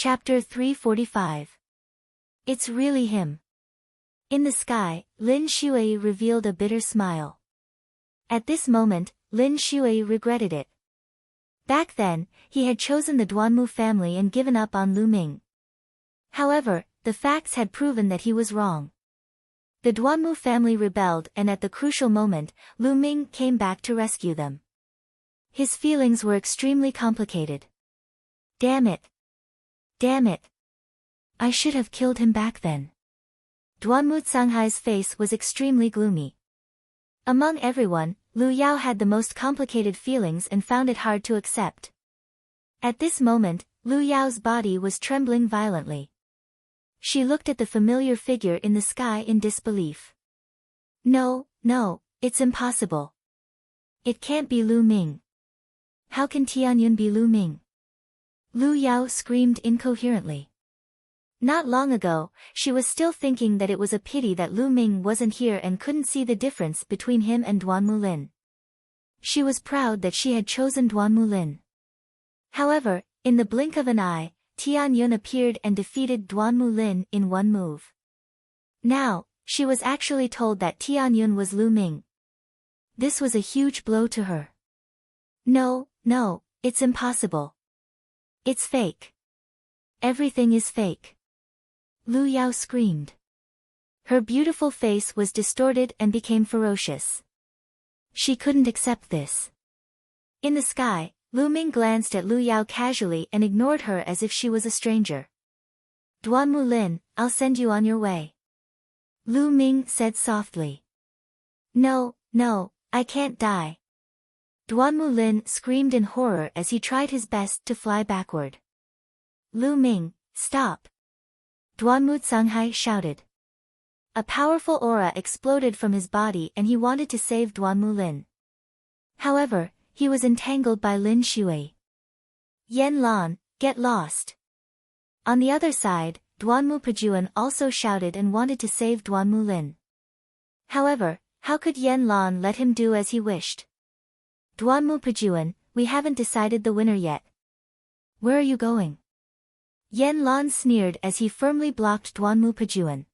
Chapter 345. It's really him. In the sky, Lin Shui revealed a bitter smile. At this moment, Lin Shui regretted it. Back then, he had chosen the Duanmu family and given up on Lu Ming. However, the facts had proven that he was wrong. The Duanmu family rebelled, and at the crucial moment, Lu Ming came back to rescue them. His feelings were extremely complicated. Damn it. Damn it. I should have killed him back then. Duanmu Canghai's face was extremely gloomy. Among everyone, Lu Yao had the most complicated feelings and found it hard to accept. At this moment, Lu Yao's body was trembling violently. She looked at the familiar figure in the sky in disbelief. No, it's impossible. It can't be Lu Ming. How can Tianyun be Lu Ming? Lu Yao screamed incoherently. Not long ago, she was still thinking that it was a pity that Lu Ming wasn't here and couldn't see the difference between him and Duanmu Lin. She was proud that she had chosen Duanmu Lin. However, in the blink of an eye, Tianyun appeared and defeated Duanmu Lin in one move. Now, she was actually told that Tianyun was Lu Ming. This was a huge blow to her. No, it's impossible. It's fake. Everything is fake. Lu Yao screamed. Her beautiful face was distorted and became ferocious. She couldn't accept this. In the sky, Lu Ming glanced at Lu Yao casually and ignored her as if she was a stranger. Duanmu Lin, I'll send you on your way. Lu Ming said softly. No, I can't die. Duanmu Lin screamed in horror as he tried his best to fly backward. Lu Ming, stop! Duanmu Canghai shouted. A powerful aura exploded from his body and he wanted to save Duanmu Lin. However, he was entangled by Lin Shui. Yan Lan, get lost! On the other side, Duanmu Pejuan also shouted and wanted to save Duanmu Lin. However, how could Yan Lan let him do as he wished? Duanmu Pejuan, we haven't decided the winner yet. Where are you going? Yan Lan sneered as he firmly blocked Duanmu Pejuan.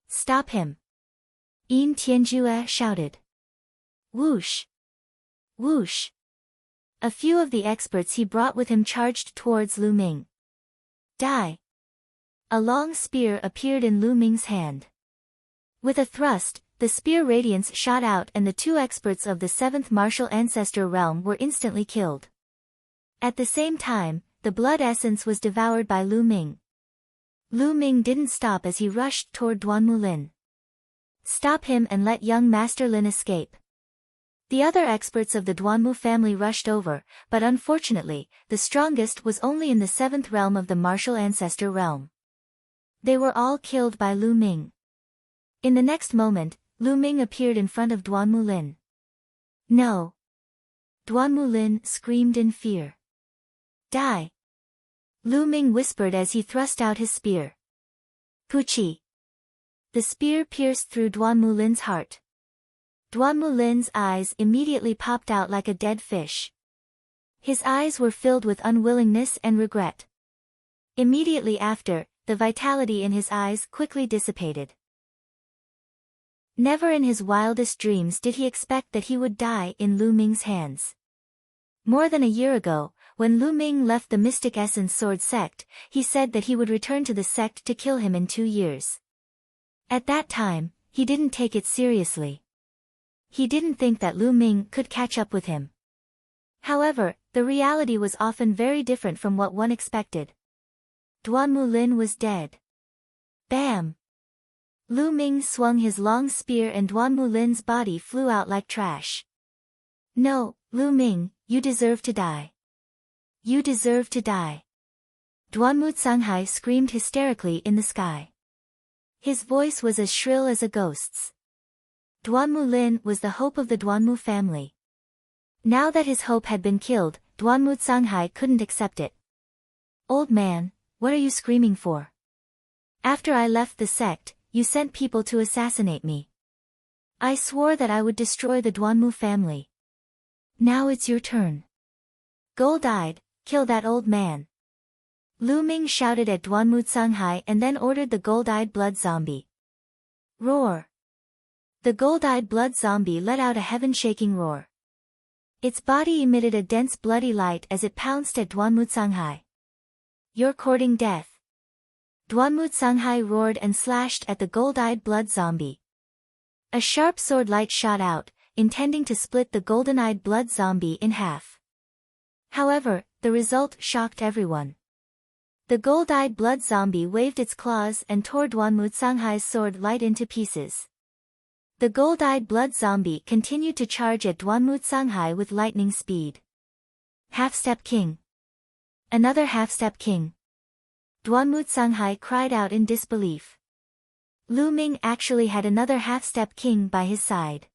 Stop him! Yin Tianjue shouted. Whoosh! Whoosh! A few of the experts he brought with him charged towards Lu Ming. Die! A long spear appeared in Lu Ming's hand. With a thrust, the spear radiance shot out and the two experts of the 7th martial ancestor realm were instantly killed. At the same time, the blood essence was devoured by Lu Ming. Lu Ming didn't stop as he rushed toward Duanmu Lin. Stop him and let young Master Lin escape. The other experts of the Duanmu family rushed over, but unfortunately, the strongest was only in the 7th realm of the martial ancestor realm. They were all killed by Lu Ming. In the next moment, Lu Ming appeared in front of Duanmu Lin. No! Duanmu Lin screamed in fear. Die! Lu Ming whispered as he thrust out his spear. Puchi! The spear pierced through Duanmu Lin's heart. Duanmu Lin's eyes immediately popped out like a dead fish. His eyes were filled with unwillingness and regret. Immediately after, the vitality in his eyes quickly dissipated. Never in his wildest dreams did he expect that he would die in Lu Ming's hands. More than a year ago, when Lu Ming left the Mystic Essence Sword sect, he said that he would return to the sect to kill him in 2 years. At that time, he didn't take it seriously. He didn't think that Lu Ming could catch up with him. However, the reality was often very different from what one expected. Duanmu Lin was dead. Bam! Lu Ming swung his long spear and Duanmu Lin's body flew out like trash. No, Lu Ming, you deserve to die. You deserve to die. Duanmu Canghai screamed hysterically in the sky. His voice was as shrill as a ghost's. Duanmu Lin was the hope of the Duanmu family. Now that his hope had been killed, Duanmu Canghai couldn't accept it. Old man, what are you screaming for? After I left the sect, you sent people to assassinate me. I swore that I would destroy the Duanmu family. Now it's your turn. Gold-eyed, kill that old man. Lu Ming shouted at Duanmu Canghai and then ordered the gold-eyed blood zombie. Roar! The gold-eyed blood zombie let out a heaven-shaking roar. Its body emitted a dense bloody light as it pounced at Duanmu Canghai. You're courting death. Duanmu Canghai roared and slashed at the gold-eyed blood zombie. A sharp sword light shot out, intending to split the golden-eyed blood zombie in half. However, the result shocked everyone. The gold-eyed blood zombie waved its claws and tore Duanmu Canghai's sword light into pieces. The gold-eyed blood zombie continued to charge at Duanmu Canghai with lightning speed. Half-step king. Another half-step king. Duanmu Canghai cried out in disbelief. Lu Ming actually had another half-step king by his side.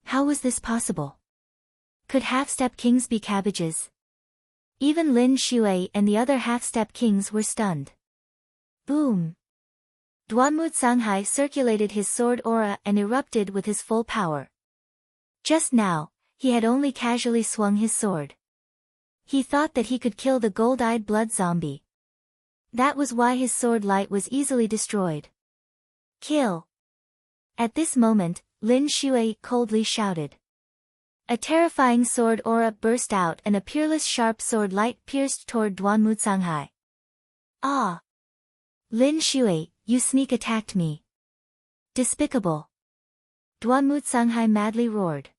How was this possible? Could half-step kings be cabbages? Even Lin Shui and the other half-step kings were stunned. Boom! Duanmu Canghai circulated his sword aura and erupted with his full power. Just now, he had only casually swung his sword. He thought that he could kill the gold-eyed blood zombie. That was why his sword light was easily destroyed. Kill! At this moment, Lin Shui coldly shouted. A terrifying sword aura burst out and a peerless sharp sword light pierced toward Duanmu Canghai. Ah! Lin Shui, you sneak attacked me. Despicable! Duanmu Canghai madly roared.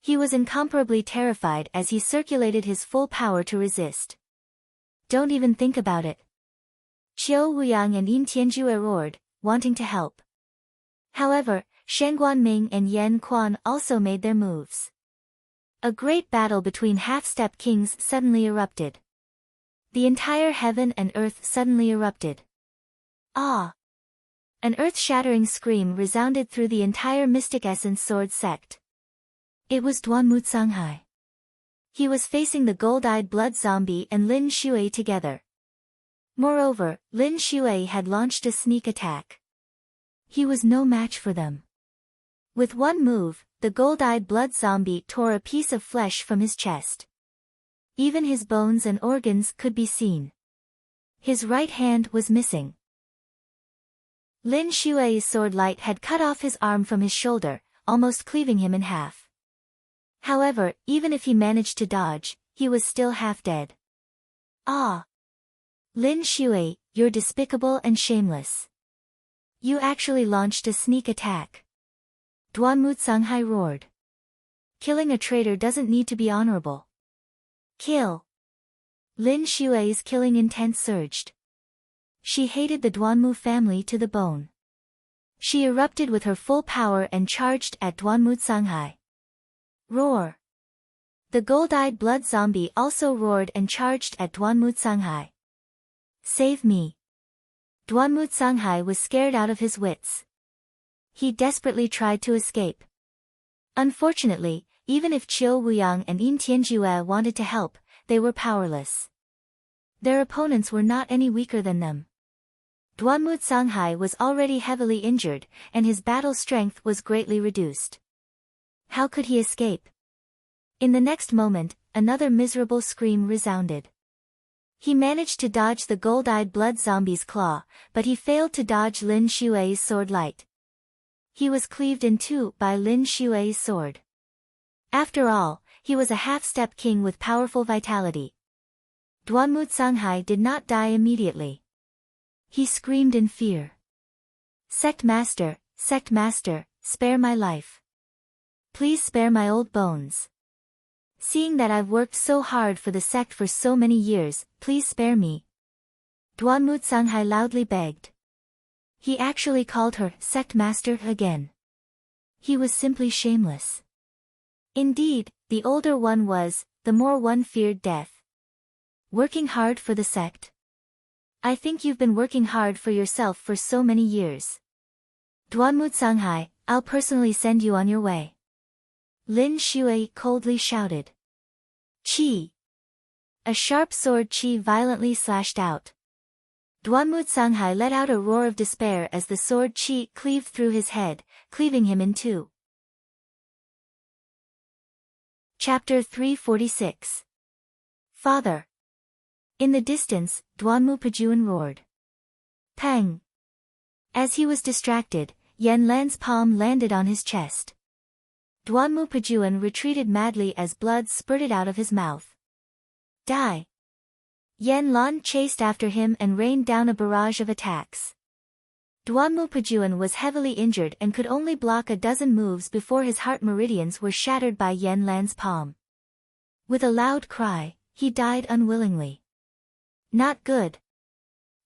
He was incomparably terrified as he circulated his full power to resist. Don't even think about it. Qiu Wuyang and Yin Tianjue roared, wanting to help. However, Shen Guanming and Yan Quan also made their moves. A great battle between half-step kings suddenly erupted. The entire heaven and earth suddenly erupted. Ah! An earth-shattering scream resounded through the entire Mystic Essence Sword sect. It was Duanmu Canghai. He was facing the gold-eyed blood zombie and Lin Shui together. Moreover, Lin Shui had launched a sneak attack. He was no match for them. With one move, the gold-eyed blood zombie tore a piece of flesh from his chest. Even his bones and organs could be seen. His right hand was missing. Lin Shui's sword light had cut off his arm from his shoulder, almost cleaving him in half. However, even if he managed to dodge, he was still half dead. Ah! Lin Shui, you're despicable and shameless. You actually launched a sneak attack. Duanmu Canghai roared. Killing a traitor doesn't need to be honorable. Kill! Lin Shui's killing intent surged. She hated the Duanmu family to the bone. She erupted with her full power and charged at Duanmu Canghai. Roar! The gold-eyed blood zombie also roared and charged at Duanmu Canghai. Save me! Duanmu Canghai was scared out of his wits. He desperately tried to escape. Unfortunately, even if Qiu Wuyang and Yin Tianjue wanted to help, they were powerless. Their opponents were not any weaker than them. Duanmu Canghai was already heavily injured, and his battle strength was greatly reduced. How could he escape? In the next moment, another miserable scream resounded. He managed to dodge the gold-eyed blood zombie's claw, but he failed to dodge Lin Shui's sword light. He was cleaved in two by Lin Shui's sword. After all, he was a half-step king with powerful vitality. Duanmu Canghai did not die immediately. He screamed in fear. Sect Master, spare my life. Please spare my old bones. Seeing that I've worked so hard for the sect for so many years, please spare me. Duanmu Canghai loudly begged. He actually called her Sect Master again. He was simply shameless. Indeed, the older one was, the more one feared death. Working hard for the sect? I think you've been working hard for yourself for so many years. Duanmu Canghai, I'll personally send you on your way. Lin Shui coldly shouted. Qi! A sharp sword qi violently slashed out. Duanmu Canghai let out a roar of despair as the sword qi cleaved through his head, cleaving him in two. Chapter 346. Father. In the distance, Duanmu Pajuan roared. Pang! As he was distracted, Yan Lan's palm landed on his chest. Duanmu Pajuan retreated madly as blood spurted out of his mouth. Die! Yan Lan chased after him and rained down a barrage of attacks. Duanmu Pajuan was heavily injured and could only block a dozen moves before his heart meridians were shattered by Yan Lan's palm. With a loud cry, he died unwillingly. Not good.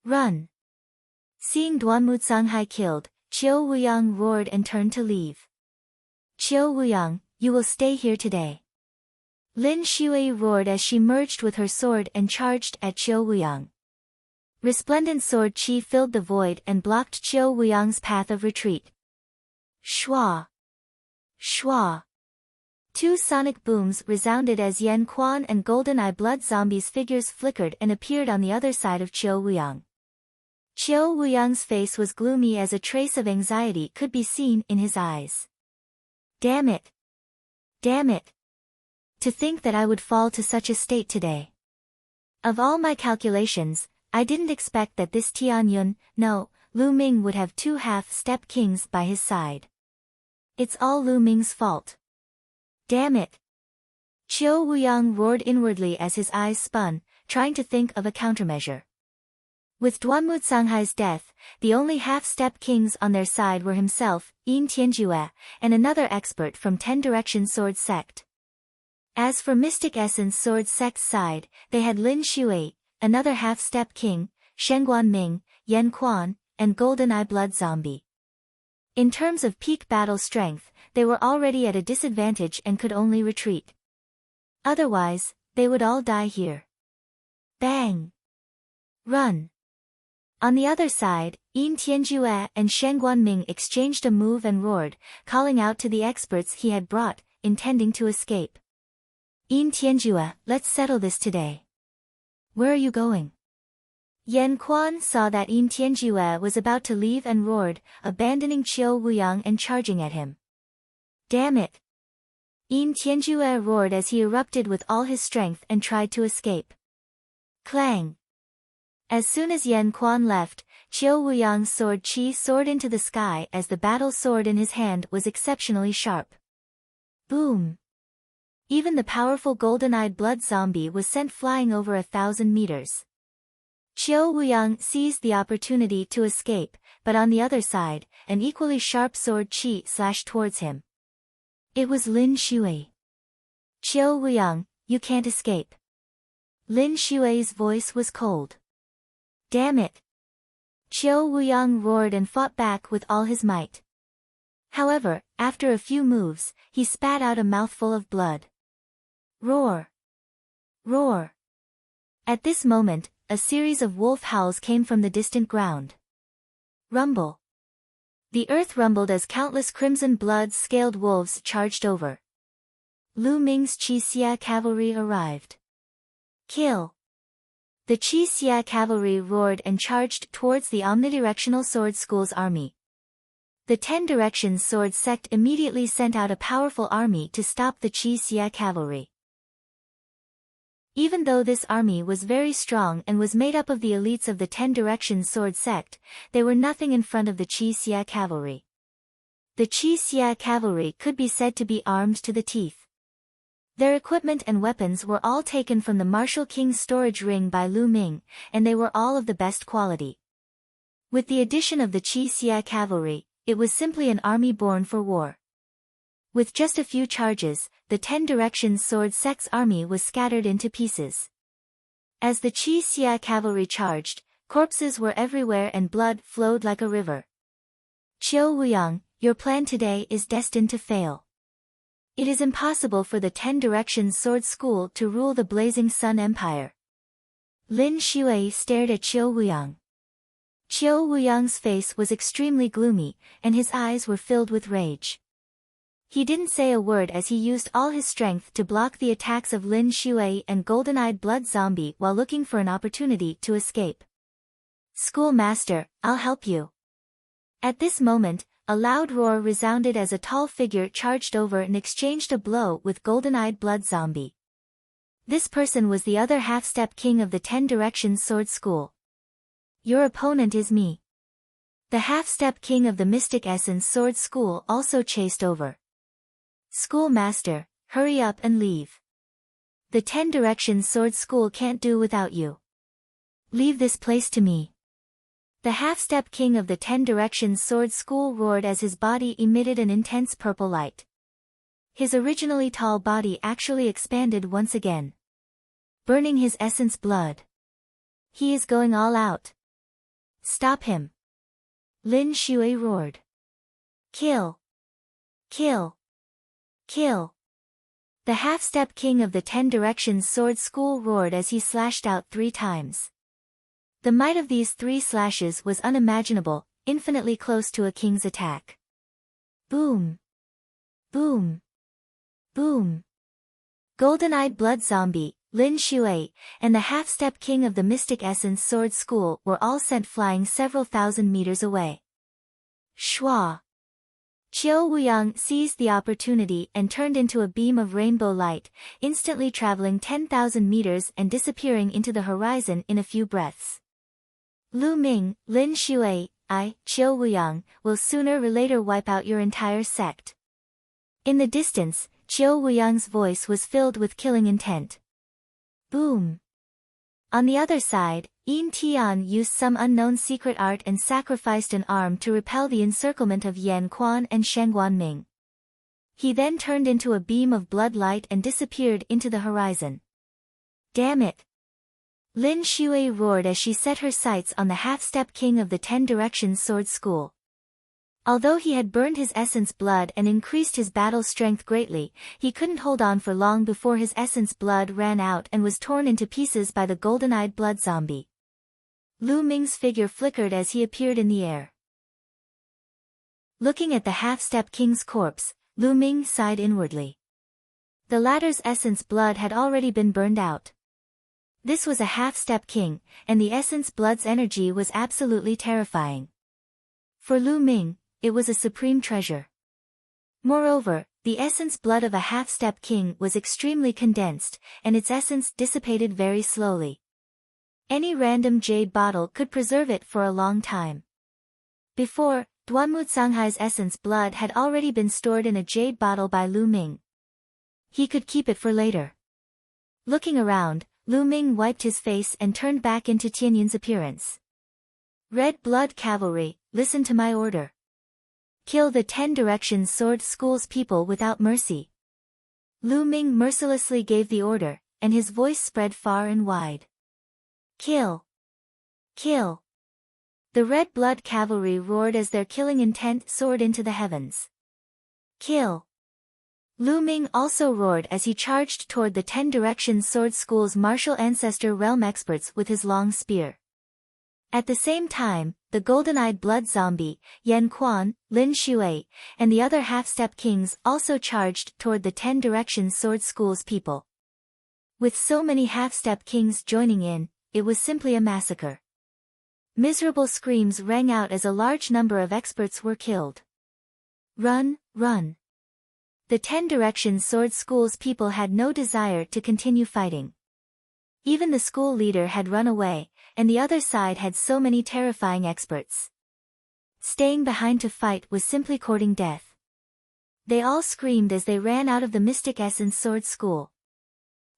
Run! Seeing Duanmu Canghai killed, Qiu Wuyang roared and turned to leave. Qiu Wuyang, you will stay here today. Lin Shui roared as she merged with her sword and charged at Qiu Wuyang. Resplendent sword chi filled the void and blocked Qiu Wuyang's path of retreat. Shua! Shua! Two sonic booms resounded as Yan Quan and Golden Eye Blood Zombie's figures flickered and appeared on the other side of Qiu Wuyang. Qiu Wuyang's face was gloomy as a trace of anxiety could be seen in his eyes. Damn it! Damn it! To think that I would fall to such a state today. Of all my calculations, I didn't expect that this Tianyun, no, Lu Ming would have two half-step kings by his side. It's all Lu Ming's fault. Damn it! Qiu Wuyang roared inwardly as his eyes spun, trying to think of a countermeasure. With Duanmu Canghai's death, the only half-step kings on their side were himself, Yin Tianjue, and another expert from Ten Direction Sword Sect. As for Mystic Essence Sword Sect's side, they had Lin Shui, another half-step king, Shenguan Ming, Yan Quan, and Golden Eye Blood Zombie. In terms of peak battle strength, they were already at a disadvantage and could only retreat. Otherwise, they would all die here. Bang! Run! On the other side, Yin Tianjue and Shenguan Ming exchanged a move and roared, calling out to the experts he had brought, intending to escape. Yin Tianjue, let's settle this today. Where are you going? Yan Quan saw that Yin Tianjue was about to leave and roared, abandoning Qiu Wuyang and charging at him. Damn it! Yin Tianjue roared as he erupted with all his strength and tried to escape. Clang! As soon as Yan Quan left, Qiu Wuyang's sword chi soared into the sky as the battle sword in his hand was exceptionally sharp. Boom! Even the powerful golden-eyed blood zombie was sent flying over 1,000 meters. Qiu Wuyang seized the opportunity to escape, but on the other side, an equally sharp sword chi slashed towards him. It was Lin Shui. Qiu Wuyang, you can't escape. Lin Shui's voice was cold. Damn it! Qiu Wuyang roared and fought back with all his might. However, after a few moves, he spat out a mouthful of blood. Roar! Roar! At this moment, a series of wolf howls came from the distant ground. Rumble! The earth rumbled as countless crimson blood-scaled wolves charged over. Lu Ming's Qi Xia cavalry arrived. Kill! The Qi Xia cavalry roared and charged towards the Omnidirectional Sword School's army. The Ten Directions Sword Sect immediately sent out a powerful army to stop the Qi Xia cavalry. Even though this army was very strong and was made up of the elites of the Ten Directions Sword Sect, they were nothing in front of the Qi Xia cavalry. The Qi Xia cavalry could be said to be armed to the teeth. Their equipment and weapons were all taken from the Martial King's storage ring by Lu Ming, and they were all of the best quality. With the addition of the Qi Xia cavalry, it was simply an army born for war. With just a few charges, the Ten Directions Sword Sect's army was scattered into pieces. As the Qi Xia cavalry charged, corpses were everywhere and blood flowed like a river. Qiu Wuyang, your plan today is destined to fail. It is impossible for the Ten Directions Sword School to rule the Blazing Sun Empire. Lin Shui stared at Qiu Wuyang. Qiu Wuyang's face was extremely gloomy, and his eyes were filled with rage. He didn't say a word as he used all his strength to block the attacks of Lin Shui and Golden-Eyed Blood Zombie while looking for an opportunity to escape. Schoolmaster, I'll help you. At this moment, a loud roar resounded as a tall figure charged over and exchanged a blow with Golden-Eyed Blood Zombie. This person was the other half-step king of the 10 Directions Sword School. Your opponent is me. The half-step king of the Mystic Essence Sword School also chased over. Schoolmaster, hurry up and leave. The 10 Directions Sword School can't do without you. Leave this place to me. The half-step king of the 10 Directions Sword School roared as his body emitted an intense purple light. His originally tall body actually expanded once again, burning his essence blood. He is going all out. Stop him. Lin Shui roared. Kill. Kill. Kill. The half-step king of the 10 Directions Sword School roared as he slashed out 3 times. The might of these 3 slashes was unimaginable, infinitely close to a king's attack. Boom. Boom. Boom. Golden-eyed blood zombie, Lin Shui, and the half-step king of the Mystic Essence Sword School were all sent flying several thousand meters away. Shua. Qiu Wuyang seized the opportunity and turned into a beam of rainbow light, instantly traveling 10,000 meters and disappearing into the horizon in a few breaths. Lu Ming, Lin Shui, Qiu Wuyang, will sooner or later wipe out your entire sect. In the distance, Qiu Wuyang's voice was filled with killing intent. Boom. On the other side, Yin Tian used some unknown secret art and sacrificed an arm to repel the encirclement of Yan Quan and Shangguan Ming. He then turned into a beam of blood light and disappeared into the horizon. Damn it! Lin Shui roared as she set her sights on the half-step king of the 10 Directions Sword School. Although he had burned his essence blood and increased his battle strength greatly, he couldn't hold on for long before his essence blood ran out and was torn into pieces by the golden-eyed blood zombie. Lu Ming's figure flickered as he appeared in the air. Looking at the half-step king's corpse, Lu Ming sighed inwardly. The latter's essence blood had already been burned out. This was a half-step king, and the essence blood's energy was absolutely terrifying. For Lu Ming, it was a supreme treasure. Moreover, the essence blood of a half-step king was extremely condensed, and its essence dissipated very slowly. Any random jade bottle could preserve it for a long time. Before, Duanmu Canghai's essence blood had already been stored in a jade bottle by Lu Ming. He could keep it for later. Looking around, Lu Ming wiped his face and turned back into Tianyin's appearance. Red Blood Cavalry, listen to my order. Kill the 10 Directions Sword School's people without mercy. Lu Ming mercilessly gave the order, and his voice spread far and wide. Kill! Kill! The Red Blood Cavalry roared as their killing intent soared into the heavens. Kill! Lu Ming also roared as he charged toward the 10 Directions Sword School's martial ancestor realm experts with his long spear. At the same time, the golden-eyed blood zombie, Yan Quan, Lin Shui, and the other half-step kings also charged toward the 10 Directions Sword School's people. With so many half-step kings joining in, it was simply a massacre. Miserable screams rang out as a large number of experts were killed. Run, run! The 10 Directions Sword School's people had no desire to continue fighting. Even the school leader had run away, and the other side had so many terrifying experts. Staying behind to fight was simply courting death. They all screamed as they ran out of the Mystic Essence Sword School.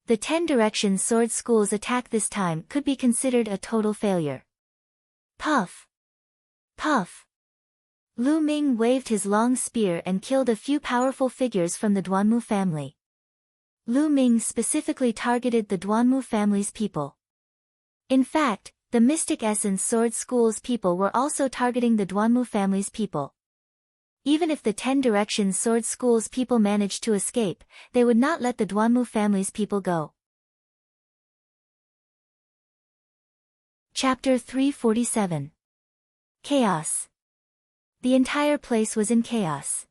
The 10 Directions Sword School's attack this time could be considered a total failure. Puff! Puff! Lu Ming waved his long spear and killed a few powerful figures from the Duanmu family. Lu Ming specifically targeted the Duanmu family's people. In fact, the Mystic Essence Sword School's people were also targeting the Duanmu family's people. Even if the 10 Directions Sword School's people managed to escape, they would not let the Duanmu family's people go. Chapter 347. Chaos. The entire place was in chaos.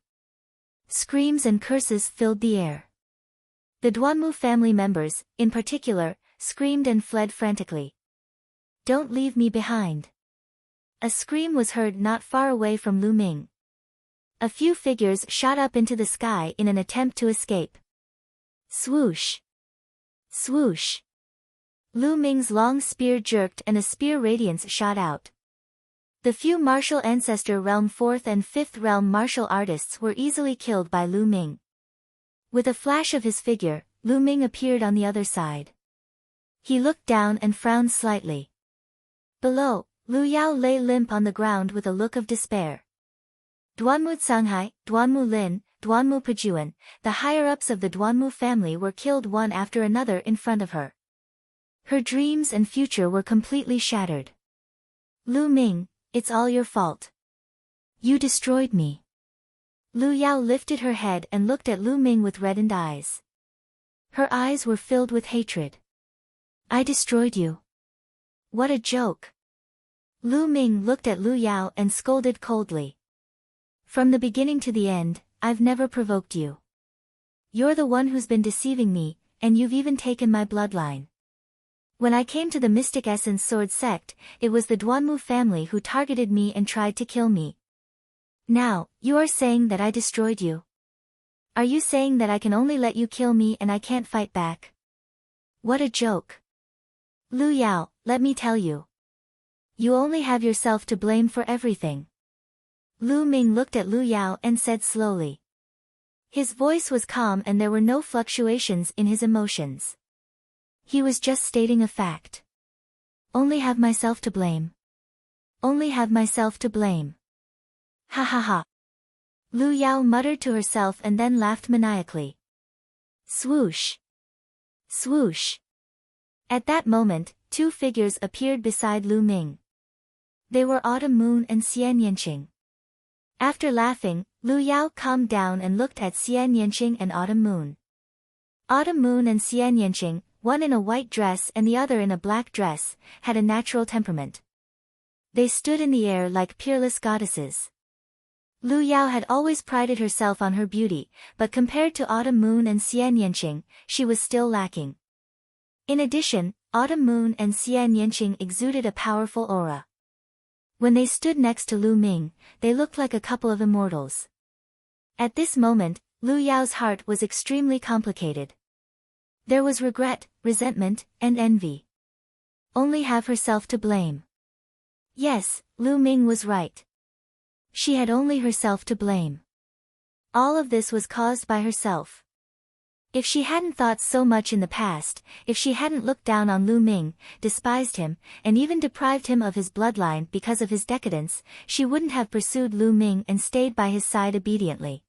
Screams and curses filled the air. The Duanmu family members, in particular, screamed and fled frantically. Don't leave me behind. A scream was heard not far away from Lu Ming. A few figures shot up into the sky in an attempt to escape. Swoosh! Swoosh! Lu Ming's long spear jerked and a spear radiance shot out. The few martial ancestor realm 4th and 5th realm martial artists were easily killed by Lu Ming. With a flash of his figure, Lu Ming appeared on the other side. He looked down and frowned slightly. Below, Lu Yao lay limp on the ground with a look of despair. Duanmu Canghai, Duanmu Lin, Duanmu Pajuan, the higher-ups of the Duanmu family were killed one after another in front of her. Her dreams and future were completely shattered. Lu Ming, it's all your fault. You destroyed me. Lu Yao lifted her head and looked at Lu Ming with reddened eyes. Her eyes were filled with hatred. I destroyed you. What a joke. Lu Ming looked at Lu Yao and scolded coldly. From the beginning to the end, I've never provoked you. You're the one who's been deceiving me, and you've even taken my bloodline. When I came to the Mystic Essence Sword sect, it was the Duanmu family who targeted me and tried to kill me. Now, you are saying that I destroyed you. Are you saying that I can only let you kill me and I can't fight back? What a joke. Lu Yao, let me tell you. You only have yourself to blame for everything. Lu Ming looked at Lu Yao and said slowly. His voice was calm and there were no fluctuations in his emotions. He was just stating a fact. Only have myself to blame. Only have myself to blame. Ha ha ha. Lu Yao muttered to herself and then laughed maniacally. Swoosh. Swoosh. At that moment, two figures appeared beside Lu Ming. They were Autumn Moon and Xian Yanqing. After laughing, Lu Yao calmed down and looked at Xian Yanqing and Autumn Moon. Autumn Moon and Xian Yanqing, one in a white dress and the other in a black dress, had a natural temperament. They stood in the air like peerless goddesses. Lu Yao had always prided herself on her beauty, but compared to Autumn Moon and Xian Yanqing, she was still lacking. In addition, Autumn Moon and Xian Yanqing exuded a powerful aura. When they stood next to Lu Ming, they looked like a couple of immortals. At this moment, Lu Yao's heart was extremely complicated. There was regret, resentment, and envy. Only have herself to blame. Yes, Lu Ming was right. She had only herself to blame. All of this was caused by herself. If she hadn't thought so much in the past, if she hadn't looked down on Lu Ming, despised him, and even deprived him of his bloodline because of his decadence, she wouldn't have pursued Lu Ming and stayed by his side obediently.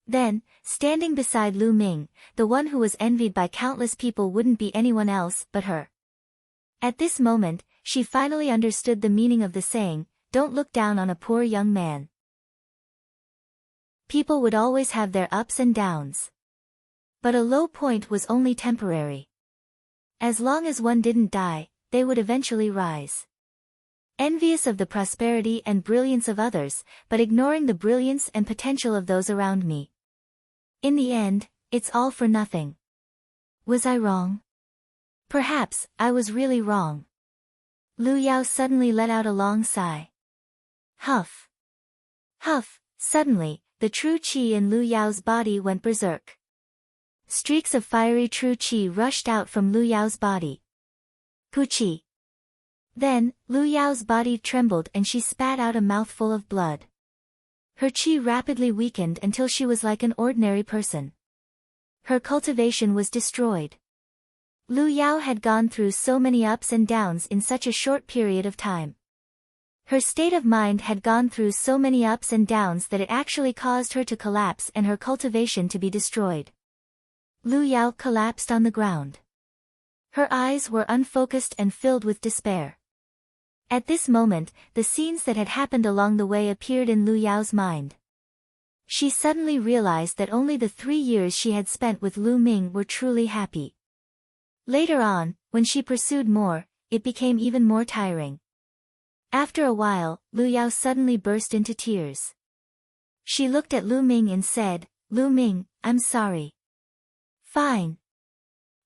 Then, standing beside Lu Ming, the one who was envied by countless people wouldn't be anyone else but her. At this moment, she finally understood the meaning of the saying, "Don't look down on a poor young man." People would always have their ups and downs. But a low point was only temporary. As long as one didn't die, they would eventually rise. Envious of the prosperity and brilliance of others, but ignoring the brilliance and potential of those around me. In the end, it's all for nothing. Was I wrong? Perhaps, I was really wrong. Lu Yao suddenly let out a long sigh. Huff. Huff, suddenly, the true qi in Lu Yao's body went berserk. Streaks of fiery true qi rushed out from Lu Yao's body. Pu-qi. Then, Lu Yao's body trembled and she spat out a mouthful of blood. Her qi rapidly weakened until she was like an ordinary person. Her cultivation was destroyed. Lu Yao had gone through so many ups and downs in such a short period of time. Her state of mind had gone through so many ups and downs that it actually caused her to collapse and her cultivation to be destroyed. Lu Yao collapsed on the ground. Her eyes were unfocused and filled with despair. At this moment, the scenes that had happened along the way appeared in Lu Yao's mind. She suddenly realized that only the 3 years she had spent with Lu Ming were truly happy. Later on, when she pursued more, it became even more tiring. After a while, Lu Yao suddenly burst into tears. She looked at Lu Ming and said, "Lu Ming, I'm sorry." "Fine."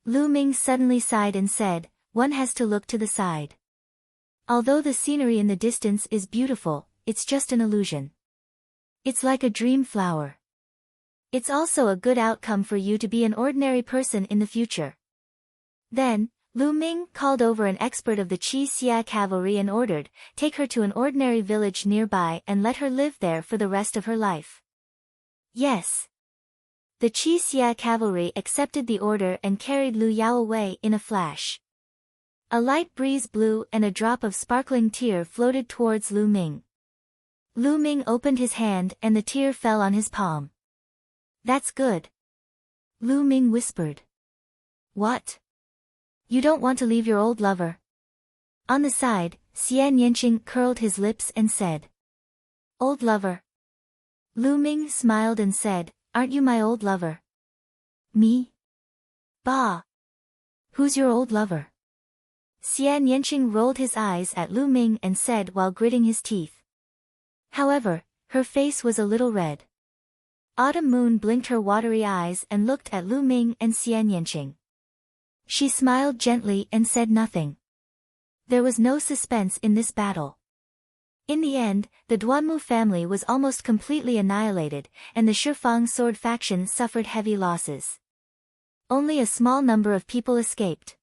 Lu Ming suddenly sighed and said, "One has to look to the side. Although the scenery in the distance is beautiful, it's just an illusion. It's like a dream flower. It's also a good outcome for you to be an ordinary person in the future. Then, Lu Ming called over an expert of the Qi Xia cavalry and ordered, take her to an ordinary village nearby and let her live there for the rest of her life. Yes. The Qi Xia cavalry accepted the order and carried Lu Yao away in a flash. A light breeze blew and a drop of sparkling tear floated towards Lu Ming. Lu Ming opened his hand and the tear fell on his palm. That's good. Lu Ming whispered. What? You don't want to leave your old lover? On the side, Xian Yanqing curled his lips and said. Old lover. Lu Ming smiled and said, aren't you my old lover? Me? Bah. Who's your old lover? Xian Yanqing rolled his eyes at Lu Ming and said while gritting his teeth. However, her face was a little red. Autumn Moon blinked her watery eyes and looked at Lu Ming and Xian Yanqing. She smiled gently and said nothing. There was no suspense in this battle. In the end, the Duanmu family was almost completely annihilated, and the Shifang sword faction suffered heavy losses. Only a small number of people escaped.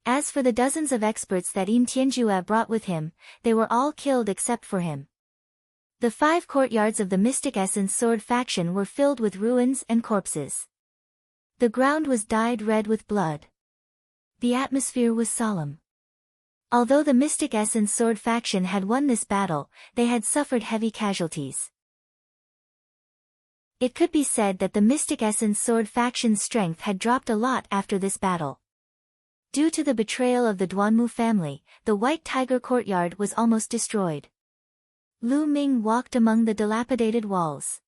As for the dozens of experts that Yin Tianjue brought with him, they were all killed except for him. The 5 courtyards of the Mystic Essence sword faction were filled with ruins and corpses. The ground was dyed red with blood. The atmosphere was solemn. Although the Mystic Essence sword faction had won this battle, they had suffered heavy casualties. It could be said that the Mystic Essence sword faction's strength had dropped a lot after this battle. Due to the betrayal of the Duanmu family, the White Tiger courtyard was almost destroyed. Lu Ming walked among the dilapidated walls.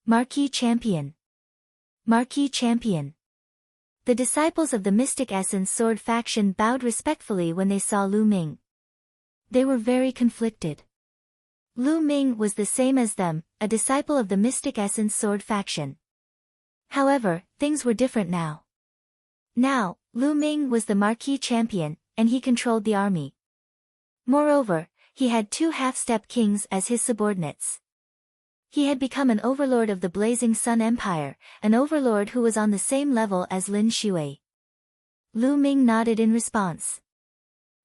Marquis Champion. Marquis Champion. The disciples of the Mystic Essence sword faction bowed respectfully when they saw Lu Ming. They were very conflicted. Lu Ming was the same as them, a disciple of the Mystic Essence sword faction. However, things were different now. Now, Lu Ming was the Marquis Champion, and he controlled the army. Moreover, he had 2 half-step kings as his subordinates. He had become an overlord of the Blazing Sun Empire, an overlord who was on the same level as Lin Shui. Lu Ming nodded in response.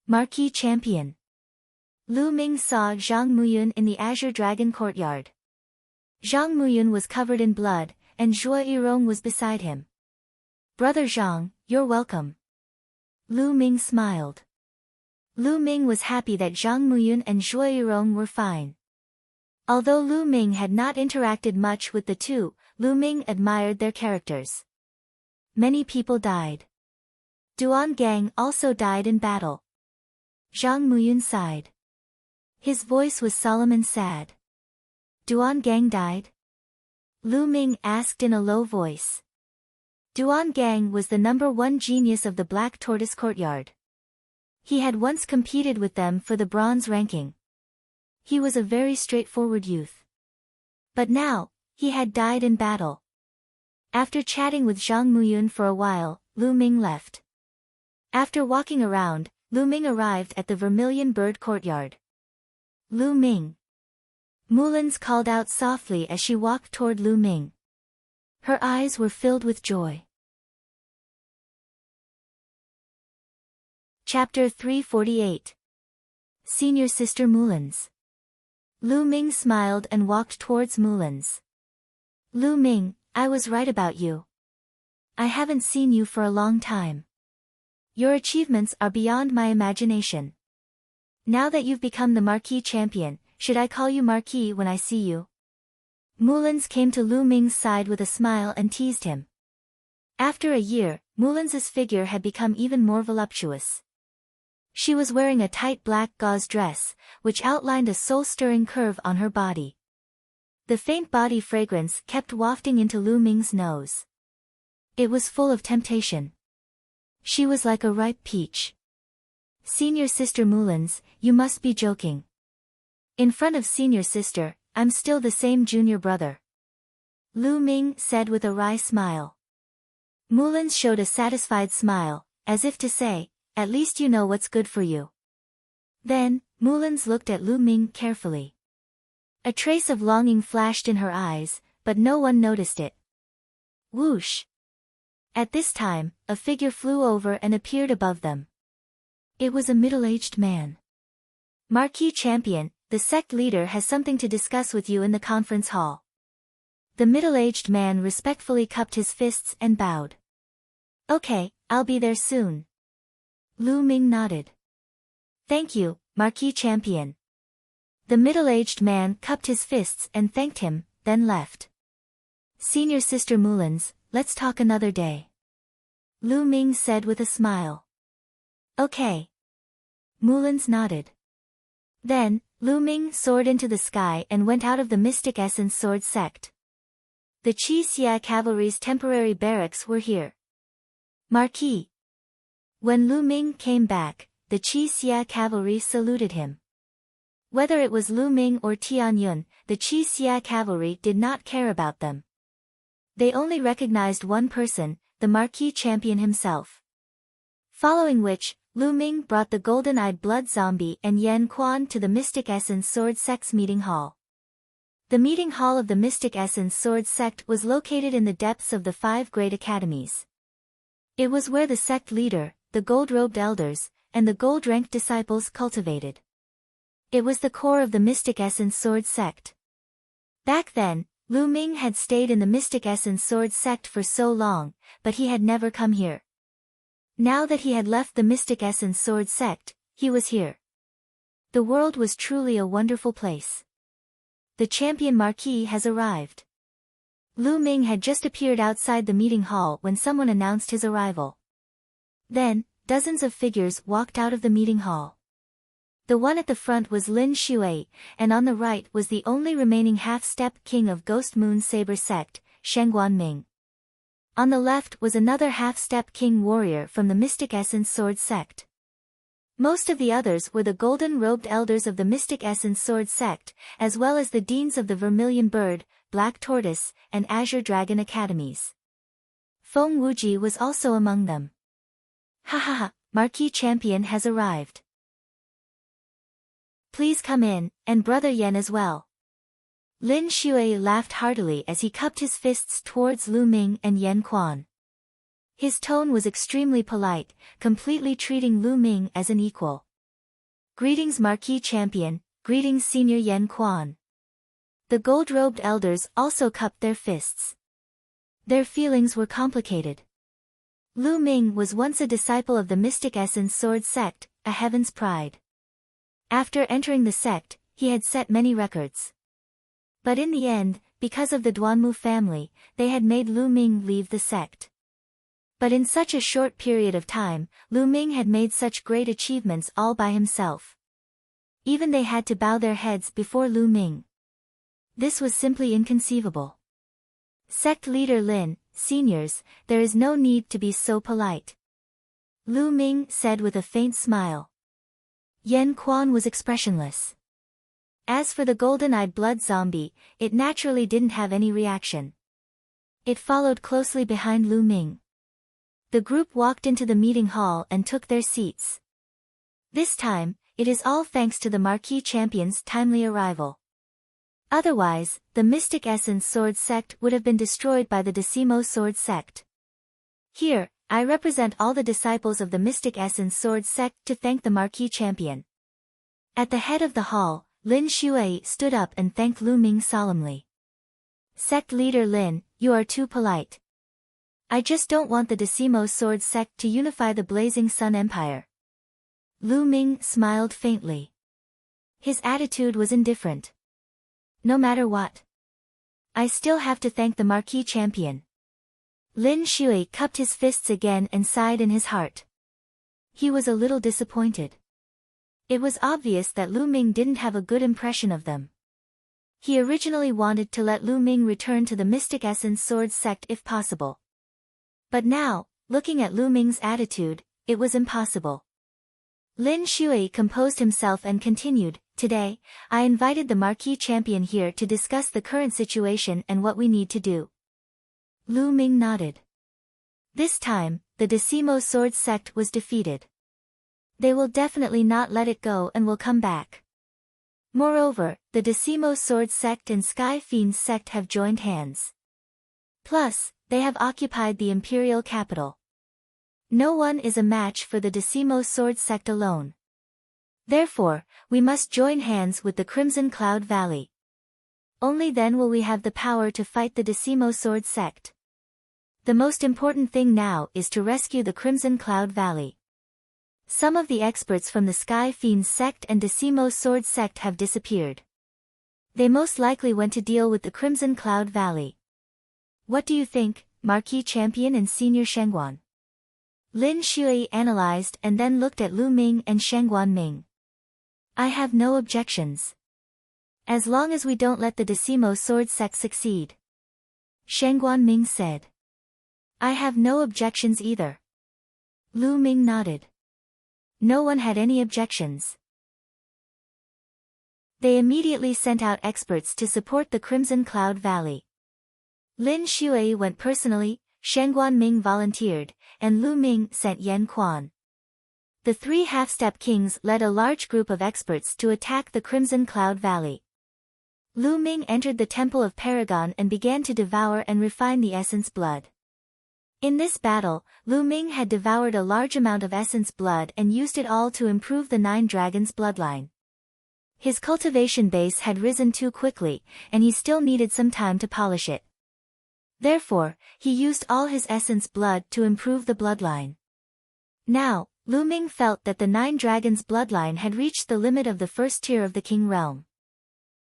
Marquis Champion. Lu Ming saw Zhang Muyun in the Azure Dragon courtyard. Zhang Muyun was covered in blood, and Zhuo Yirong was beside him. Brother Zhang, you're welcome. Lu Ming smiled. Lu Ming was happy that Zhang Muyun and Zhuo Yirong were fine. Although Lu Ming had not interacted much with the two, Lu Ming admired their characters. Many people died. Duan Gang also died in battle. Zhang Muyun sighed. His voice was solemn and sad. Duan Gang died? Lu Ming asked in a low voice. Duan Gang was the #1 genius of the Black Tortoise Courtyard. He had once competed with them for the bronze ranking. He was a very straightforward youth. But now, he had died in battle. After chatting with Zhang Muyun for a while, Lu Ming left. After walking around, Lu Ming arrived at the Vermilion Bird Courtyard. Lu Ming. Mulan's called out softly as she walked toward Lu Ming. Her eyes were filled with joy. Chapter 348. Senior Sister Mulan's. Lu Ming smiled and walked towards Mulan's. Lu Ming, I was right about you. I haven't seen you for a long time. Your achievements are beyond my imagination. Now that you've become the Marquis Champion, should I call you Marquis when I see you? Mulan's came to Lu Ming's side with a smile and teased him. After a year, Mulan's figure had become even more voluptuous. She was wearing a tight black gauze dress, which outlined a soul-stirring curve on her body. The faint body fragrance kept wafting into Lu Ming's nose. It was full of temptation. She was like a ripe peach. Senior Sister Mulan's, you must be joking. In front of Senior Sister, I'm still the same junior brother. Lu Ming said with a wry smile. Mulan's showed a satisfied smile, as if to say, at least you know what's good for you. Then, Mulan's looked at Lu Ming carefully. A trace of longing flashed in her eyes, but no one noticed it. Whoosh! At this time, a figure flew over and appeared above them. It was a middle-aged man. Marquis Champion, the sect leader has something to discuss with you in the conference hall. The middle-aged man respectfully cupped his fists and bowed. Okay, I'll be there soon. Lu Ming nodded. Thank you, Marquis Champion. The middle-aged man cupped his fists and thanked him, then left. Senior Sister Mullins, let's talk another day. Lu Ming said with a smile. Okay. Mullins nodded. Then, Lu Ming soared into the sky and went out of the Mystic Essence Sword sect. The Qi Xia Cavalry's temporary barracks were here. Marquis. When Lu Ming came back, the Qi Xia Cavalry saluted him. Whether it was Lu Ming or Tian Yun, the Qi Xia Cavalry did not care about them. They only recognized one person, the Marquis Champion himself. Following which, Lu Ming brought the golden-eyed blood zombie and Yan Quan to the Mystic Essence Sword Sect's meeting hall. The meeting hall of the Mystic Essence Sword Sect was located in the depths of the 5 great academies. It was where the sect leader, the gold-robed elders, and the gold-ranked disciples cultivated. It was the core of the Mystic Essence Sword Sect. Back then, Lu Ming had stayed in the Mystic Essence Sword Sect for so long, but he had never come here. Now that he had left the Mystic Essence Sword Sect, he was here. The world was truly a wonderful place. The champion Marquis has arrived. Lu Ming had just appeared outside the meeting hall when someone announced his arrival. Then, dozens of figures walked out of the meeting hall. The one at the front was Lin Shui, and on the right was the only remaining half-step king of Ghost Moon Saber Sect, Shengguan Ming. On the left was another half-step king warrior from the Mystic Essence Sword Sect. Most of the others were the golden-robed elders of the Mystic Essence Sword Sect, as well as the deans of the Vermilion Bird, Black Tortoise, and Azure Dragon Academies. Feng Wuji was also among them. Ha ha ha, Marquis Champion has arrived. Please come in, and Brother Yen as well. Lin Shui laughed heartily as he cupped his fists towards Lu Ming and Yan Quan. His tone was extremely polite, completely treating Lu Ming as an equal. Greetings Marquis Champion, greetings Senior Yan Quan. The gold-robed elders also cupped their fists. Their feelings were complicated. Lu Ming was once a disciple of the Mystic Essence Sword Sect, a heaven's pride. After entering the sect, he had set many records. But in the end, because of the Duanmu family, they had made Lu Ming leave the sect. But in such a short period of time, Lu Ming had made such great achievements all by himself. Even they had to bow their heads before Lu Ming. This was simply inconceivable. Sect leader Lin, seniors, there is no need to be so polite. Lu Ming said with a faint smile. Yan Quan was expressionless. As for the golden-eyed blood zombie, it naturally didn't have any reaction. It followed closely behind Lu Ming. The group walked into the meeting hall and took their seats. This time, it is all thanks to the Marquis Champion's timely arrival. Otherwise, the Mystic Essence Sword Sect would have been destroyed by the Decimo Sword Sect. Here, I represent all the disciples of the Mystic Essence Sword Sect to thank the Marquis Champion. At the head of the hall, Lin Shui stood up and thanked Lu Ming solemnly. Sect leader Lin, you are too polite. I just don't want the Decimo Sword Sect to unify the Blazing Sun Empire. Lu Ming smiled faintly. His attitude was indifferent. No matter what. I still have to thank the Marquis Champion. Lin Shui cupped his fists again and sighed in his heart. He was a little disappointed. It was obvious that Lu Ming didn't have a good impression of them. He originally wanted to let Lu Ming return to the Mystic Essence Sword Sect if possible. But now, looking at Lu Ming's attitude, it was impossible. Lin Shui composed himself and continued, Today, I invited the Marquis Champion here to discuss the current situation and what we need to do. Lu Ming nodded. This time, the Decimo Sword Sect was defeated. They will definitely not let it go and will come back. Moreover, the Decimo Sword Sect and Sky Fiend Sect have joined hands. Plus, they have occupied the imperial capital. No one is a match for the Decimo Sword Sect alone. Therefore, we must join hands with the Crimson Cloud Valley. Only then will we have the power to fight the Decimo Sword Sect. The most important thing now is to rescue the Crimson Cloud Valley. Some of the experts from the Sky Fiends Sect and Decimo Sword Sect have disappeared. They most likely went to deal with the Crimson Cloud Valley. What do you think, Marquis Champion and Senior Shengguan? Lin Shui analyzed and then looked at Lu Ming and Shengguan Ming. I have no objections. As long as we don't let the Decimo Sword Sect succeed. Shengguan Ming said. I have no objections either. Lu Ming nodded. No one had any objections. They immediately sent out experts to support the Crimson Cloud Valley. Lin Shui went personally, Shengguan Ming volunteered, and Lu Ming sent Yan Quan. The three half-step kings led a large group of experts to attack the Crimson Cloud Valley. Lu Ming entered the Temple of Paragon and began to devour and refine the essence blood. In this battle, Lu Ming had devoured a large amount of essence blood and used it all to improve the Nine Dragons bloodline. His cultivation base had risen too quickly, and he still needed some time to polish it. Therefore, he used all his essence blood to improve the bloodline. Now, Lu Ming felt that the Nine Dragons bloodline had reached the limit of the first tier of the King Realm.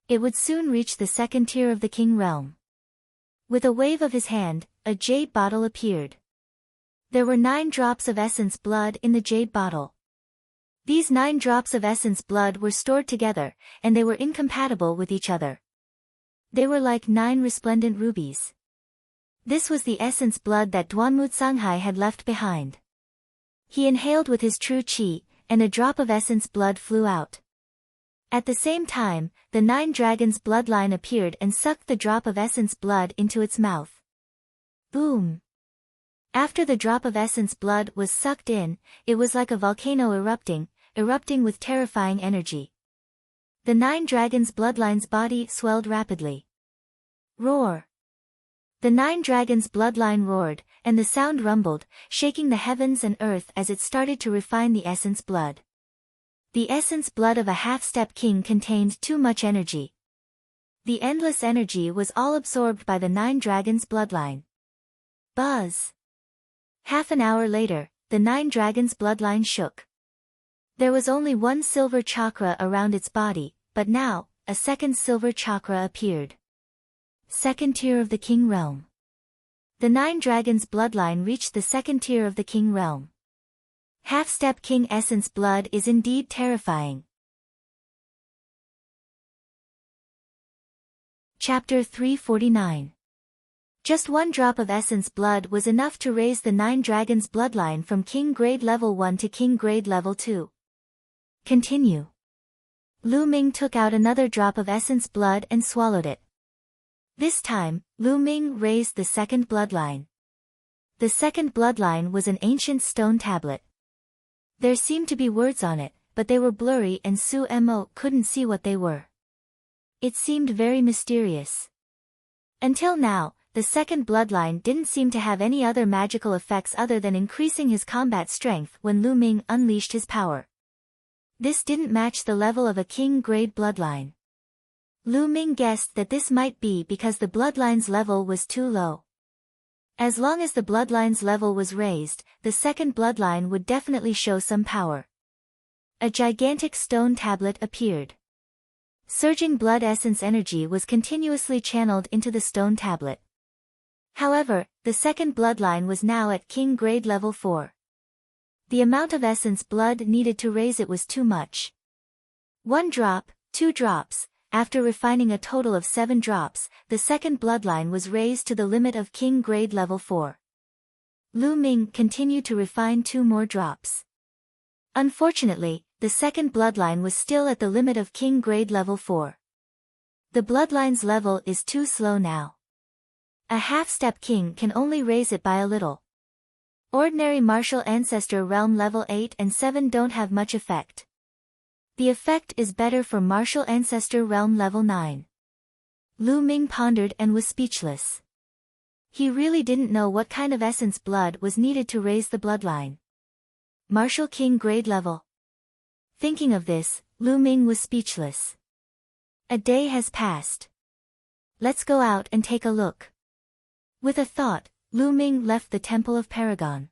It would soon reach the second tier of the King Realm. With a wave of his hand, a jade bottle appeared. There were 9 drops of essence blood in the jade bottle. These 9 drops of essence blood were stored together, and they were incompatible with each other. They were like 9 resplendent rubies. This was the essence blood that Duanmu Canghai had left behind. He inhaled with his true qi, and a drop of essence blood flew out. At the same time, the 9 dragons bloodline appeared and sucked the drop of essence blood into its mouth. Boom! After the drop of essence blood was sucked in, it was like a volcano erupting with terrifying energy. The 9 dragons bloodline's body swelled rapidly. Roar! The 9 dragons bloodline roared, and the sound rumbled, shaking the heavens and earth as it started to refine the essence blood. The essence blood of a half-step king contained too much energy. The endless energy was all absorbed by the 9 dragons bloodline. Buzz! Half an hour later, the 9 dragons bloodline shook. There was only one silver chakra around its body, but now, a second silver chakra appeared. Second tier of the King Realm. The 9 dragons bloodline reached the second tier of the King Realm. Half-step king essence blood is indeed terrifying. Chapter 349. Just 1 drop of essence blood was enough to raise the 9 dragons bloodline from King Grade Level 1 to King Grade Level 2. Continue. Lu Ming took out another drop of essence blood and swallowed it. This time, Lu Ming raised the second bloodline. The second bloodline was an ancient stone tablet. There seemed to be words on it, but they were blurry and Su Mo couldn't see what they were. It seemed very mysterious. Until now, the second bloodline didn't seem to have any other magical effects other than increasing his combat strength when Lu Ming unleashed his power. This didn't match the level of a king-grade bloodline. Lu Ming guessed that this might be because the bloodline's level was too low. As long as the bloodline's level was raised, the second bloodline would definitely show some power. A gigantic stone tablet appeared. Surging blood essence energy was continuously channeled into the stone tablet. However, the second bloodline was now at King Grade Level 4. The amount of essence blood needed to raise it was too much. 1 drop, 2 drops. After refining a total of 7 drops, the second bloodline was raised to the limit of King Grade Level 4. Lu Ming continued to refine 2 more drops. Unfortunately, the second bloodline was still at the limit of King Grade Level 4. The bloodline's level is too slow now. A half-step king can only raise it by a little. Ordinary martial ancestor realm level 8 and 7 don't have much effect. The effect is better for martial ancestor realm level 9. Lu Ming pondered and was speechless. He really didn't know what kind of essence blood was needed to raise the bloodline. Martial King grade level. Thinking of this, Lu Ming was speechless. A day has passed. Let's go out and take a look. With a thought, Lu Ming left the Temple of Paragon.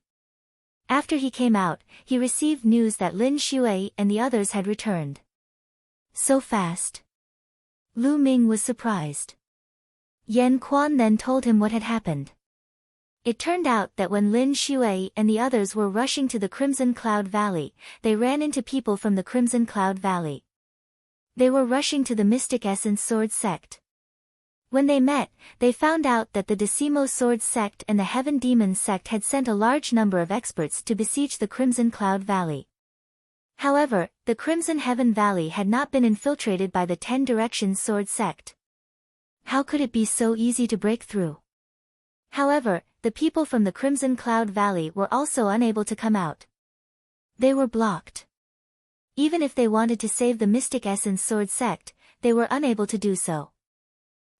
After he came out, he received news that Lin Shui and the others had returned. So fast. Lu Ming was surprised. Yan Quan then told him what had happened. It turned out that when Lin Shui and the others were rushing to the Crimson Cloud Valley, they ran into people from the Crimson Cloud Valley. They were rushing to the Mystic Essence Sword Sect. When they met, they found out that the Decimo Sword Sect and the Heaven Demon Sect had sent a large number of experts to besiege the Crimson Cloud Valley. However, the Crimson Heaven Valley had not been infiltrated by the 10 Directions Sword Sect. How could it be so easy to break through? However, the people from the Crimson Cloud Valley were also unable to come out. They were blocked. Even if they wanted to save the Mystic Essence Sword Sect, they were unable to do so.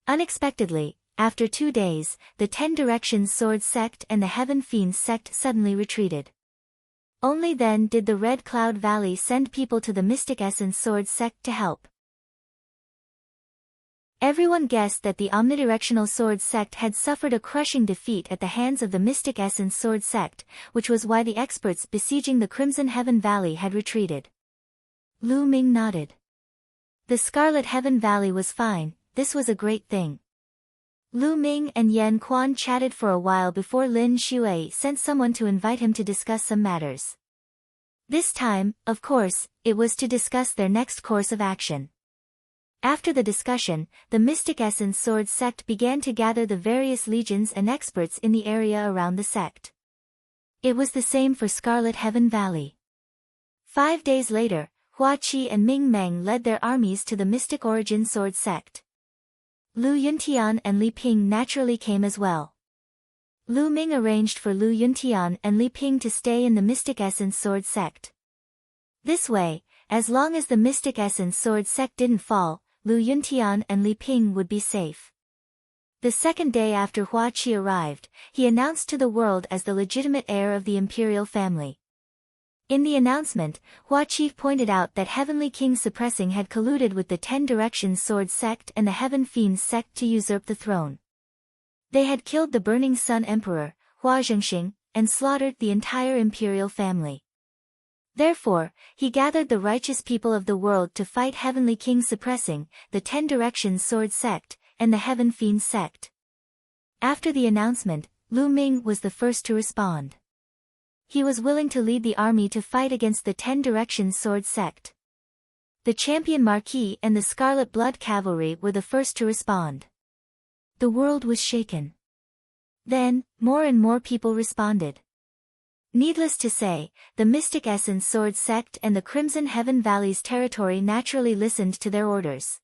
Unexpectedly, after 2 days, the 10 Directions Sword Sect and the Heaven Fiends Sect suddenly retreated. Only then did the Red Cloud Valley send people to the Mystic Essence Sword Sect to help. Everyone guessed that the Omnidirectional Sword Sect had suffered a crushing defeat at the hands of the Mystic Essence Sword Sect, which was why the experts besieging the Crimson Heaven Valley had retreated. Lu Ming nodded. The Scarlet Heaven Valley was fine, this was a great thing. Lu Ming and Yan Quan chatted for a while before Lin Shui sent someone to invite him to discuss some matters. This time, of course, it was to discuss their next course of action. After the discussion, the Mystic Essence Sword Sect began to gather the various legions and experts in the area around the sect. It was the same for Scarlet Heaven Valley. 5 days later, Hua Qi and Ming Meng led their armies to the Mystic Origin Sword Sect. Lu Yuntian and Li Ping naturally came as well. Lu Ming arranged for Lu Yuntian and Li Ping to stay in the Mystic Essence Sword Sect. This way, as long as the Mystic Essence Sword Sect didn't fall, Lu Yuntian and Li Ping would be safe. The second day after Hua Qi arrived, he announced to the world as the legitimate heir of the imperial family. In the announcement, Hua Qi pointed out that Heavenly King Suppressing had colluded with the 10 Directions Sword Sect and the Heaven Fiends Sect to usurp the throne. They had killed the Burning Sun Emperor, Hua Zhengxing, and slaughtered the entire imperial family. Therefore, he gathered the righteous people of the world to fight Heavenly King Suppressing, the 10 Directions Sword Sect, and the Heaven Fiends Sect. After the announcement, Lu Ming was the first to respond. He was willing to lead the army to fight against the 10 Directions Sword Sect. The Champion Marquis and the Scarlet Blood Cavalry were the first to respond. The world was shaken. Then, more and more people responded. Needless to say, the Mystic Essence Sword Sect and the Crimson Heaven Valley's territory naturally listened to their orders.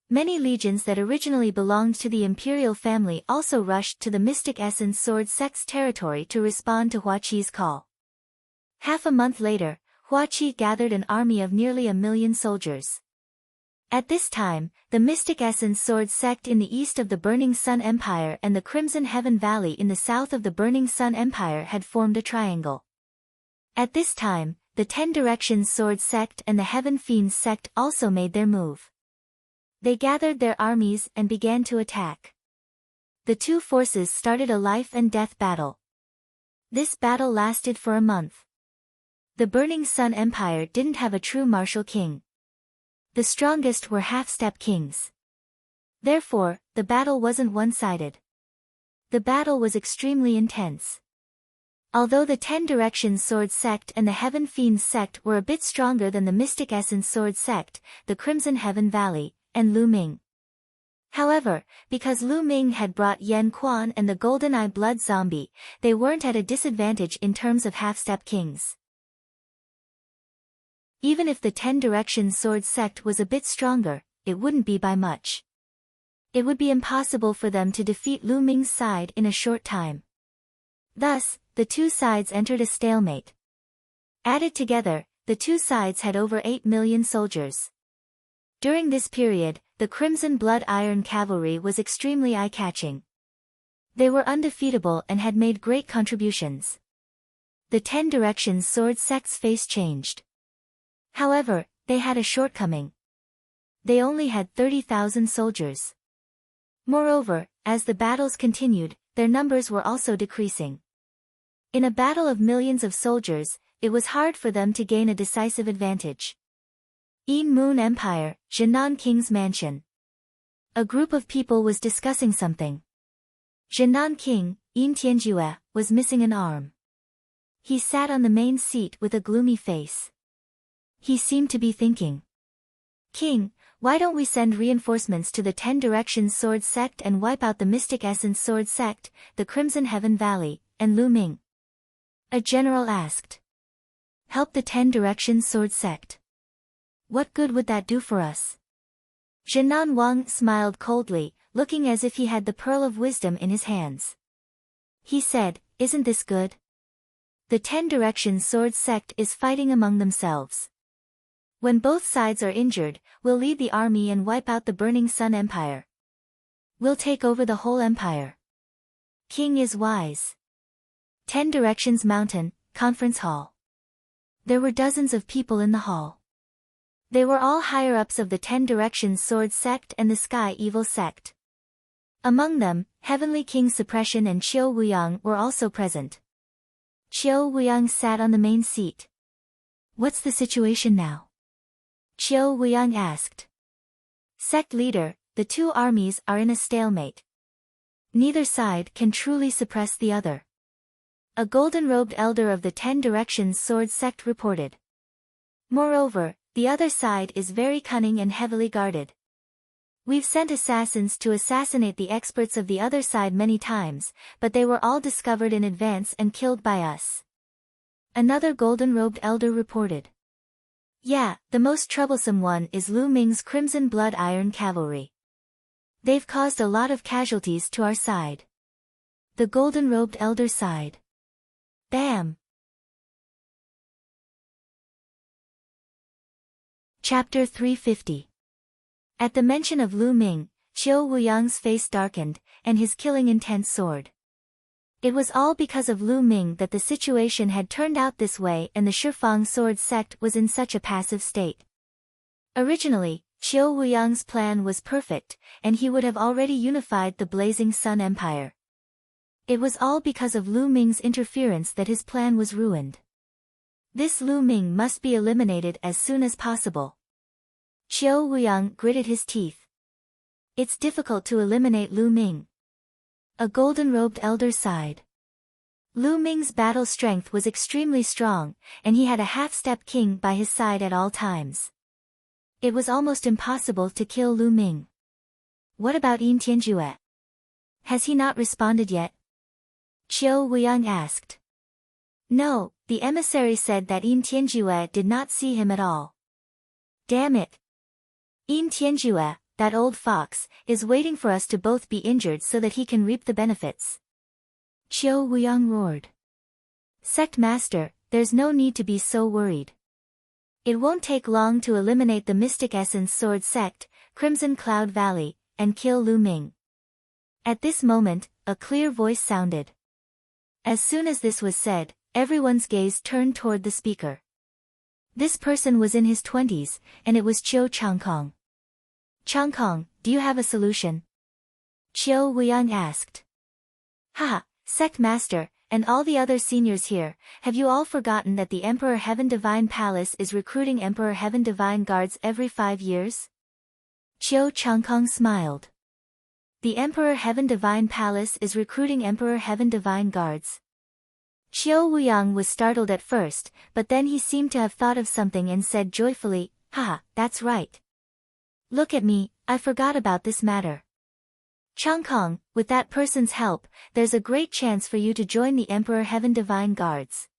Many legions that originally belonged to the imperial family also rushed to the Mystic Essence Sword Sect's territory to respond to Hua Qi's call. Half a month later, Hua Qi gathered an army of nearly 1 million soldiers. At this time, the Mystic Essence Sword Sect in the east of the Burning Sun Empire and the Crimson Heaven Valley in the south of the Burning Sun Empire had formed a triangle. At this time, the 10 Directions Sword Sect and the Heaven Fiends Sect also made their move. They gathered their armies and began to attack. The two forces started a life and death battle. This battle lasted for a month. The Burning Sun Empire didn't have a true martial king. The strongest were half-step kings. Therefore, the battle wasn't one-sided. The battle was extremely intense. Although the 10 Directions Sword Sect and the Heaven Fiends Sect were a bit stronger than the Mystic Essence Sword Sect, the Crimson Heaven Valley, and Lu Ming. However, because Lu Ming had brought Yan Quan and the Golden Eye Blood Zombie, they weren't at a disadvantage in terms of half-step kings. Even if the 10 Directions Sword Sect was a bit stronger, it wouldn't be by much. It would be impossible for them to defeat Lu Ming's side in a short time. Thus, the two sides entered a stalemate. Added together, the two sides had over 8 million soldiers. During this period, the Crimson Blood Iron Cavalry was extremely eye-catching. They were undefeatable and had made great contributions. The 10 Directions Sword Sect's face changed. However, they had a shortcoming. They only had 30,000 soldiers. Moreover, as the battles continued, their numbers were also decreasing. In a battle of millions of soldiers, it was hard for them to gain a decisive advantage. In Moon Empire, Jinan King's mansion. A group of people was discussing something. Jinan King, Yin Tianjue, was missing an arm. He sat on the main seat with a gloomy face. He seemed to be thinking. King, why don't we send reinforcements to the 10 Directions Sword Sect and wipe out the Mystic Essence Sword Sect, the Crimson Heaven Valley, and Lu Ming? A general asked. Help the 10 Directions Sword Sect. What good would that do for us? Jinan Wang smiled coldly, looking as if he had the pearl of wisdom in his hands. He said, isn't this good? The 10 Directions Sword Sect is fighting among themselves. When both sides are injured, we'll lead the army and wipe out the Burning Sun Empire. We'll take over the whole empire. King is wise. 10 Directions Mountain, Conference Hall. There were dozens of people in the hall. They were all higher-ups of the 10 Directions Sword Sect and the Sky Evil Sect. Among them, Heavenly King Suppression and Qiu Wuyang were also present. Qiu Wuyang sat on the main seat. What's the situation now? Qiu Wuyang asked. Sect leader, the two armies are in a stalemate. Neither side can truly suppress the other. A golden-robed elder of the 10 Directions Sword Sect reported. Moreover, the other side is very cunning and heavily guarded. We've sent assassins to assassinate the experts of the other side many times, but they were all discovered in advance and killed by us. Another golden-robed elder reported. Yeah, the most troublesome one is Lu Ming's Crimson Blood Iron Cavalry. They've caused a lot of casualties to our side. The golden-robed elder sighed. Bam! Chapter 350. At the mention of Lu Ming, Qiu Wuyang's face darkened, and his killing intent soared. It was all because of Lu Ming that the situation had turned out this way and the Shifang Sword Sect was in such a passive state. Originally, Qiu Wuyang's plan was perfect, and he would have already unified the Blazing Sun Empire. It was all because of Lu Ming's interference that his plan was ruined. This Lu Ming must be eliminated as soon as possible. Qiu Wuyang gritted his teeth. It's difficult to eliminate Lu Ming. A golden-robed elder sighed. Lu Ming's battle strength was extremely strong, and he had a half-step king by his side at all times. It was almost impossible to kill Lu Ming. What about Yin Tianjue? Has he not responded yet? Qiu Wuyang asked. No, the emissary said that Yin Tianjue did not see him at all. Damn it! Yin Tianjue, that old fox, is waiting for us to both be injured so that he can reap the benefits. Qiu Wuyang roared. Sect Master, there's no need to be so worried. It won't take long to eliminate the Mystic Essence Sword Sect, Crimson Cloud Valley, and kill Lu Ming. At this moment, a clear voice sounded. As soon as this was said, everyone's gaze turned toward the speaker. This person was in his 20s, and it was Qiu Changkong. Changkong, do you have a solution? Qiu Wuyang asked. Haha, Sect Master, and all the other seniors here, have you all forgotten that the Emperor Heaven Divine Palace is recruiting Emperor Heaven Divine Guards every 5 years? Qiu Changkong smiled. The Emperor Heaven Divine Palace is recruiting Emperor Heaven Divine Guards. Qiu Wuyang was startled at first, but then he seemed to have thought of something and said joyfully, haha, that's right. Look at me, I forgot about this matter. Changkong, with that person's help, there's a great chance for you to join the Emperor Heaven Divine Guards.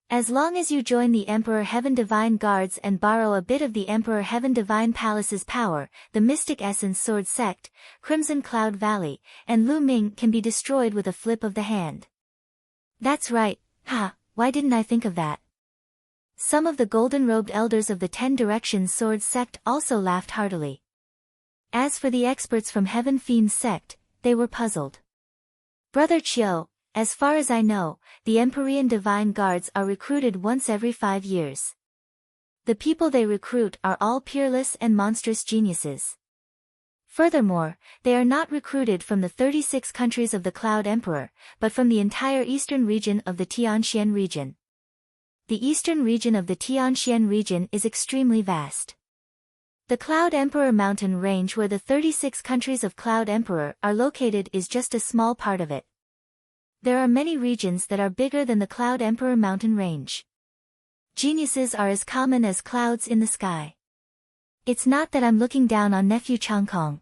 As long as you join the Emperor Heaven Divine Guards and borrow a bit of the Emperor Heaven Divine Palace's power, the Mystic Essence Sword Sect, Crimson Cloud Valley, and Lu Ming can be destroyed with a flip of the hand. That's right, why didn't I think of that? Some of the golden-robed elders of the 10 Directions Sword Sect also laughed heartily. As for the experts from Heaven Fiend's sect, they were puzzled. Brother Chiu, as far as I know, the Empyrean Divine Guards are recruited once every 5 years. The people they recruit are all peerless and monstrous geniuses. Furthermore, they are not recruited from the 36 countries of the Cloud Emperor, but from the entire eastern region of the Tianxian region. The eastern region of the Tianxian region is extremely vast. The Cloud Emperor mountain range where the 36 countries of Cloud Emperor are located is just a small part of it. There are many regions that are bigger than the Cloud Emperor mountain range. Geniuses are as common as clouds in the sky. It's not that I'm looking down on Nephew Changkong.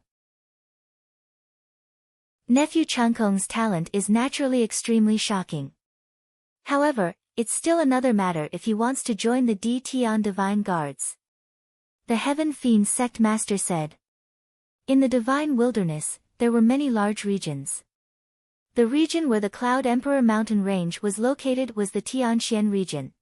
Nephew Changkong's talent is naturally extremely shocking. However, it's still another matter if he wants to join the D Tian Divine Guards. The Heaven Fiend Sect Master said. In the Divine Wilderness, there were many large regions. The region where the Cloud Emperor mountain range was located was the Tianxian region.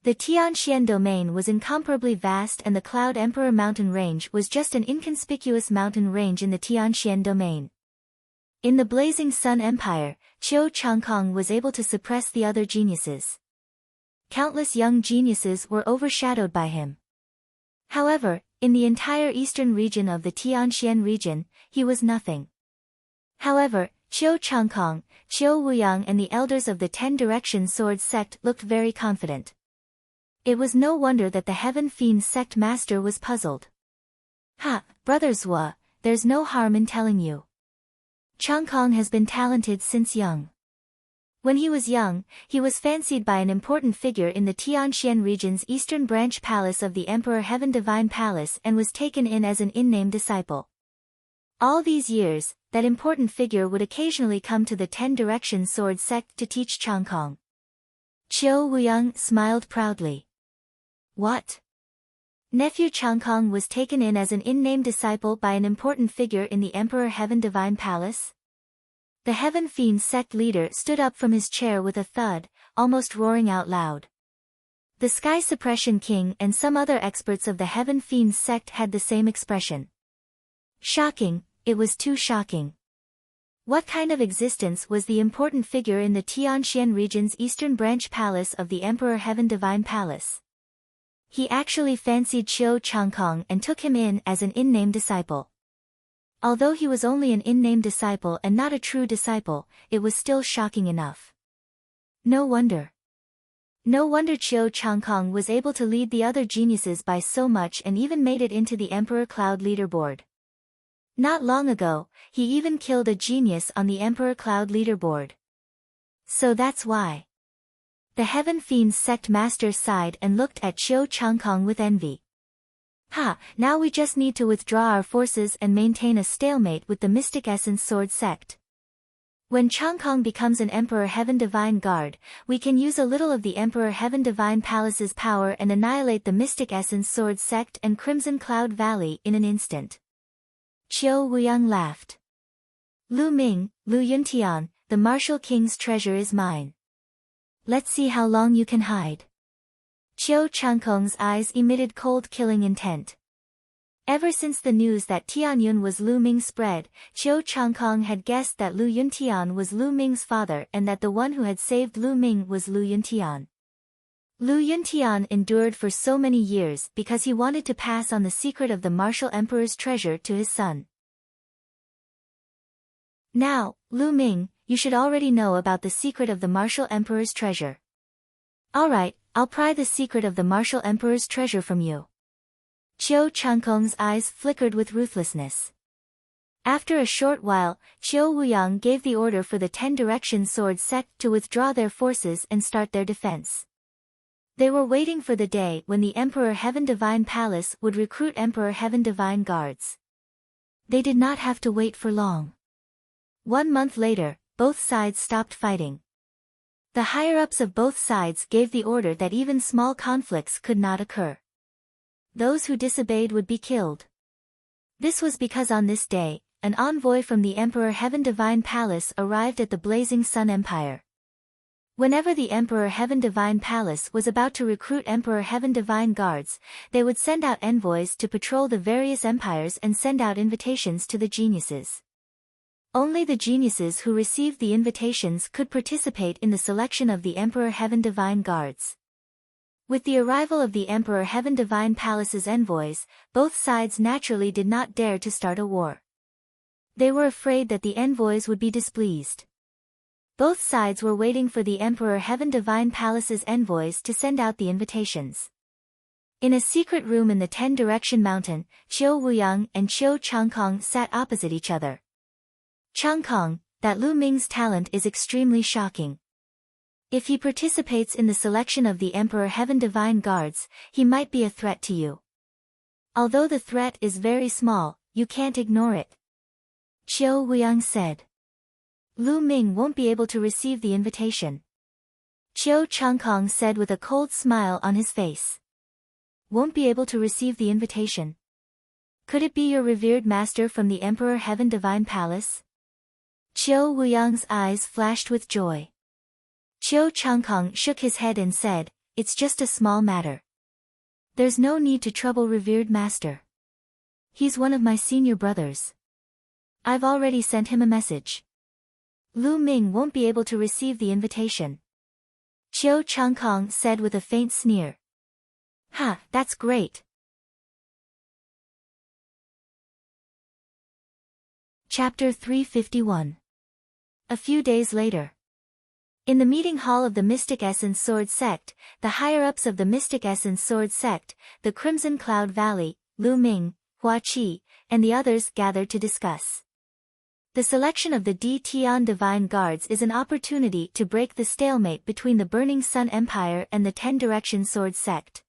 The Tianxian domain was incomparably vast and the Cloud Emperor mountain range was just an inconspicuous mountain range in the Tianxian domain. In the Blazing Sun Empire, Qiu Changkong was able to suppress the other geniuses. Countless young geniuses were overshadowed by him. However, in the entire eastern region of the Tianxian region, he was nothing. However, Qiu Changkong, Qiu Wuyang and the elders of the 10 Direction Sword sect looked very confident. It was no wonder that the Heaven Fiend Sect Master was puzzled. Ha, Brother Zhua, there's no harm in telling you. Changkong has been talented since young. When he was young, he was fancied by an important figure in the Tianxian region's eastern branch palace of the Emperor Heaven Divine Palace and was taken in as an in-name disciple. All these years, that important figure would occasionally come to the 10 Direction Sword sect to teach Changkong. Qiu Wuyang smiled proudly. What? Nephew Changkong was taken in as an in-name disciple by an important figure in the Emperor Heaven Divine Palace? The Heaven Fiend sect leader stood up from his chair with a thud, almost roaring out loud. The Sky Suppression King and some other experts of the Heaven Fiend sect had the same expression. Shocking, it was too shocking. What kind of existence was the important figure in the Tianxian region's eastern branch palace of the Emperor Heaven Divine Palace? He actually fancied Qiu Changkong and took him in as an in-name disciple. Although he was only an in-name disciple and not a true disciple, it was still shocking enough. No wonder. No wonder Qiu Changkong was able to lead the other geniuses by so much and even made it into the Emperor Cloud leaderboard. Not long ago, he even killed a genius on the Emperor Cloud leaderboard. So that's why. The Heaven Fiend sect master sighed and looked at Qiu Changkong with envy. Ha, now we just need to withdraw our forces and maintain a stalemate with the Mystic Essence Sword sect. When Changkong becomes an Emperor Heaven Divine Guard, we can use a little of the Emperor Heaven Divine Palace's power and annihilate the Mystic Essence Sword sect and Crimson Cloud Valley in an instant. Qiu Wuyang laughed. Lu Ming, Lu Yuntian, the Martial King's treasure is mine. Let's see how long you can hide. Qiu Changkong's eyes emitted cold killing intent. Ever since the news that Tianyun was Lu Ming spread, Qiu Changkong had guessed that Lu Yuntian was Lu Ming's father and that the one who had saved Lu Ming was Lu Yuntian. Lu Yuntian endured for so many years because he wanted to pass on the secret of the Martial Emperor's treasure to his son. Now, Lu Ming, you should already know about the secret of the Martial Emperor's treasure. Alright, I'll pry the secret of the Martial Emperor's treasure from you. Qiu Changkong's eyes flickered with ruthlessness. After a short while, Qiu Wuyang gave the order for the 10 Direction Sword sect to withdraw their forces and start their defense. They were waiting for the day when the Emperor Heaven Divine Palace would recruit Emperor Heaven Divine Guards. They did not have to wait for long. 1 month later, both sides stopped fighting. The higher-ups of both sides gave the order that even small conflicts could not occur. Those who disobeyed would be killed. This was because on this day, an envoy from the Emperor Heaven Divine Palace arrived at the Blazing Sun Empire. Whenever the Emperor Heaven Divine Palace was about to recruit Emperor Heaven Divine Guards, they would send out envoys to patrol the various empires and send out invitations to the geniuses. Only the geniuses who received the invitations could participate in the selection of the Emperor Heaven Divine Guards. With the arrival of the Emperor Heaven Divine Palace's envoys, both sides naturally did not dare to start a war. They were afraid that the envoys would be displeased. Both sides were waiting for the Emperor Heaven Divine Palace's envoys to send out the invitations. In a secret room in the 10-direction mountain, Qiu Wuyang and Qiu Changkong sat opposite each other. Changkong, that Lu Ming's talent is extremely shocking. If he participates in the selection of the Emperor Heaven Divine Guards, he might be a threat to you. Although the threat is very small, you can't ignore it. Qiu Wuyang said. Lu Ming won't be able to receive the invitation. Qiu Changkong said with a cold smile on his face. Won't be able to receive the invitation? Could it be your revered master from the Emperor Heaven Divine Palace? Qiu Wuyang's eyes flashed with joy. Qiu Changkong shook his head and said, it's just a small matter. There's no need to trouble revered master. He's one of my senior brothers. I've already sent him a message. Lu Ming won't be able to receive the invitation. Qiu Changkong said with a faint sneer. Ha, that's great. Chapter 351. A few days later. In the meeting hall of the Mystic Essence Sword Sect, the higher-ups of the Mystic Essence Sword Sect, the Crimson Cloud Valley, Lu Ming, Hua Qi, and the others gathered to discuss. The selection of the Di Tian Divine Guards is an opportunity to break the stalemate between the Burning Sun Empire and the 10-Direction Sword Sect.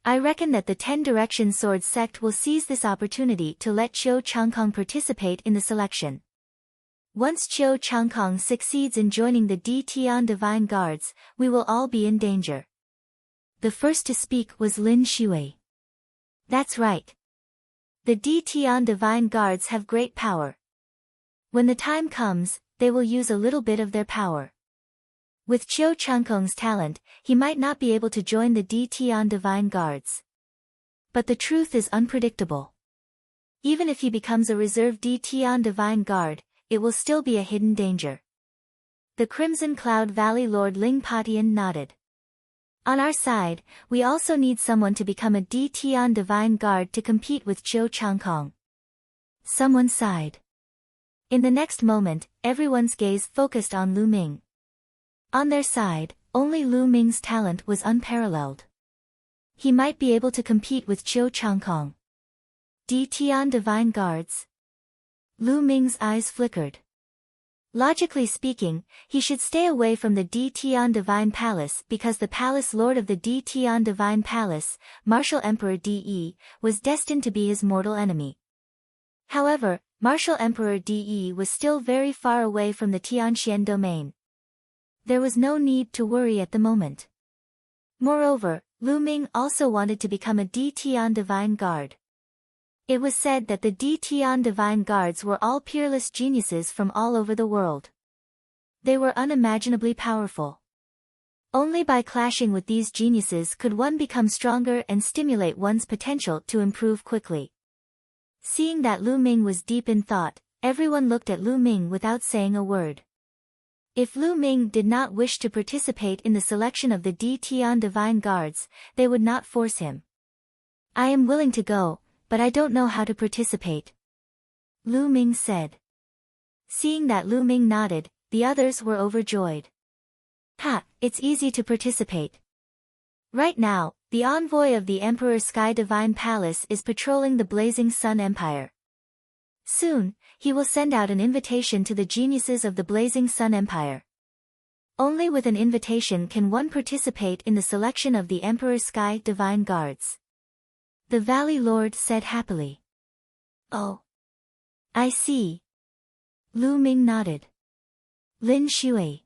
I reckon that the 10-Direction Sword Sect will seize this opportunity to let Qiu Changkong participate in the selection. Once Qiu Changkong succeeds in joining the Di Tian Divine Guards, we will all be in danger. The first to speak was Lin Shui. That's right. The Di Tian Divine Guards have great power. When the time comes, they will use a little bit of their power. With Qiu Changkong's talent, he might not be able to join the Di Tian Divine Guards. But the truth is unpredictable. Even if he becomes a reserve Di Tian Divine Guard, it will still be a hidden danger. The Crimson Cloud Valley Lord Ling Patian nodded. On our side, we also need someone to become a Di Tian Divine Guard to compete with Qiu Changkong. Someone sighed. In the next moment, everyone's gaze focused on Lu Ming. On their side, only Lu Ming's talent was unparalleled. He might be able to compete with Qiu Changkong. Di Tian Divine Guards. Lu Ming's eyes flickered. Logically speaking, he should stay away from the Di Tian Divine Palace because the Palace Lord of the Di Tian Divine Palace, Martial Emperor De, was destined to be his mortal enemy. However, Martial Emperor De was still very far away from the Tianxian domain. There was no need to worry at the moment. Moreover, Lu Ming also wanted to become a Di Tian Divine Guard. It was said that the Di Tian Divine Guards were all peerless geniuses from all over the world. They were unimaginably powerful. Only by clashing with these geniuses could one become stronger and stimulate one's potential to improve quickly. Seeing that Lu Ming was deep in thought, everyone looked at Lu Ming without saying a word. If Lu Ming did not wish to participate in the selection of the Di Tian Divine Guards, they would not force him. I am willing to go, but I don't know how to participate. Lu Ming said. Seeing that Lu Ming nodded, the others were overjoyed. Ha, it's easy to participate. Right now, the envoy of the Emperor Sky Divine Palace is patrolling the Blazing Sun Empire. Soon, he will send out an invitation to the geniuses of the Blazing Sun Empire. Only with an invitation can one participate in the selection of the Emperor Sky Divine Guards. The Valley Lord said happily. Oh. I see. Lu Ming nodded. Lin Shui.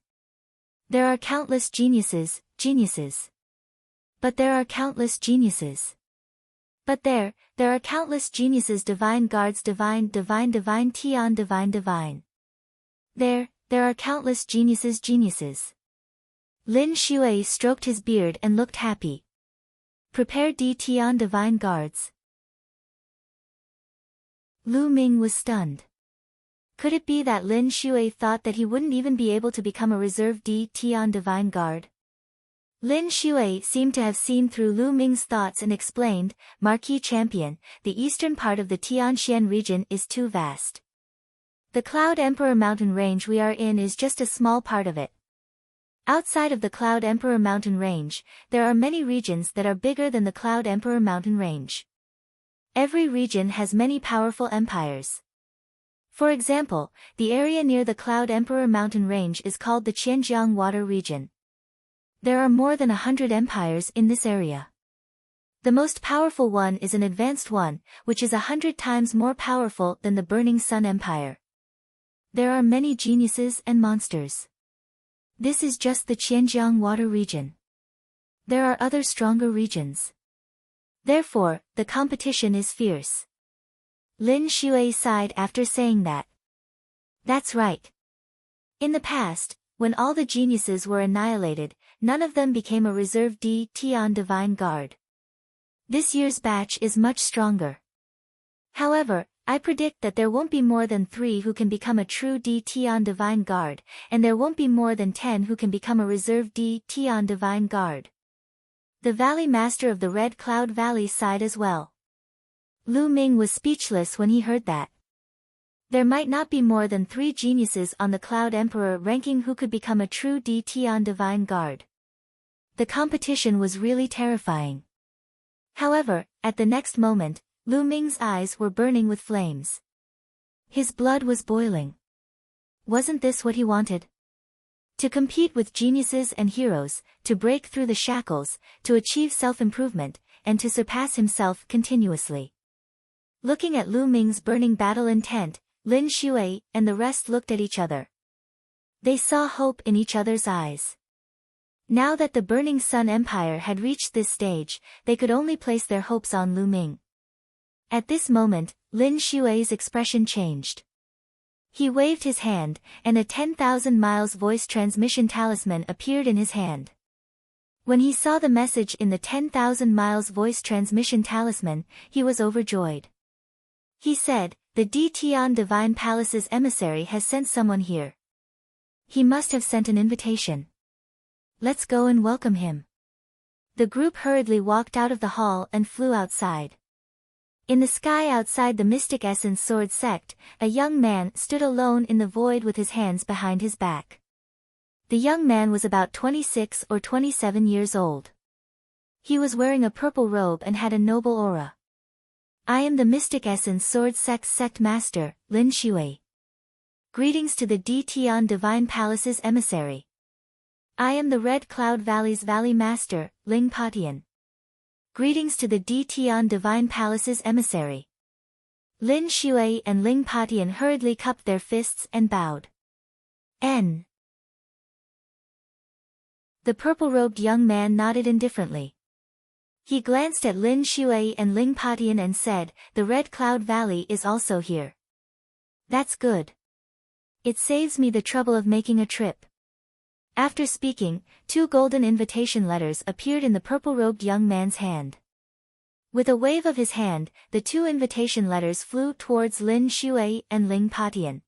There are countless geniuses. But there are countless geniuses. But there are countless geniuses Divine Guards Divine Tian Divine. There are countless geniuses. Lin Shui stroked his beard and looked happy. Prepare Di Tian Divine Guards. Lu Ming was stunned. Could it be that Lin Shui thought that he wouldn't even be able to become a reserve D Tian Divine Guard? Lin Shui seemed to have seen through Lu Ming's thoughts and explained, Marquis Champion, the eastern part of the Tianxian region is too vast. The Cloud Emperor mountain range we are in is just a small part of it. Outside of the Cloud Emperor mountain range, there are many regions that are bigger than the Cloud Emperor mountain range. Every region has many powerful empires. For example, the area near the Cloud Emperor mountain range is called the Qianjiang Water region. There are more than 100 empires in this area. The most powerful one is an advanced one, which is 100 times more powerful than the Burning Sun Empire. There are many geniuses and monsters. This is just the Qianjiang Water region. There are other stronger regions. Therefore, the competition is fierce. Lin Shui sighed after saying that. That's right. In the past, when all the geniuses were annihilated, none of them became a reserve D Tian Divine Guard. This year's batch is much stronger. However, I predict that there won't be more than 3 who can become a true D Tian Divine Guard, and there won't be more than 10 who can become a reserve D Tian Divine Guard. The Valley Master of the Red Cloud Valley sighed as well. Lu Ming was speechless when he heard that. There might not be more than 3 geniuses on the Cloud Emperor ranking who could become a true D Tian Divine Guard. The competition was really terrifying. However, at the next moment, Lu Ming's eyes were burning with flames. His blood was boiling. Wasn't this what he wanted? To compete with geniuses and heroes, to break through the shackles, to achieve self-improvement, and to surpass himself continuously. Looking at Lu Ming's burning battle intent, Lin Shui and the rest looked at each other. They saw hope in each other's eyes. Now that the Burning Sun Empire had reached this stage, they could only place their hopes on Lu Ming. At this moment, Lin Shui's expression changed. He waved his hand, and a 10,000 miles voice transmission talisman appeared in his hand. When he saw the message in the 10,000 miles voice transmission talisman, he was overjoyed. He said, "The D Tian Divine Palace's emissary has sent someone here. He must have sent an invitation. Let's go and welcome him." The group hurriedly walked out of the hall and flew outside. In the sky outside the Mystic Essence Sword Sect, a young man stood alone in the void with his hands behind his back. The young man was about 26 or 27 years old. He was wearing a purple robe and had a noble aura. "I am the Mystic Essence Sword Sect Master, Lin Shui. Greetings to the D Tian Divine Palace's emissary. I am the Red Cloud Valley's Valley Master, Ling Patian. Greetings to the D Tian Divine Palace's emissary." Lin Shui and Ling Patian hurriedly cupped their fists and bowed. N. The purple-robed young man nodded indifferently. He glanced at Lin Shui and Ling Patian and said, "The Red Cloud Valley is also here. That's good. It saves me the trouble of making a trip." After speaking, 2 golden invitation letters appeared in the purple-robed young man's hand. With a wave of his hand, the 2 invitation letters flew towards Lin Shui and Ling Patian.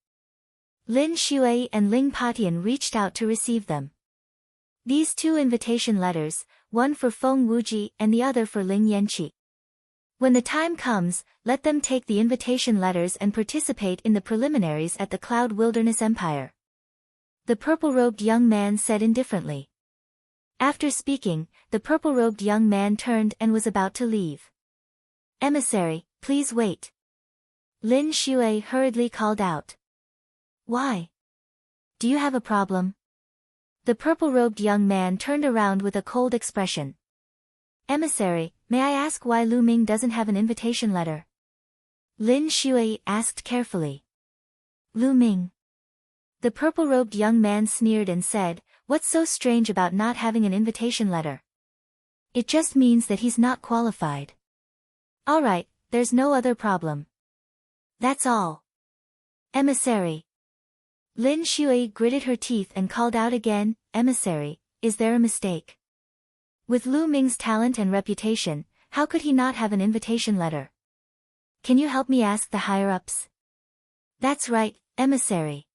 Lin Shui and Ling Patian reached out to receive them. These 2 invitation letters, one for Feng Wuji and the other for Ling Yanqi. When the time comes, let them take the invitation letters and participate in the preliminaries at the Cloud Wilderness Empire. The purple-robed young man said indifferently. After speaking, the purple-robed young man turned and was about to leave. "Emissary, please wait." Lin Shui hurriedly called out. "Why? Do you have a problem?" The purple-robed young man turned around with a cold expression. "Emissary, may I ask why Lu Ming doesn't have an invitation letter?" Lin Shui asked carefully. "Lu Ming?" The purple-robed young man sneered and said, "What's so strange about not having an invitation letter? It just means that he's not qualified. All right, there's no other problem. That's all." "Emissary." Lin Shui gritted her teeth and called out again, "Emissary, is there a mistake? With Lu Ming's talent and reputation, how could he not have an invitation letter? Can you help me ask the higher-ups?" "That's right, Emissary.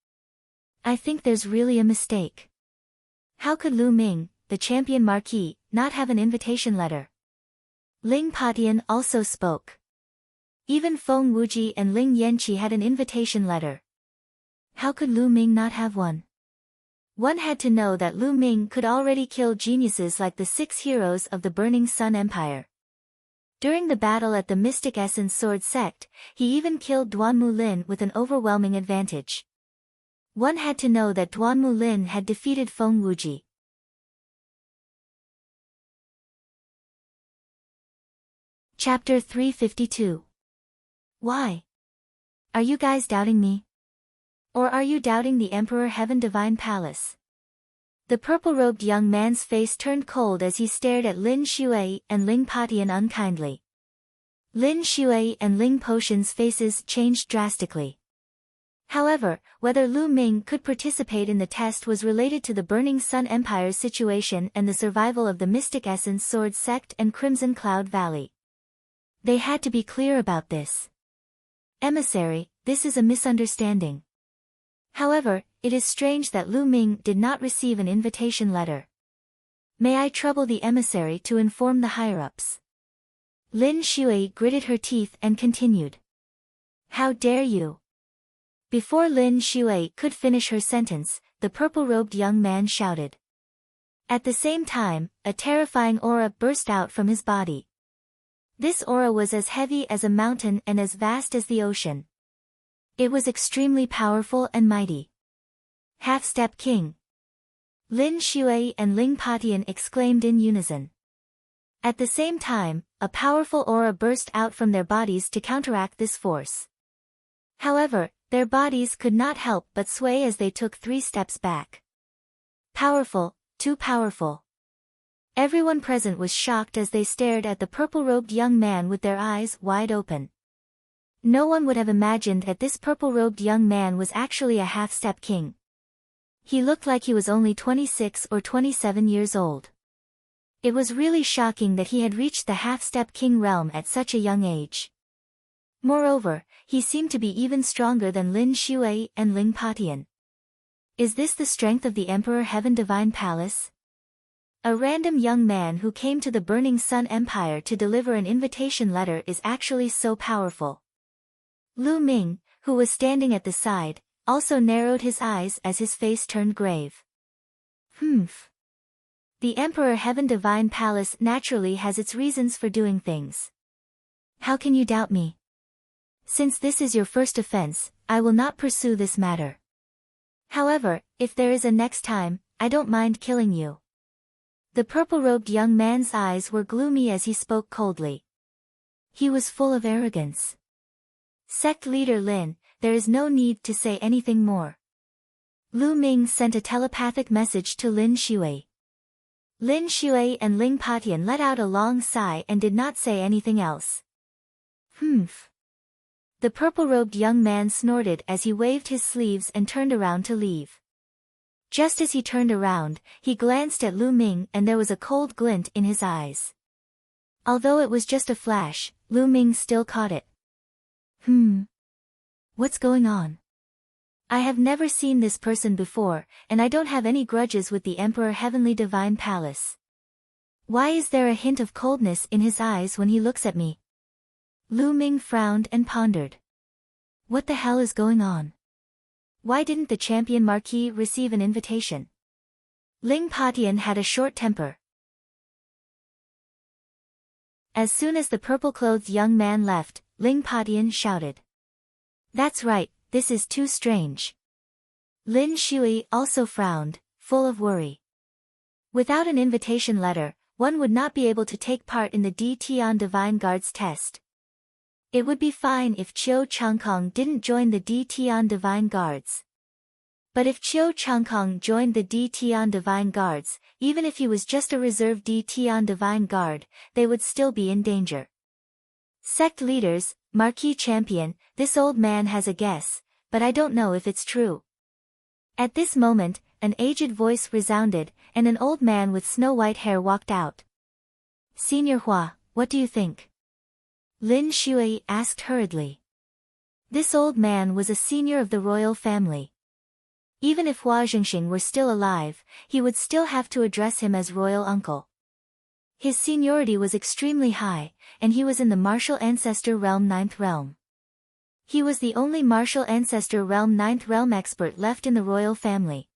I think there's really a mistake. How could Lu Ming, the champion marquis, not have an invitation letter? Ling Patian also spoke. Even Feng Wuji and Ling Yanqi had an invitation letter. How could Lu Ming not have one? One had to know that Lu Ming could already kill geniuses like the 6 heroes of the Burning Sun Empire. During the battle at the Mystic Essence Sword Sect, he even killed Duanmu Lin with an overwhelming advantage. One had to know that Duanmu Lin had defeated Feng Wuji. Chapter 352. Why? Are you guys doubting me? Or are you doubting the Emperor Heaven Divine Palace? The purple-robed young man's face turned cold as he stared at Lin Shui and Ling Patian unkindly. Lin Shui and Ling Potion's faces changed drastically. However, whether Lu Ming could participate in the test was related to the Burning Sun Empire's situation and the survival of the Mystic Essence Sword Sect and Crimson Cloud Valley. They had to be clear about this. Emissary, this is a misunderstanding. However, it is strange that Lu Ming did not receive an invitation letter. May I trouble the emissary to inform the higher-ups? Lin Shui gritted her teeth and continued. How dare you? Before Lin Shui could finish her sentence, the purple-robed young man shouted. At the same time, a terrifying aura burst out from his body. This aura was as heavy as a mountain and as vast as the ocean. It was extremely powerful and mighty. Half-step king. Lin Shui and Ling Patian exclaimed in unison. At the same time, a powerful aura burst out from their bodies to counteract this force. However, their bodies could not help but sway as they took 3 steps back. Powerful, too powerful. Everyone present was shocked as they stared at the purple-robed young man with their eyes wide open. No one would have imagined that this purple-robed young man was actually a half-step king. He looked like he was only 26 or 27 years old. It was really shocking that he had reached the half-step king realm at such a young age. Moreover, he seemed to be even stronger than Lin Shui and Ling Patian. Is this the strength of the Emperor Heaven Divine Palace? A random young man who came to the Burning Sun Empire to deliver an invitation letter is actually so powerful. Lu Ming, who was standing at the side, also narrowed his eyes as his face turned grave. The Emperor Heaven Divine Palace naturally has its reasons for doing things. How can you doubt me? Since this is your first offense, I will not pursue this matter. However, if there is a next time, I don't mind killing you. The purple-robed young man's eyes were gloomy as he spoke coldly. He was full of arrogance. Sect leader Lin, there is no need to say anything more. Lu Ming sent a telepathic message to Lin Shui. Lin Shui and Ling Patian let out a long sigh and did not say anything else. The purple-robed young man snorted as he waved his sleeves and turned around to leave. Just as he turned around, he glanced at Lu Ming and there was a cold glint in his eyes. Although it was just a flash, Lu Ming still caught it. What's going on? I have never seen this person before, and I don't have any grudges with the Emperor Heavenly Divine Palace. Why is there a hint of coldness in his eyes when he looks at me? Lu Ming frowned and pondered. What the hell is going on? Why didn't the champion marquis receive an invitation? Ling Patian had a short temper. As soon as the purple-clothed young man left, Ling Patian shouted. That's right, this is too strange. Lin Shui also frowned, full of worry. Without an invitation letter, one would not be able to take part in the D Tian Divine Guards test. It would be fine if Qiu Changkong didn't join the D Tian Divine Guards. But if Qiu Changkong joined the D Tian Divine Guards, even if he was just a reserve D Tian Divine Guard, they would still be in danger. Sect leaders, Marquis Champion, this old man has a guess, but I don't know if it's true. At this moment, an aged voice resounded, and an old man with snow-white hair walked out. Senior Hua, what do you think? Lin Shui asked hurriedly. This old man was a senior of the royal family. Even if Hua Zhengxing were still alive, he would still have to address him as royal uncle. His seniority was extremely high, and he was in the martial ancestor realm 9th realm. He was the only martial ancestor realm 9th realm expert left in the royal family.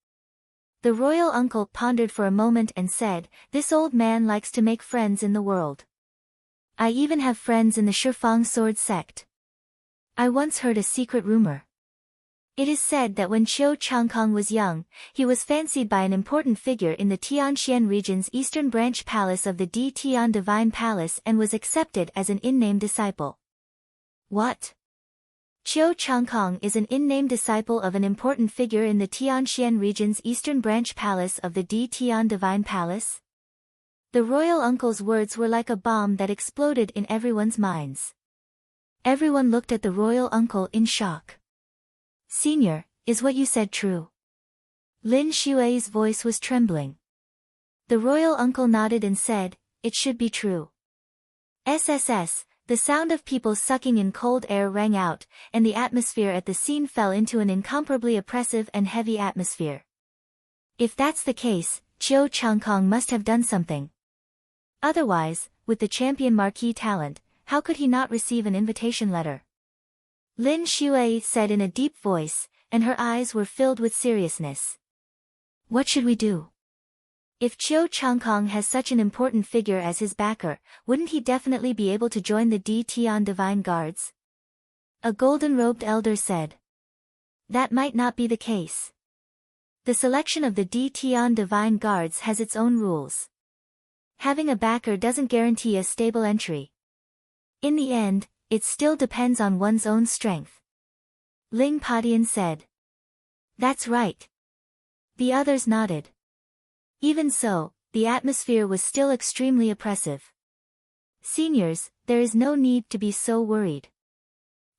The royal uncle pondered for a moment and said, "This old man likes to make friends in the world. I even have friends in the Shifang sword sect. I once heard a secret rumor. It is said that when Qiu Changkong was young, he was fancied by an important figure in the Tianxian region's eastern branch palace of the Di Tian Divine Palace and was accepted as an in-name disciple." What? Qiu Changkong is an in-name disciple of an important figure in the Tianxian region's eastern branch palace of the Di Tian Divine Palace? The royal uncle's words were like a bomb that exploded in everyone's minds. Everyone looked at the royal uncle in shock. "Senior, is what you said true?" Lin Xue's voice was trembling. The royal uncle nodded and said, "It should be true." SSS, the sound of people sucking in cold air rang out, and the atmosphere at the scene fell into an incomparably oppressive and heavy atmosphere. If that's the case, Qiu Changkong must have done something. Otherwise, with the champion marquis talent, how could he not receive an invitation letter? Lin Xue said in a deep voice, and her eyes were filled with seriousness. "What should we do? If Qiu Changkong has such an important figure as his backer, wouldn't he definitely be able to join the Di Tian Divine Guards?" A golden-robed elder said. "That might not be the case. The selection of the Di Tian Divine Guards has its own rules. Having a backer doesn't guarantee a stable entry. In the end, it still depends on one's own strength." Ling Padian said. "That's right." The others nodded. Even so, the atmosphere was still extremely oppressive. "Seniors, there is no need to be so worried.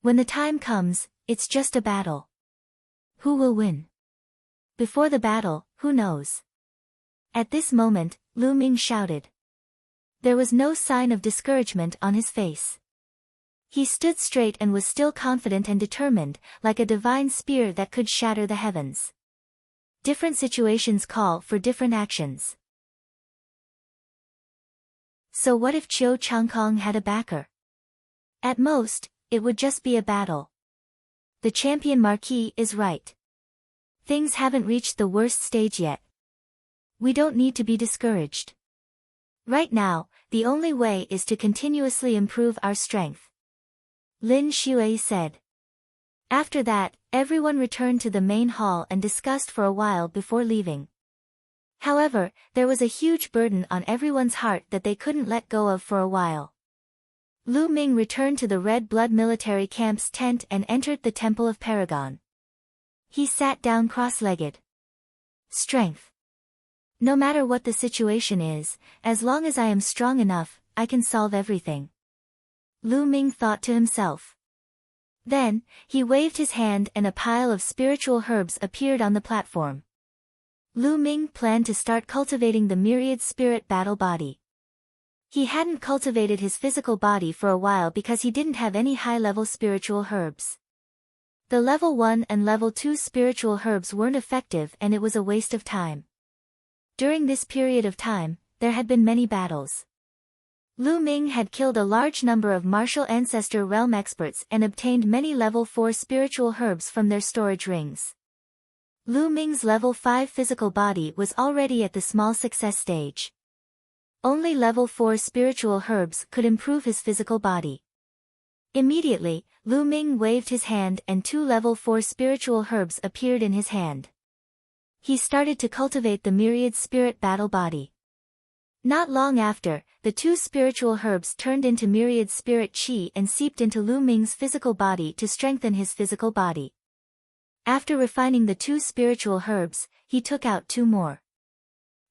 When the time comes, it's just a battle. Who will win? Before the battle, who knows?" At this moment, Lu Ming shouted. There was no sign of discouragement on his face. He stood straight and was still confident and determined, like a divine spear that could shatter the heavens. Different situations call for different actions. So what if Qiu Changkong had a backer? At most, it would just be a battle. The champion marquis is right. Things haven't reached the worst stage yet. We don't need to be discouraged. Right now, the only way is to continuously improve our strength. Lin Xue said. After that, everyone returned to the main hall and discussed for a while before leaving. However, there was a huge burden on everyone's heart that they couldn't let go of for a while. Lu Ming returned to the Red Blood military camp's tent and entered the Temple of Paragon. He sat down cross-legged. Strength. No matter what the situation is, as long as I am strong enough, I can solve everything. Lu Ming thought to himself. Then, he waved his hand and a pile of spiritual herbs appeared on the platform. Lu Ming planned to start cultivating the myriad spirit battle body. He hadn't cultivated his physical body for a while because he didn't have any high-level spiritual herbs. The level 1 and level 2 spiritual herbs weren't effective and it was a waste of time. During this period of time, there had been many battles. Lu Ming had killed a large number of martial ancestor realm experts and obtained many level 4 spiritual herbs from their storage rings. Lu Ming's level 5 physical body was already at the small success stage. Only level 4 spiritual herbs could improve his physical body. Immediately, Lu Ming waved his hand and 2 level 4 spiritual herbs appeared in his hand. He started to cultivate the myriad spirit battle body. Not long after, the 2 spiritual herbs turned into myriad spirit chi and seeped into Lu Ming's physical body to strengthen his physical body. After refining the 2 spiritual herbs, he took out 2 more.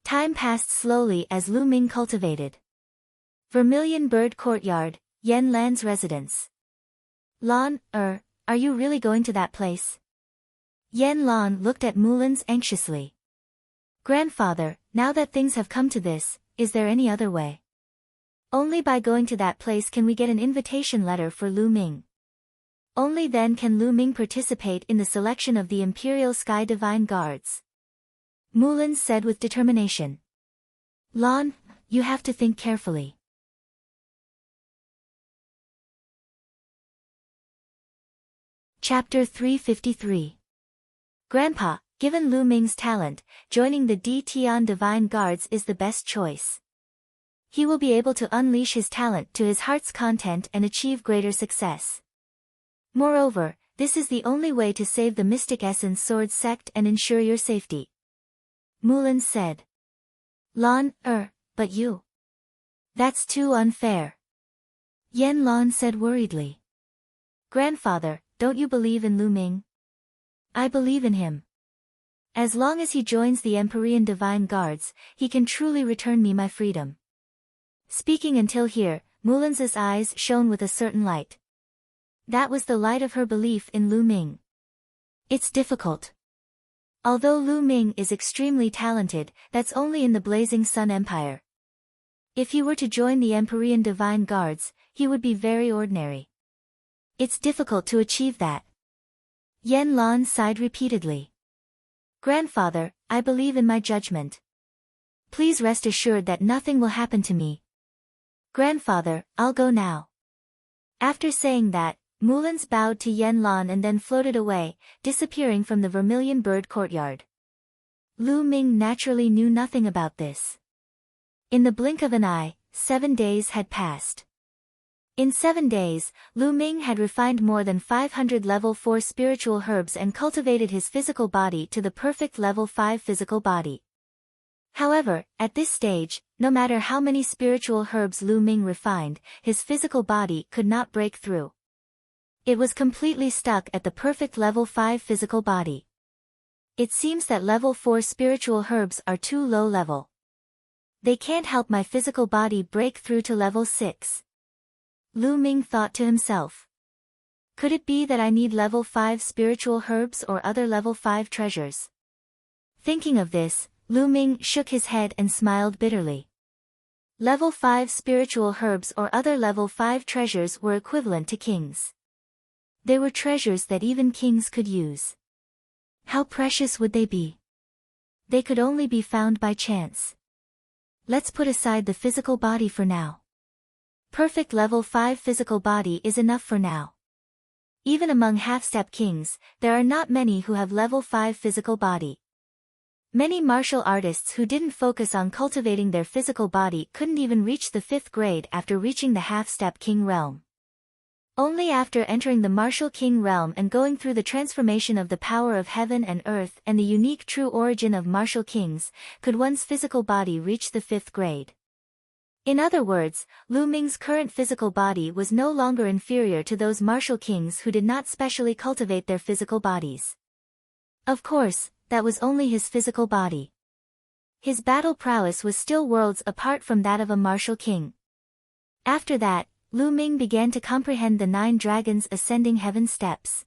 Time passed slowly as Lu Ming cultivated. Vermilion Bird Courtyard, Yen Lan's residence. Lan, are you really going to that place? Yen Lan looked at Mulans anxiously. Grandfather, now that things have come to this, is there any other way? Only by going to that place can we get an invitation letter for Lu Ming. Only then can Lu Ming participate in the selection of the Imperial Sky Divine Guards. Mullins said with determination. Lan, you have to think carefully. Chapter 353. Grandpa, given Lu Ming's talent, joining the Tian Divine Guards is the best choice. He will be able to unleash his talent to his heart's content and achieve greater success. Moreover, this is the only way to save the Mystic Essence Sword sect and ensure your safety. Mullins said. Lan, but you. That's too unfair. Yan Lan said worriedly. Grandfather, don't you believe in Lu Ming? I believe in him. As long as he joins the Empyrean Divine Guards, he can truly return me my freedom. Speaking until here, Mullins's eyes shone with a certain light. That was the light of her belief in Lu Ming. It's difficult. Although Lu Ming is extremely talented, that's only in the Blazing Sun Empire. If he were to join the Empyrean Divine Guards, he would be very ordinary. It's difficult to achieve that. Yan Lan sighed repeatedly. Grandfather, I believe in my judgment. Please rest assured that nothing will happen to me. Grandfather, I'll go now. After saying that, Mullins bowed to Yan Lan and then floated away, disappearing from the Vermilion Bird courtyard. Lu Ming naturally knew nothing about this. In the blink of an eye, 7 days had passed. In 7 days, Lu Ming had refined more than 500 level 4 spiritual herbs and cultivated his physical body to the perfect level 5 physical body. However, at this stage, no matter how many spiritual herbs Lu Ming refined, his physical body could not break through. It was completely stuck at the perfect level 5 physical body. It seems that level 4 spiritual herbs are too low level. They can't help my physical body break through to level 6. Lu Ming thought to himself. Could it be that I need level 5 spiritual herbs or other level 5 treasures? Thinking of this, Lu Ming shook his head and smiled bitterly. Level 5 spiritual herbs or other level 5 treasures were equivalent to kings. They were treasures that even kings could use. How precious would they be? They could only be found by chance. Let's put aside the physical body for now. Perfect level 5 physical body is enough for now. Even among half-step kings, there are not many who have level 5 physical body. Many martial artists who didn't focus on cultivating their physical body couldn't even reach the 5th grade after reaching the half-step king realm. Only after entering the martial king realm and going through the transformation of the power of heaven and earth and the unique true origin of martial kings, could one's physical body reach the 5th grade. In other words, Lu Ming's current physical body was no longer inferior to those martial kings who did not specially cultivate their physical bodies. Of course, that was only his physical body. His battle prowess was still worlds apart from that of a martial king. After that, Lu Ming began to comprehend the 9 dragons ascending heaven steps.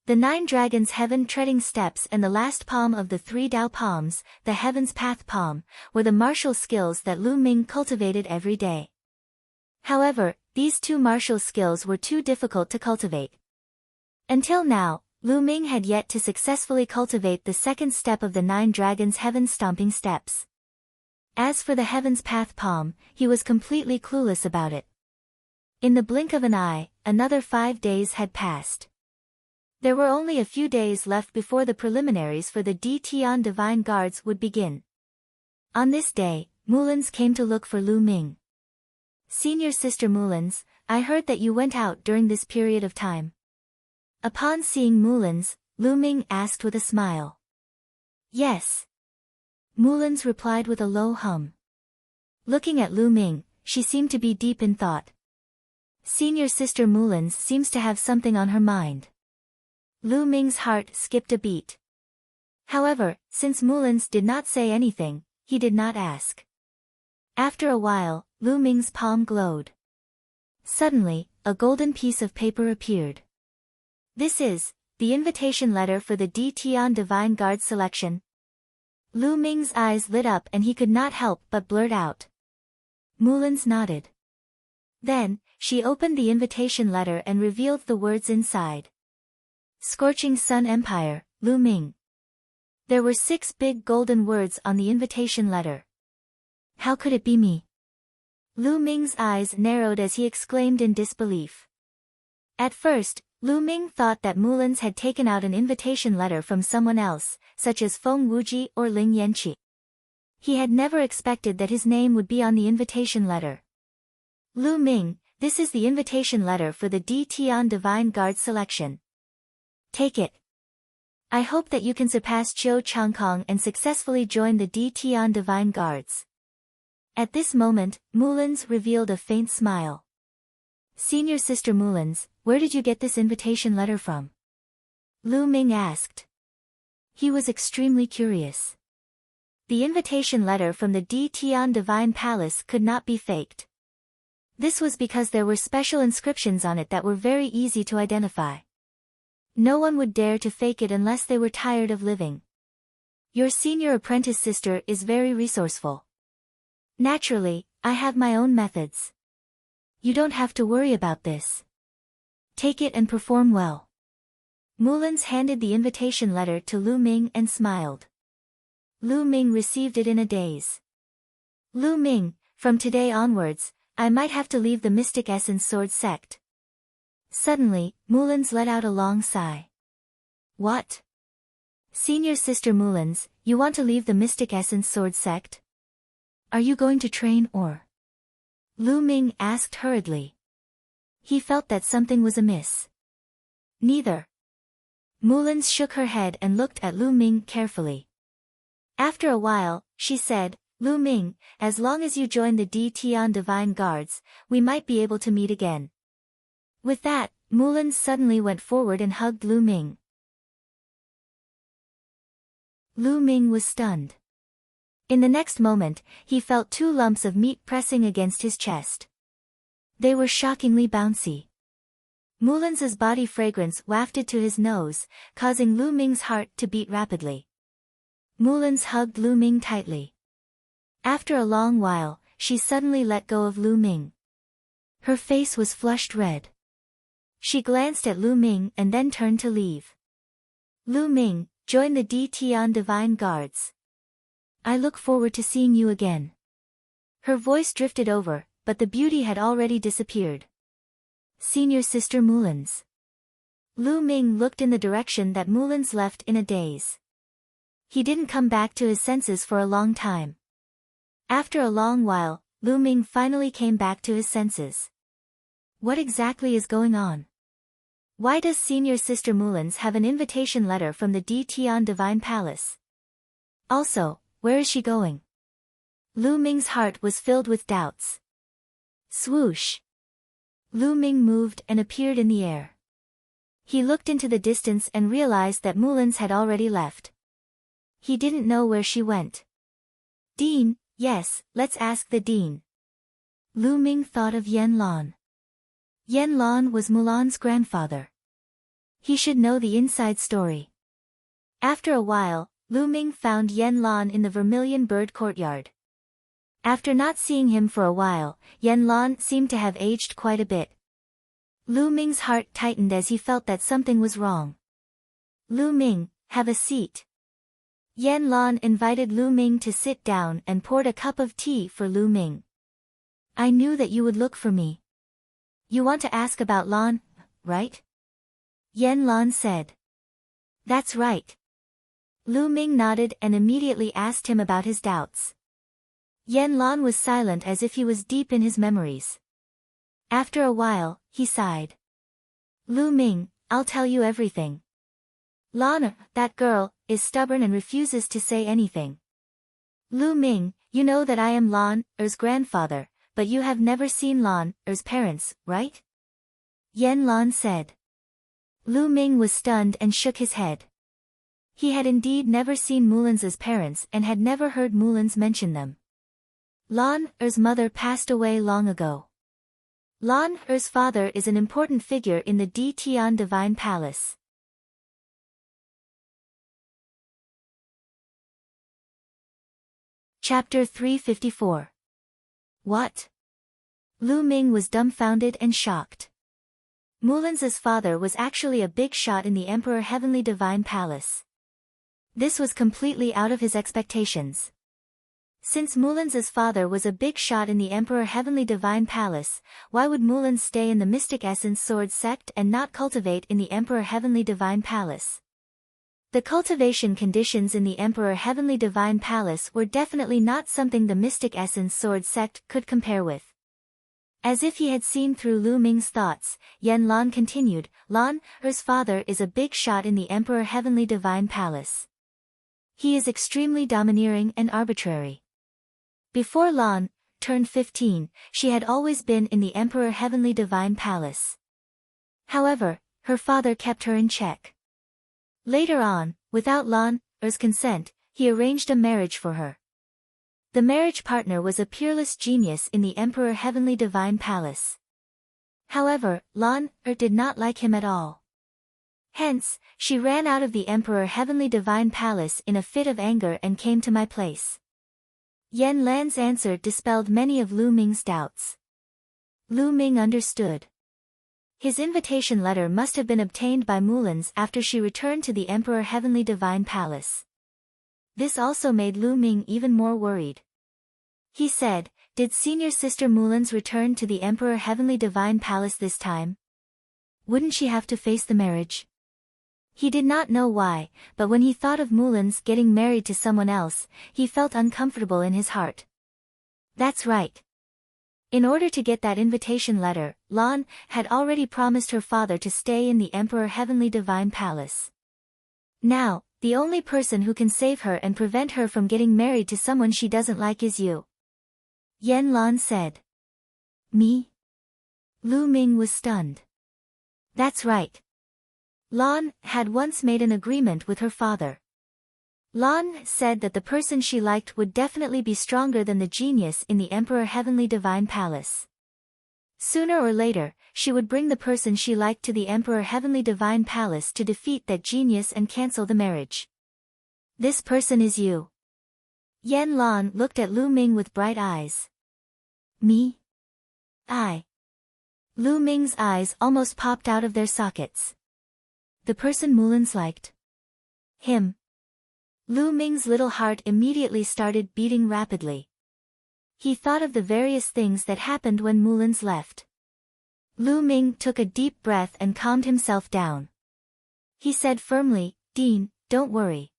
The 9 dragons heaven treading steps and the last palm of the 3 Dao palms, the heaven's path palm, were the martial skills that Lu Ming cultivated every day. However, these 2 martial skills were too difficult to cultivate. Until now, Lu Ming had yet to successfully cultivate the 2nd step of the 9 dragons heaven stomping steps. As for the heaven's path palm, he was completely clueless about it. In the blink of an eye, another 5 days had passed. There were only a few days left before the preliminaries for the Tian Divine Guards would begin. On this day, Mullins came to look for Lu Ming. Senior Sister Mullins, I heard that you went out during this period of time. Upon seeing Mullins, Lu Ming asked with a smile. Yes. Mullins replied with a low hum. Looking at Lu Ming, she seemed to be deep in thought. Senior Sister Mullins seems to have something on her mind. Lu Ming's heart skipped a beat. However, since Mullins did not say anything, he did not ask. After a while, Lu Ming's palm glowed. Suddenly, a golden piece of paper appeared. This is the invitation letter for the Tian Divine Guard selection. Lu Ming's eyes lit up and he could not help but blurt out. Mullins nodded. Then, she opened the invitation letter and revealed the words inside. Scorching Sun Empire, Lu Ming. There were 6 big golden words on the invitation letter. How could it be me? Lu Ming's eyes narrowed as he exclaimed in disbelief. At first, Lu Ming thought that Mulan's had taken out an invitation letter from someone else, such as Feng Wuji or Ling Yanqi. He had never expected that his name would be on the invitation letter. Lu Ming, this is the invitation letter for the D Tian Divine Guard selection. Take it. I hope that you can surpass Qiu Changkong and successfully join the D Tian Divine Guards. At this moment, Mulan's revealed a faint smile. Senior Sister Mulan's, where did you get this invitation letter from? Lu Ming asked. He was extremely curious. The invitation letter from the D Tian Divine Palace could not be faked. This was because there were special inscriptions on it that were very easy to identify. No one would dare to fake it unless they were tired of living. Your senior apprentice sister is very resourceful. Naturally, I have my own methods. You don't have to worry about this. Take it and perform well. Mulan's handed the invitation letter to Lu Ming and smiled. Lu Ming received it in a daze. Lu Ming, from today onwards, I might have to leave the Mystic Essence Sword sect. Suddenly, Mulan's let out a long sigh. What? Senior Sister Mulan's, you want to leave the Mystic Essence Sword sect? Are you going to train or? Lu Ming asked hurriedly. He felt that something was amiss. Neither. Mulan's shook her head and looked at Lu Ming carefully. After a while, she said, Lu Ming, as long as you join the D Tian Divine Guards, we might be able to meet again. With that, Mulan suddenly went forward and hugged Lu Ming. Lu Ming was stunned. In the next moment, he felt 2 lumps of meat pressing against his chest. They were shockingly bouncy. Mulan's body fragrance wafted to his nose, causing Lu Ming's heart to beat rapidly. Mulan's hugged Lu Ming tightly. After a long while, she suddenly let go of Lu Ming. Her face was flushed red. She glanced at Lu Ming and then turned to leave. Lu Ming, join the D Tian Divine Guards. I look forward to seeing you again. Her voice drifted over, but the beauty had already disappeared. Senior Sister Mulan's. Lu Ming looked in the direction that Mulan's left in a daze. He didn't come back to his senses for a long time. After a long while, Lu Ming finally came back to his senses. What exactly is going on? Why does Senior Sister Mulan's have an invitation letter from the D Tian Divine Palace? Also, where is she going? Lu Ming's heart was filled with doubts. Swoosh! Lu Ming moved and appeared in the air. He looked into the distance and realized that Mulan's had already left. He didn't know where she went. Dean, yes, let's ask the Dean. Lu Ming thought of Yan Lan. Yan Lan was Mulan's grandfather. He should know the inside story. After a while, Lu Ming found Yan Lan in the Vermilion Bird Courtyard. After not seeing him for a while, Yan Lan seemed to have aged quite a bit. Lu Ming's heart tightened as he felt that something was wrong. Lu Ming, have a seat. Yan Lan invited Lu Ming to sit down and poured a cup of tea for Lu Ming. I knew that you would look for me. You want to ask about Lan, right? Yan Lan said. That's right. Lu Ming nodded and immediately asked him about his doubts. Yan Lan was silent as if he was deep in his memories. After a while, he sighed. Lu Ming, I'll tell you everything. Lan, that girl, is stubborn and refuses to say anything. Lu Ming, you know that I am Lan Er's grandfather, but you have never seen Lan Er's parents, right? Yan Lan said. Lu Ming was stunned and shook his head. He had indeed never seen Mulan's parents and had never heard Mulan's mention them. Lan Er's mother passed away long ago. Lan Er's father is an important figure in the D Tian Divine Palace. Chapter 354. What? Lu Ming was dumbfounded and shocked. Mulan's father was actually a big shot in the Emperor Heavenly Divine Palace. This was completely out of his expectations. Since Mulan's father was a big shot in the Emperor Heavenly Divine Palace, why would Mulan stay in the Mystic Essence Sword sect and not cultivate in the Emperor Heavenly Divine Palace? The cultivation conditions in the Emperor Heavenly Divine Palace were definitely not something the Mystic Essence Sword sect could compare with. As if he had seen through Lu Ming's thoughts, Yan Lan continued, Lan's father is a big shot in the Emperor Heavenly Divine Palace. He is extremely domineering and arbitrary. Before Lan turned 15, she had always been in the Emperor Heavenly Divine Palace. However, her father kept her in check. Later on, without Lan's consent, he arranged a marriage for her. The marriage partner was a peerless genius in the Emperor Heavenly Divine Palace. However, Lan did not like him at all. Hence, she ran out of the Emperor Heavenly Divine Palace in a fit of anger and came to my place. Yan Lan's answer dispelled many of Lu Ming's doubts. Lu Ming understood. His invitation letter must have been obtained by Mulan's after she returned to the Emperor Heavenly Divine Palace. This also made Lu Ming even more worried. He said, did senior sister Mulan's return to the Emperor Heavenly Divine Palace this time? Wouldn't she have to face the marriage? He did not know why, but when he thought of Mulan's getting married to someone else, he felt uncomfortable in his heart. That's right. In order to get that invitation letter, Lan had already promised her father to stay in the Emperor Heavenly Divine Palace. Now, the only person who can save her and prevent her from getting married to someone she doesn't like is you. Yan Lan said. Me? Lu Ming was stunned. That's right. Lan had once made an agreement with her father. Lan said that the person she liked would definitely be stronger than the genius in the Emperor Heavenly Divine Palace. Sooner or later, she would bring the person she liked to the Emperor Heavenly Divine Palace to defeat that genius and cancel the marriage. This person is you. Yan Lan looked at Lu Ming with bright eyes. Me? Lu Ming's eyes almost popped out of their sockets. The person Mulan's liked. Him. Lu Ming's little heart immediately started beating rapidly. He thought of the various things that happened when Mulan's left. Lu Ming took a deep breath and calmed himself down. He said firmly, Dean, don't worry.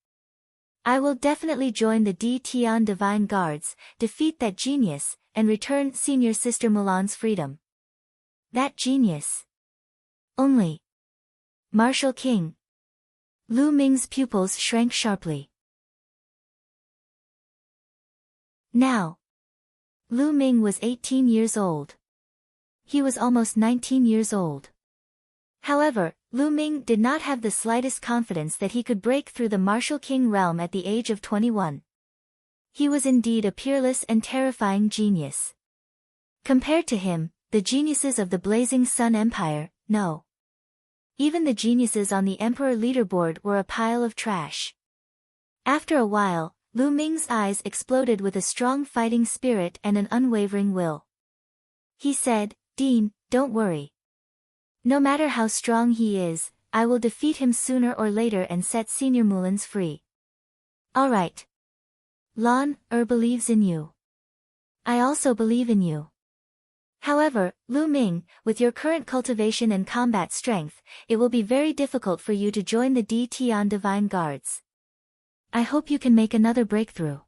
I will definitely join the D Tian Divine Guards, defeat that genius, and return senior sister Mulan's freedom. That genius. Only. Martial King. Lu Ming's pupils shrank sharply. Now. Lu Ming was 18 years old. He was almost 19 years old. However, Lu Ming did not have the slightest confidence that he could break through the Martial King realm at the age of 21. He was indeed a peerless and terrifying genius. Compared to him, the geniuses of the Blazing Sun Empire, no. Even the geniuses on the Emperor leaderboard were a pile of trash. After a while, Lu Ming's eyes exploded with a strong fighting spirit and an unwavering will. He said, Dean, don't worry. No matter how strong he is, I will defeat him sooner or later and set Senior Mulan's free. All right. Lan believes in you. I also believe in you. However, Lu Ming, with your current cultivation and combat strength, it will be very difficult for you to join the D Tian Divine Guards. I hope you can make another breakthrough.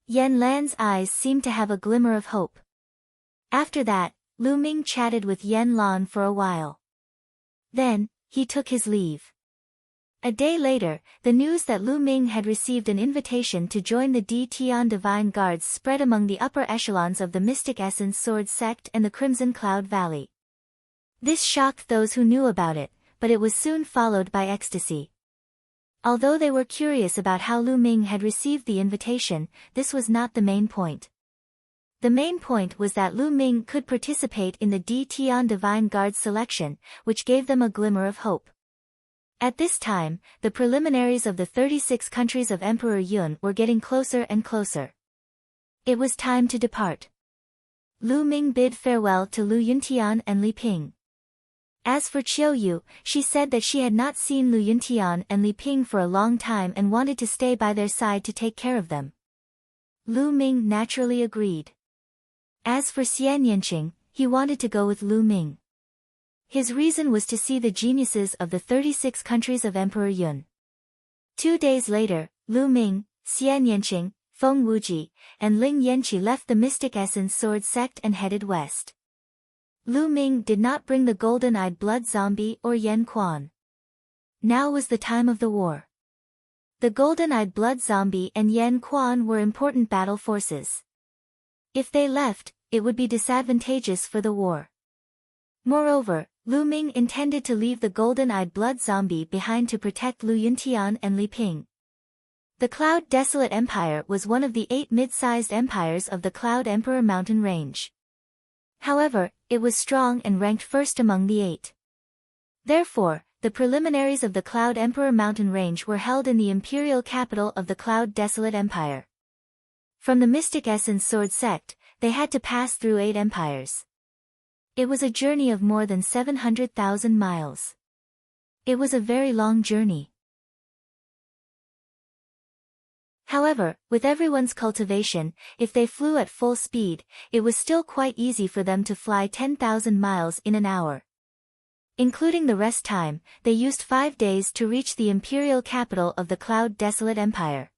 Yan Lan's eyes seemed to have a glimmer of hope. After that, Lu Ming chatted with Yan Lan for a while. Then, he took his leave. A day later, the news that Lu Ming had received an invitation to join the D Tian Divine Guards spread among the upper echelons of the Mystic Essence Sword sect and the Crimson Cloud Valley. This shocked those who knew about it, but it was soon followed by ecstasy. Although they were curious about how Lu Ming had received the invitation, this was not the main point. The main point was that Lu Ming could participate in the D Tian Divine Guards selection, which gave them a glimmer of hope. At this time, the preliminaries of the 36 countries of Emperor Yun were getting closer and closer. It was time to depart. Lu Ming bid farewell to Lu Yuntian and Li Ping. As for Qiu Yu, she said that she had not seen Lu Yuntian and Li Ping for a long time and wanted to stay by their side to take care of them. Lu Ming naturally agreed. As for Xian Yanqing, he wanted to go with Lu Ming. His reason was to see the geniuses of the 36 countries of Emperor Yun. 2 days later, Lu Ming, Xian Yanqing, Feng Wuji, and Ling Yanqi left the Mystic Essence Sword sect and headed west. Lu Ming did not bring the golden-eyed blood zombie or Yan Quan. Now was the time of the war. The golden-eyed blood zombie and Yan Quan were important battle forces. If they left, it would be disadvantageous for the war. Moreover, Lu Ming intended to leave the golden-eyed blood zombie behind to protect Lu Yuntian and Li Ping. The Cloud Desolate Empire was one of the 8 mid-sized empires of the Cloud Emperor mountain range. However, it was strong and ranked first among the 8. Therefore, the preliminaries of the Cloud Emperor mountain range were held in the imperial capital of the Cloud Desolate Empire. From the Mystic Essence Sword sect, they had to pass through 8 empires. It was a journey of more than 700,000 miles. It was a very long journey. However, with everyone's cultivation, if they flew at full speed, it was still quite easy for them to fly 10,000 miles in an hour. Including the rest time, they used 5 days to reach the imperial capital of the Cloud Desolate Empire.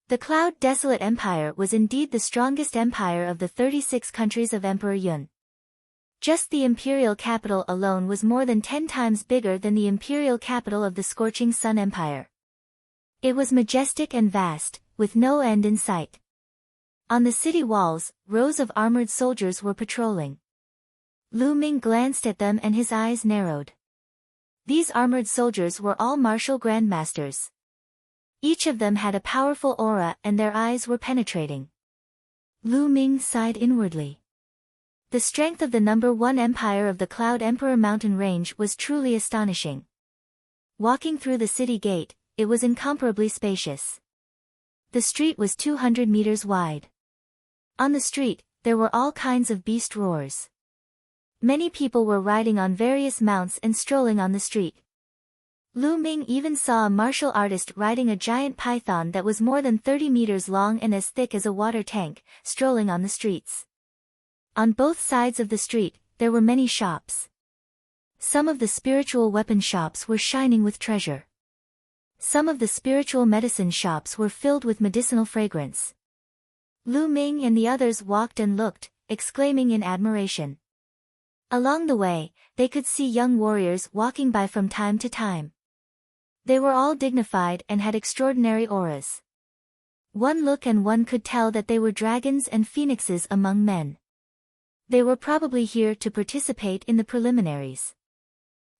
The Cloud Desolate Empire was indeed the strongest empire of the 36 countries of Emperor Yun. Just the imperial capital alone was more than 10 times bigger than the imperial capital of the Scorching Sun Empire. It was majestic and vast, with no end in sight. On the city walls, rows of armored soldiers were patrolling. Lu Ming glanced at them and his eyes narrowed. These armored soldiers were all martial grandmasters. Each of them had a powerful aura and their eyes were penetrating. Lu Ming sighed inwardly. The strength of the number 1 empire of the Cloud Emperor mountain range was truly astonishing. Walking through the city gate, it was incomparably spacious. The street was 200 meters wide. On the street, there were all kinds of beast roars. Many people were riding on various mounts and strolling on the street. Lu Ming even saw a martial artist riding a giant python that was more than 30 meters long and as thick as a water tank, strolling on the streets. On both sides of the street, there were many shops. Some of the spiritual weapon shops were shining with treasure. Some of the spiritual medicine shops were filled with medicinal fragrance. Lu Ming and the others walked and looked, exclaiming in admiration. Along the way, they could see young warriors walking by from time to time. They were all dignified and had extraordinary auras. One look and one could tell that they were dragons and phoenixes among men. They were probably here to participate in the preliminaries.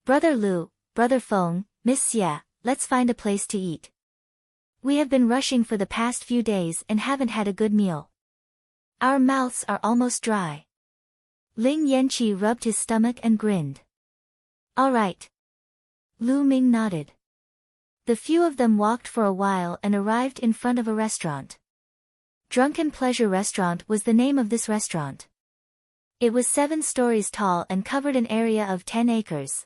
Brother Lu, Brother Feng, Miss Xia, let's find a place to eat. We have been rushing for the past few days and haven't had a good meal. Our mouths are almost dry. Ling Yanqi rubbed his stomach and grinned. All right. Lu Ming nodded. The few of them walked for a while and arrived in front of a restaurant. Drunken Pleasure Restaurant was the name of this restaurant. It was 7 stories tall and covered an area of 10 acres.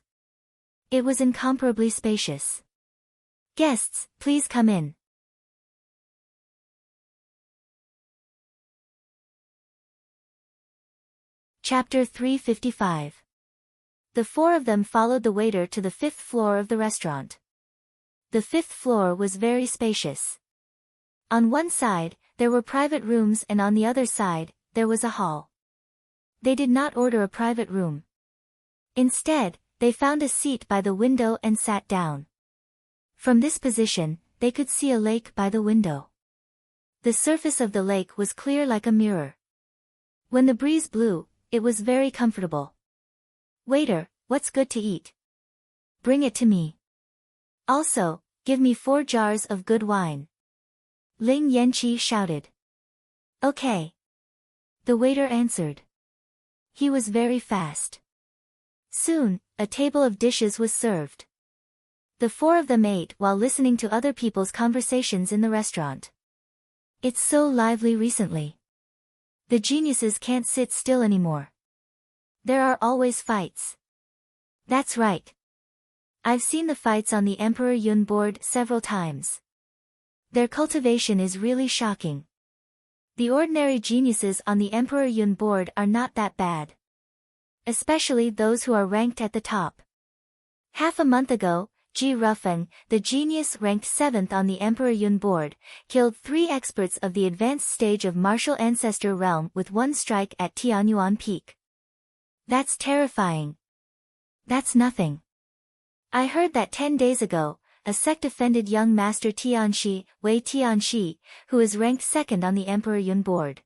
It was incomparably spacious. Guests, please come in. Chapter 355. The 4 of them followed the waiter to the 5th floor of the restaurant. The 5th floor was very spacious. On one side, there were private rooms and on the other side, there was a hall. They did not order a private room. Instead, they found a seat by the window and sat down. From this position, they could see a lake by the window. The surface of the lake was clear like a mirror. When the breeze blew, it was very comfortable. Waiter, what's good to eat? Bring it to me. Also, give me 4 jars of good wine. Ling Yanqi shouted. Okay. The waiter answered. He was very fast. Soon, a table of dishes was served. The 4 of them ate while listening to other people's conversations in the restaurant. It's so lively recently. The geniuses can't sit still anymore. There are always fights. That's right. I've seen the fights on the Emperor Yun board several times. Their cultivation is really shocking. The ordinary geniuses on the Emperor Yun board are not that bad. Especially those who are ranked at the top. Half a month ago, Ji Rufeng, the genius ranked 7th on the Emperor Yun board, killed 3 experts of the advanced stage of martial ancestor realm with one strike at Tianyuan Peak. That's terrifying. That's nothing. I heard that 10 days ago, a sect offended young master Tianxi, Wei Tianxi, who is ranked 2nd on the Emperor Yun board.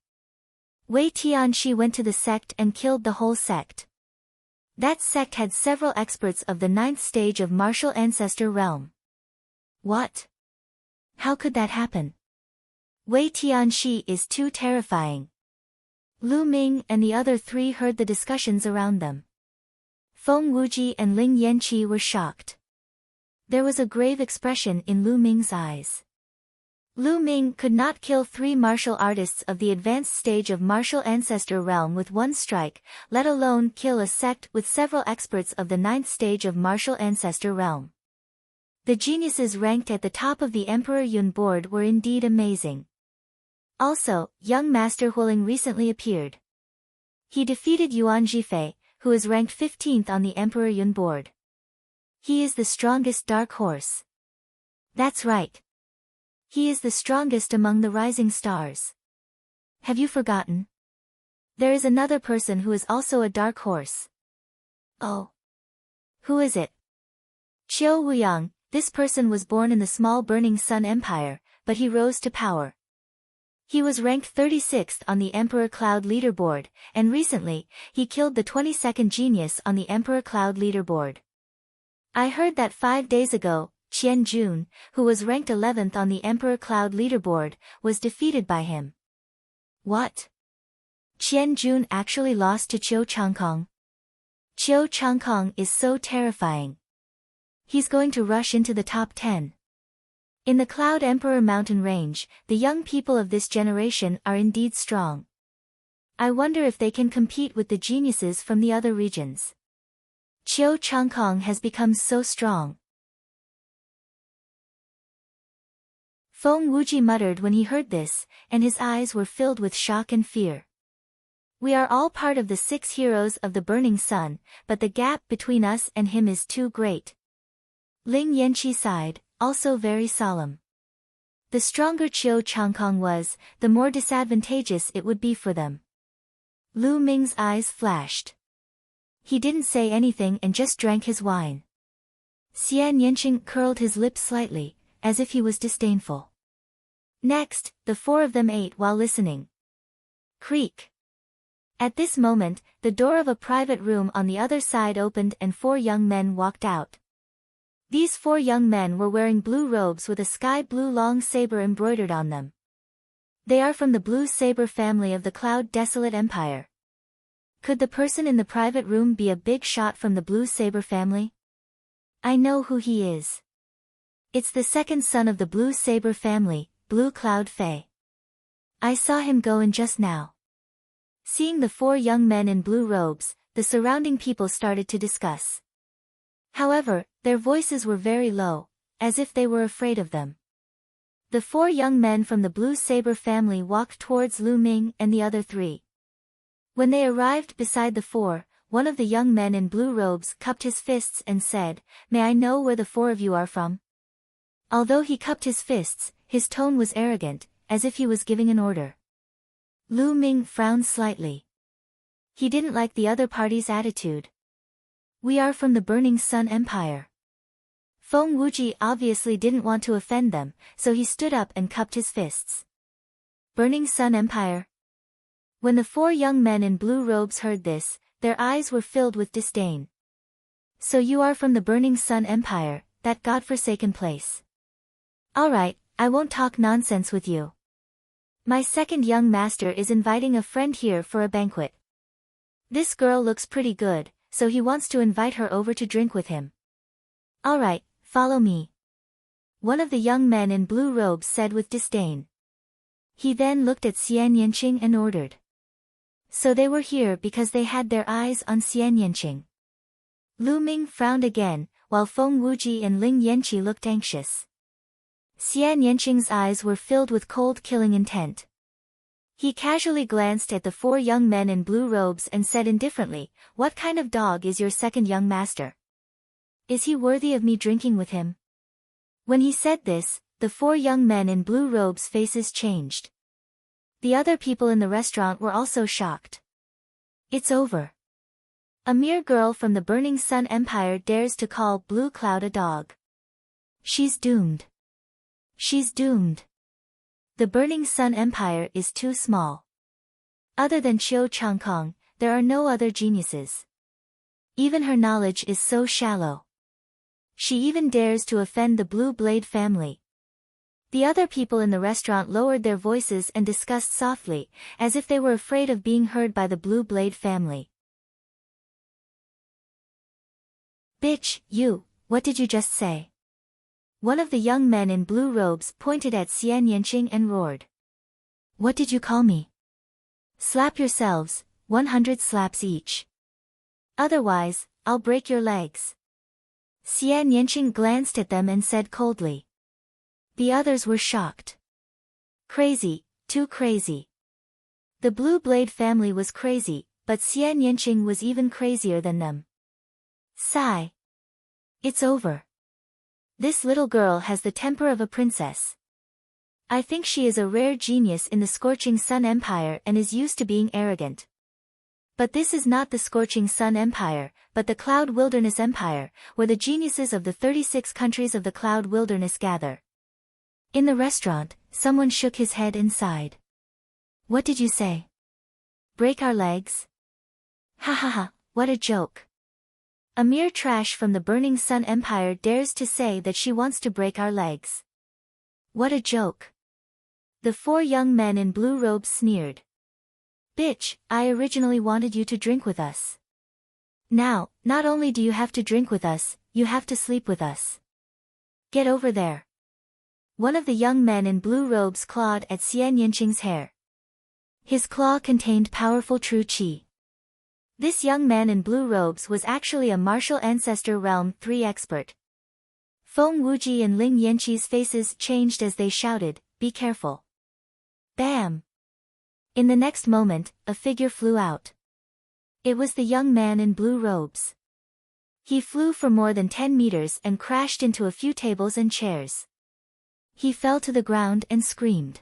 Wei Tianxi went to the sect and killed the whole sect. That sect had several experts of the 9th stage of martial ancestor realm. What? How could that happen? Wei Tianxi is too terrifying. Lu Ming and the other 3 heard the discussions around them. Feng Wuji and Ling Yanqi were shocked. There was a grave expression in Lu Ming's eyes. Lu Ming could not kill 3 martial artists of the advanced stage of martial ancestor realm with one strike, let alone kill a sect with several experts of the 9th stage of martial ancestor realm. The geniuses ranked at the top of the Emperor Yun board were indeed amazing. Also, young Master Huling recently appeared. He defeated Yuan Jifei, who is ranked 15th on the Emperor Yun board. He is the strongest dark horse. That's right. He is the strongest among the rising stars. Have you forgotten? There is another person who is also a dark horse. Oh. Who is it? Qiu Wuyang. This person was born in the small Burning Sun Empire, but he rose to power. He was ranked 36th on the Emperor Cloud leaderboard, and recently, he killed the 22nd genius on the Emperor Cloud leaderboard. I heard that 5 days ago, Qian Jun, who was ranked 11th on the Emperor Cloud leaderboard, was defeated by him. What? Qian Jun actually lost to Qiu Changkong? Qiu Changkong is so terrifying. He's going to rush into the top 10. In the Cloud Emperor mountain range, the young people of this generation are indeed strong. I wonder if they can compete with the geniuses from the other regions. Qiu Changkong has become so strong. Feng Wuji muttered when he heard this, and his eyes were filled with shock and fear. We are all part of the 6 heroes of the Burning Sun, but the gap between us and him is too great. Ling Yanqi sighed, also very solemn. The stronger Qiu Changkong was, the more disadvantageous it would be for them. Lu Ming's eyes flashed. He didn't say anything and just drank his wine. Xian Yanqing curled his lips slightly, as if he was disdainful. Next, the 4 of them ate while listening. Creak. At this moment, the door of a private room on the other side opened and 4 young men walked out. These 4 young men were wearing blue robes with a sky blue long saber embroidered on them. They are from the Blue Saber family of the Cloud Desolate Empire. Could the person in the private room be a big shot from the Blue Saber family? I know who he is. It's the 2nd son of the Blue Saber family, Blue Cloud Fei. I saw him go in just now. Seeing the 4 young men in blue robes, the surrounding people started to discuss. However, their voices were very low, as if they were afraid of them. The 4 young men from the Blue Saber family walked towards Lu Ming and the other 3. When they arrived beside the 4, one of the young men in blue robes cupped his fists and said, "May I know where the 4 of you are from?" Although he cupped his fists, his tone was arrogant, as if he was giving an order. Lu Ming frowned slightly. He didn't like the other party's attitude. We are from the Burning Sun Empire. Feng Wuji obviously didn't want to offend them, so he stood up and cupped his fists. Burning Sun Empire? When the 4 young men in blue robes heard this, their eyes were filled with disdain. So you are from the Burning Sun Empire, that godforsaken place. Alright, I won't talk nonsense with you. My 2nd young master is inviting a friend here for a banquet. This girl looks pretty good, so he wants to invite her over to drink with him. Alright, follow me. One of the young men in blue robes said with disdain. He then looked at Xian Yanqing and ordered. So they were here because they had their eyes on Xian Yanqing. Lu Ming frowned again, while Feng Wuji and Ling Yanqi looked anxious. Xian Yanqing's eyes were filled with cold killing intent. He casually glanced at the four young men in blue robes and said indifferently, "What kind of dog is your second young master? Is he worthy of me drinking with him?" When he said this, the four young men in blue robes' faces changed. The other people in the restaurant were also shocked. It's over. A mere girl from the Burning Sun Empire dares to call Blue Cloud a dog. She's doomed. She's doomed. The Burning Sun Empire is too small. Other than Qiu Changkong, there are no other geniuses. Even her knowledge is so shallow. She even dares to offend the Blue Blade family. The other people in the restaurant lowered their voices and discussed softly, as if they were afraid of being heard by the Blue Blade family. "Bitch, you, what did you just say?" One of the young men in blue robes pointed at Xian Yanqing and roared. "What did you call me? Slap yourselves, 100 slaps each. Otherwise, I'll break your legs." Xian Yanqing glanced at them and said coldly. The others were shocked. Crazy, too crazy. The Blue Blade family was crazy, but Xian Yanqing was even crazier than them. Sigh. It's over. This little girl has the temper of a princess. I think she is a rare genius in the Scorching Sun Empire and is used to being arrogant. But this is not the Scorching Sun Empire, but the Cloud Wilderness Empire, where the geniuses of the 36 countries of the Cloud Wilderness gather. In the restaurant, someone shook his head and sighed. What did you say? Break our legs? Ha ha ha, what a joke. A mere trash from the Burning Sun Empire dares to say that she wants to break our legs. What a joke. The four young men in blue robes sneered. Bitch, I originally wanted you to drink with us. Now, not only do you have to drink with us, you have to sleep with us. Get over there. One of the young men in blue robes clawed at Xian Yanqing's hair. His claw contained powerful true qi. This young man in blue robes was actually a martial ancestor realm 3 expert. Feng Wuji and Ling Yanqi's faces changed as they shouted, "Be careful." Bam! In the next moment, a figure flew out. It was the young man in blue robes. He flew for more than 10 meters and crashed into a few tables and chairs. He fell to the ground and screamed.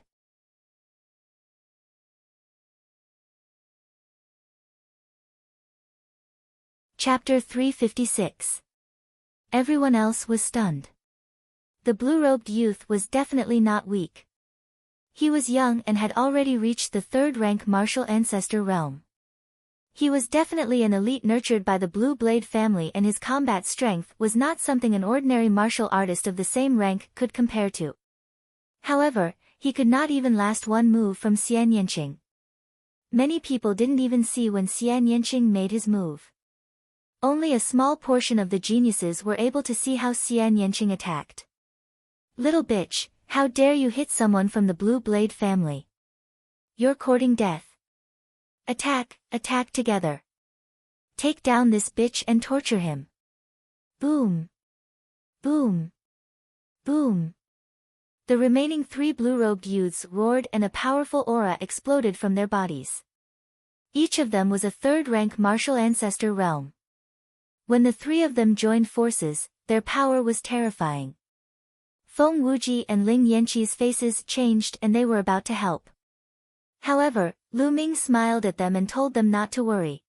Chapter 356. Everyone else was stunned. The blue-robed youth was definitely not weak. He was young and had already reached the 3rd rank martial ancestor realm. He was definitely an elite nurtured by the Blue Blade family, and his combat strength was not something an ordinary martial artist of the same rank could compare to. However, he could not even last one move from Xian Yanqing. Many people didn't even see when Xian Yanqing made his move. Only a small portion of the geniuses were able to see how Xian Yanqing attacked. Little bitch, how dare you hit someone from the Blue Blade family? You're courting death. Attack, attack together. Take down this bitch and torture him. Boom. Boom. Boom. The remaining 3 blue-robed youths roared and a powerful aura exploded from their bodies. Each of them was a 3rd rank martial ancestor realm. When the 3 of them joined forces, their power was terrifying. Feng Wuji and Ling Yanqi's faces changed and they were about to help. However, Lu Ming smiled at them and told them not to worry.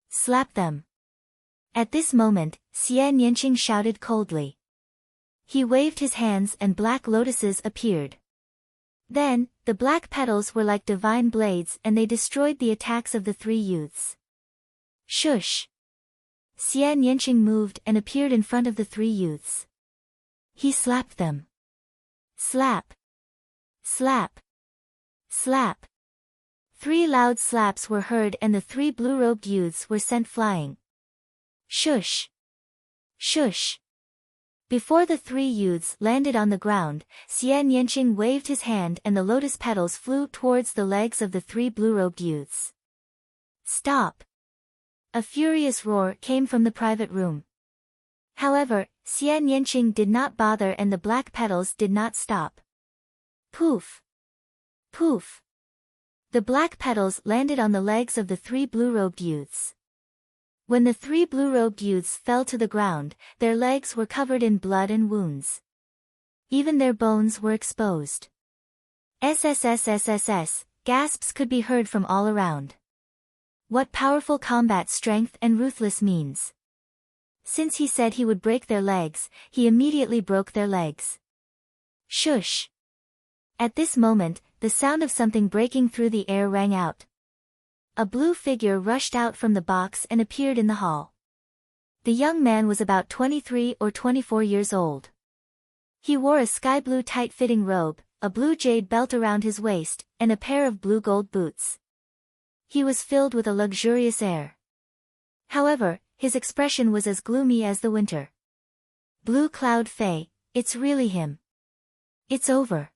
Slap them. At this moment, Xian Yanqing shouted coldly. He waved his hands and black lotuses appeared. Then, the black petals were like divine blades and they destroyed the attacks of the 3 youths. Shush! Xian Yanqing moved and appeared in front of the 3 youths. He slapped them. Slap! Slap! Slap! 3 loud slaps were heard and the 3 blue-robed youths were sent flying. Shush! Shush! Before the 3 youths landed on the ground, Xian Yanqing waved his hand and the lotus petals flew towards the legs of the 3 blue-robed youths. Stop! A furious roar came from the private room. However, Xian Yanqing did not bother and the black petals did not stop. Poof! Poof! The black petals landed on the legs of the three blue-robed youths. When the three blue-robed youths fell to the ground, their legs were covered in blood and wounds. Even their bones were exposed. SSSSSS, gasps could be heard from all around. What powerful combat strength and ruthless means. Since he said he would break their legs, he immediately broke their legs. Shush! At this moment, the sound of something breaking through the air rang out. A blue figure rushed out from the box and appeared in the hall. The young man was about 23 or 24 years old. He wore a sky blue tight-fitting robe, a blue jade belt around his waist, and a pair of blue gold boots. He was filled with a luxurious air. However, his expression was as gloomy as the winter. Blue Cloud Fei, it's really him. It's over.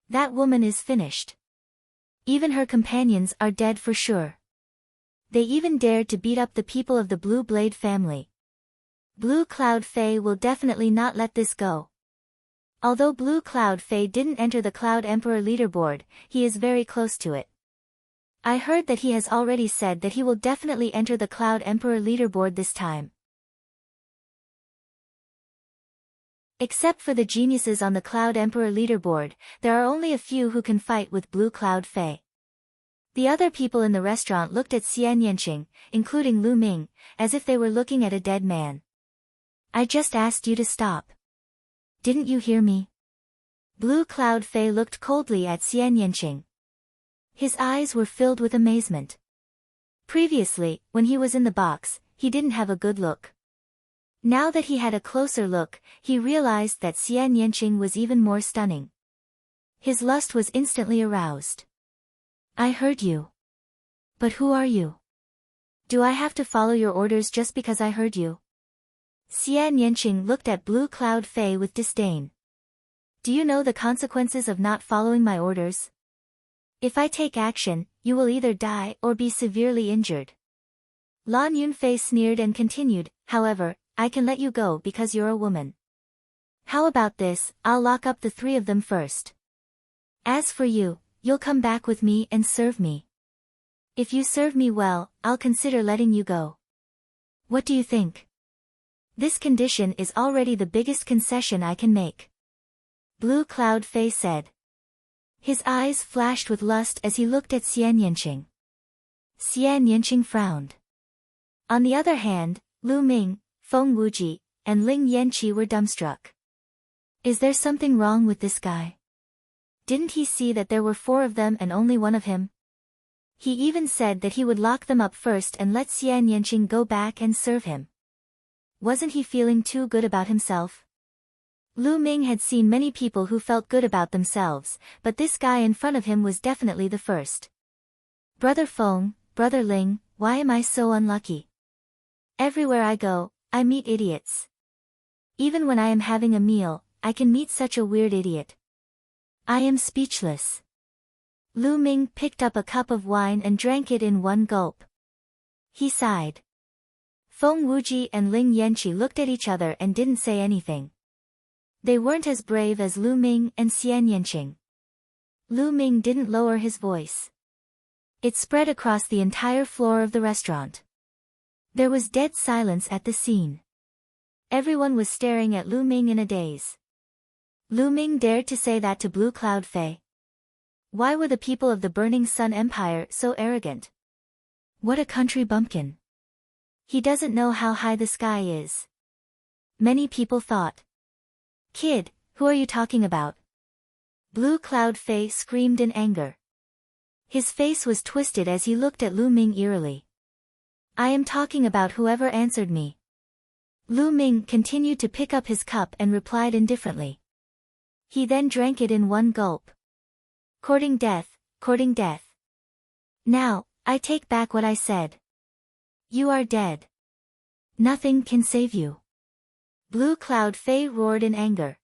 That woman is finished. Even her companions are dead for sure. They even dared to beat up the people of the Blue Blade family. Blue Cloud Fei will definitely not let this go. Although Blue Cloud Fei didn't enter the Cloud Emperor leaderboard, he is very close to it. I heard that he has already said that he will definitely enter the Cloud Emperor leaderboard this time. Except for the geniuses on the Cloud Emperor leaderboard, there are only a few who can fight with Blue Cloud Fei. The other people in the restaurant looked at Xian Yanqing, including Lu Ming, as if they were looking at a dead man. I just asked you to stop. Didn't you hear me? Blue Cloud Fei looked coldly at Xian Yanqing. His eyes were filled with amazement. Previously, when he was in the box, he didn't have a good look. Now that he had a closer look, he realized that Xian Yanqing was even more stunning. His lust was instantly aroused. I heard you. But who are you? Do I have to follow your orders just because I heard you? Xian Yanqing looked at Blue Cloud Fei with disdain. Do you know the consequences of not following my orders? If I take action, you will either die or be severely injured. Lan Yunfei sneered and continued, however, I can let you go because you're a woman. How about this, I'll lock up the three of them first. As for you, you'll come back with me and serve me. If you serve me well, I'll consider letting you go. What do you think? This condition is already the biggest concession I can make. Blue Cloud Fei said. His eyes flashed with lust as he looked at Xian Yanqing. Xian Yanqing frowned. On the other hand, Lu Ming, Feng Wuji, and Ling Yanqi were dumbstruck. Is there something wrong with this guy? Didn't he see that there were 4 of them and only one of him? He even said that he would lock them up first and let Xian Yanqing go back and serve him. Wasn't he feeling too good about himself? Lu Ming had seen many people who felt good about themselves, but this guy in front of him was definitely the first. Brother Feng, Brother Ling, why am I so unlucky? Everywhere I go, I meet idiots. Even when I am having a meal, I can meet such a weird idiot. I am speechless. Lu Ming picked up a cup of wine and drank it in one gulp. He sighed. Feng Wuji and Ling Yanqi looked at each other and didn't say anything. They weren't as brave as Lu Ming and Xian Yanqing. Lu Ming didn't lower his voice. It spread across the entire floor of the restaurant. There was dead silence at the scene. Everyone was staring at Lu Ming in a daze. Lu Ming dared to say that to Blue Cloud Fei. Why were the people of the Burning Sun Empire so arrogant? What a country bumpkin. He doesn't know how high the sky is. Many people thought. Kid, who are you talking about? Blue Cloud Fei screamed in anger. His face was twisted as he looked at Lu Ming eerily. I am talking about whoever answered me. Lu Ming continued to pick up his cup and replied indifferently. He then drank it in one gulp. Courting death, courting death. Now, I take back what I said. You are dead. Nothing can save you. Blue Cloud Fei roared in anger.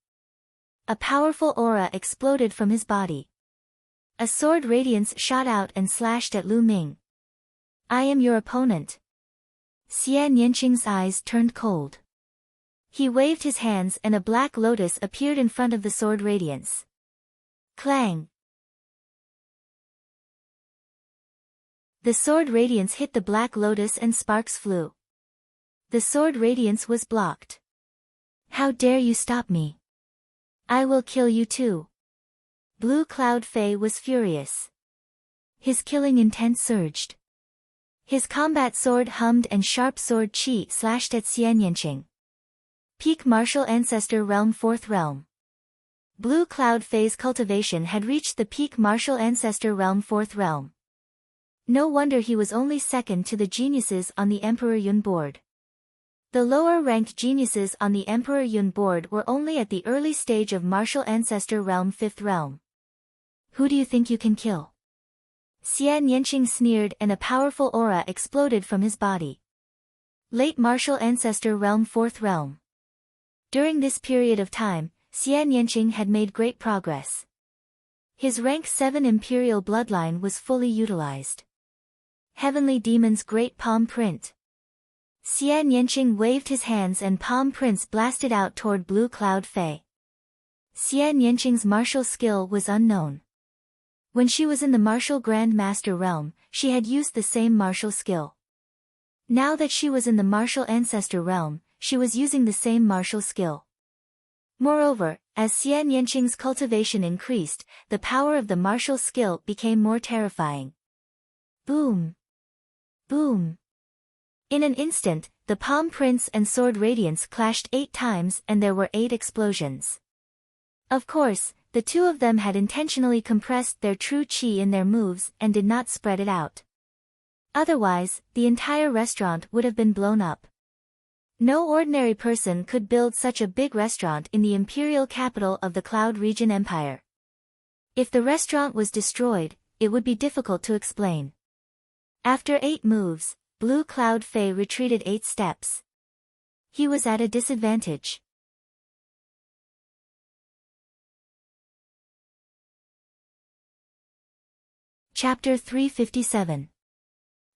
A powerful aura exploded from his body. A sword radiance shot out and slashed at Lu Ming. I am your opponent. Xian Yanqing's eyes turned cold. He waved his hands and a black lotus appeared in front of the sword radiance. Clang! The sword radiance hit the black lotus and sparks flew. The sword radiance was blocked. How dare you stop me? I will kill you too. Blue Cloud Fei was furious. His killing intent surged. His combat sword hummed and sharp sword chi slashed at Xian Yanqing. Peak Martial Ancestor Realm 4th Realm. Blue Cloud Fei's cultivation had reached the Peak Martial Ancestor Realm 4th Realm. No wonder he was only second to the geniuses on the Emperor Yun board. The lower-ranked geniuses on the Emperor Yun board were only at the early stage of Martial Ancestor Realm 5th Realm. Who do you think you can kill? Xian Yanqing sneered and a powerful aura exploded from his body. Late Martial Ancestor Realm 4th Realm. During this period of time, Xian Yanqing had made great progress. His rank 7 Imperial bloodline was fully utilized. Heavenly Demon's Great Palm Print. Xian Yanqing waved his hands and palm prints blasted out toward Blue Cloud Fei. Xian Yanqing's martial skill was unknown. When she was in the Martial Grand Master realm, she had used the same martial skill. Now that she was in the Martial Ancestor realm, she was using the same martial skill. Moreover, as Xian Yanqing's cultivation increased, the power of the martial skill became more terrifying. Boom! Boom! In an instant, the palm prints and sword radiance clashed 8 times and there were 8 explosions. Of course, the two of them had intentionally compressed their true chi in their moves and did not spread it out. Otherwise, the entire restaurant would have been blown up. No ordinary person could build such a big restaurant in the imperial capital of the Cloud Region Empire. If the restaurant was destroyed, it would be difficult to explain. After 8 moves, Blue Cloud Fei retreated 8 steps. He was at a disadvantage. Chapter 357.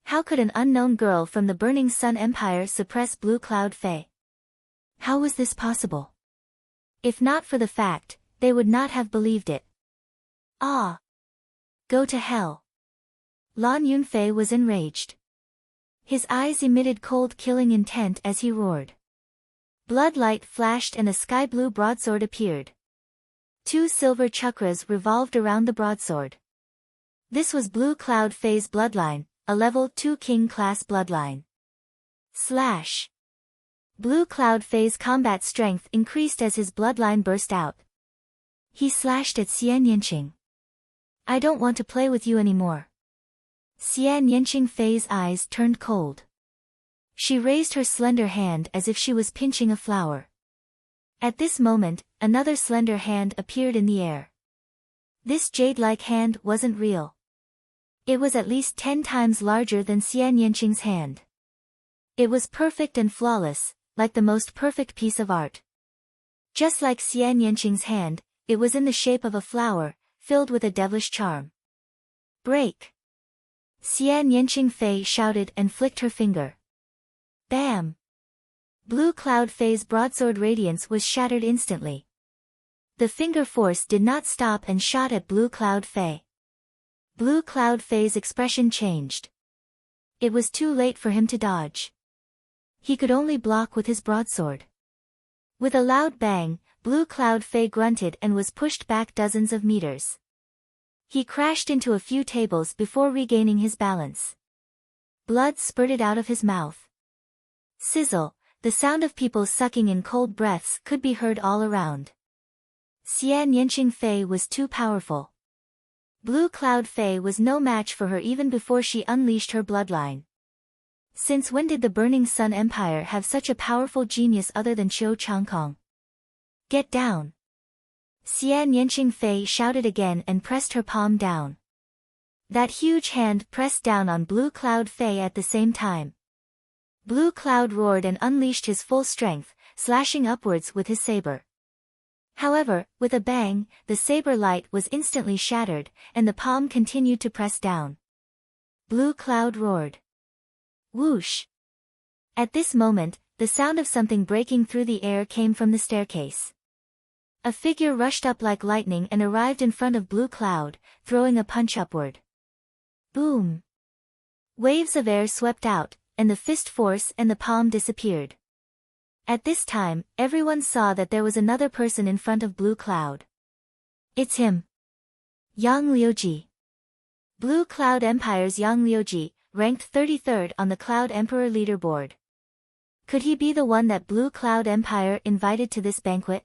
How could an unknown girl from the Burning Sun Empire suppress Blue Cloud Fei? How was this possible? If not for the fact, they would not have believed it. Ah! Go to hell! Lan Yunfei was enraged. His eyes emitted cold killing intent as he roared. Blood light flashed and a sky blue broadsword appeared. 2 silver chakras revolved around the broadsword. This was Blue Cloud Fei's bloodline, a level 2 king class bloodline. Slash! Blue Cloud Fei's combat strength increased as his bloodline burst out. He slashed at Xian Yanqing. I don't want to play with you anymore. Xian Yanqing Fei's eyes turned cold. She raised her slender hand as if she was pinching a flower. At this moment, another slender hand appeared in the air. This jade-like hand wasn't real. It was at least 10 times larger than Xian Yanqing's hand. It was perfect and flawless, like the most perfect piece of art. Just like Xian Yanqing's hand, it was in the shape of a flower, filled with a devilish charm. Break! Xian Yanqing Fei shouted and flicked her finger. Bam! Blue Cloud Fei's broadsword radiance was shattered instantly. The finger force did not stop and shot at Blue Cloud Fei. Blue Cloud Fei's expression changed. It was too late for him to dodge. He could only block with his broadsword. With a loud bang, Blue Cloud Fei grunted and was pushed back dozens of meters. He crashed into a few tables before regaining his balance. Blood spurted out of his mouth. Sizzle, the sound of people sucking in cold breaths could be heard all around. Xian Yanqing Fei was too powerful. Blue Cloud Fei was no match for her even before she unleashed her bloodline. Since when did the Burning Sun Empire have such a powerful genius other than Qiu Changkong? Get down! Xian Yanqing Fei shouted again and pressed her palm down. That huge hand pressed down on Blue Cloud Fei at the same time. Blue Cloud roared and unleashed his full strength, slashing upwards with his saber. However, with a bang, the saber light was instantly shattered, and the palm continued to press down. Blue Cloud roared. Whoosh! At this moment, the sound of something breaking through the air came from the staircase. A figure rushed up like lightning and arrived in front of Blue Cloud, throwing a punch upward. Boom! Waves of air swept out, and the fist force and the palm disappeared. At this time, everyone saw that there was another person in front of Blue Cloud. It's him. Yang Liuji. Blue Cloud Empire's Yang Liuji, ranked 33rd on the Cloud Emperor leaderboard. Could he be the one that Blue Cloud Empire invited to this banquet?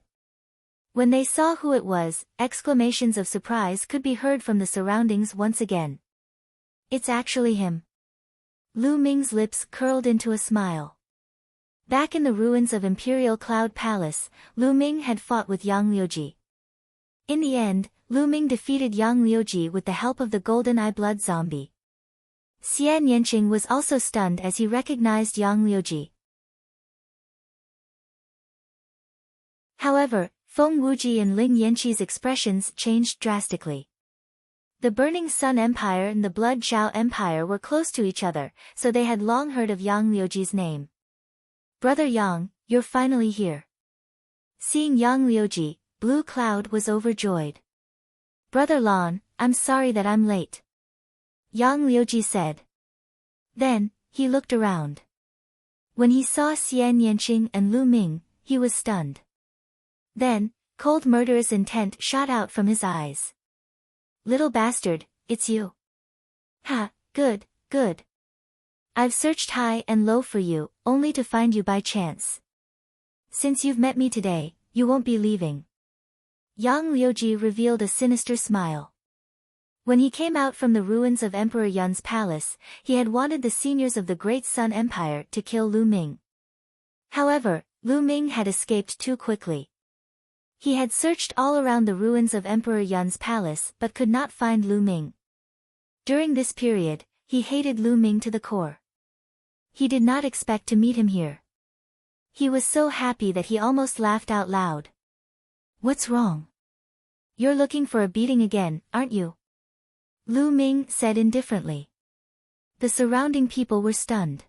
When they saw who it was, exclamations of surprise could be heard from the surroundings once again. It's actually him. Lu Ming's lips curled into a smile. Back in the ruins of Imperial Cloud Palace, Lu Ming had fought with Yang Liuji. In the end, Lu Ming defeated Yang Liuji with the help of the Golden Eye Blood Zombie. Xian Yanqing was also stunned as he recognized Yang Liuji. However, Feng Wuji and Ling Yanqi's expressions changed drastically. The Burning Sun Empire and the Blood Zhao Empire were close to each other, so they had long heard of Yang Liuji's name. Brother Yang, you're finally here. Seeing Yang Liuji, Blue Cloud was overjoyed. Brother Lan, I'm sorry that I'm late. Yang Liuji said. Then, he looked around. When he saw Xian Yanqing and Lu Ming, he was stunned. Then, cold murderous intent shot out from his eyes. Little bastard, it's you. Ha, good, good. I've searched high and low for you, only to find you by chance. Since you've met me today, you won't be leaving. Yang Liuji revealed a sinister smile. When he came out from the ruins of Emperor Yun's palace, he had wanted the seniors of the Great Sun Empire to kill Lu Ming. However, Lu Ming had escaped too quickly. He had searched all around the ruins of Emperor Yun's palace but could not find Lu Ming. During this period, he hated Lu Ming to the core. He did not expect to meet him here. He was so happy that he almost laughed out loud. What's wrong? You're looking for a beating again, aren't you? Lu Ming said indifferently. The surrounding people were stunned.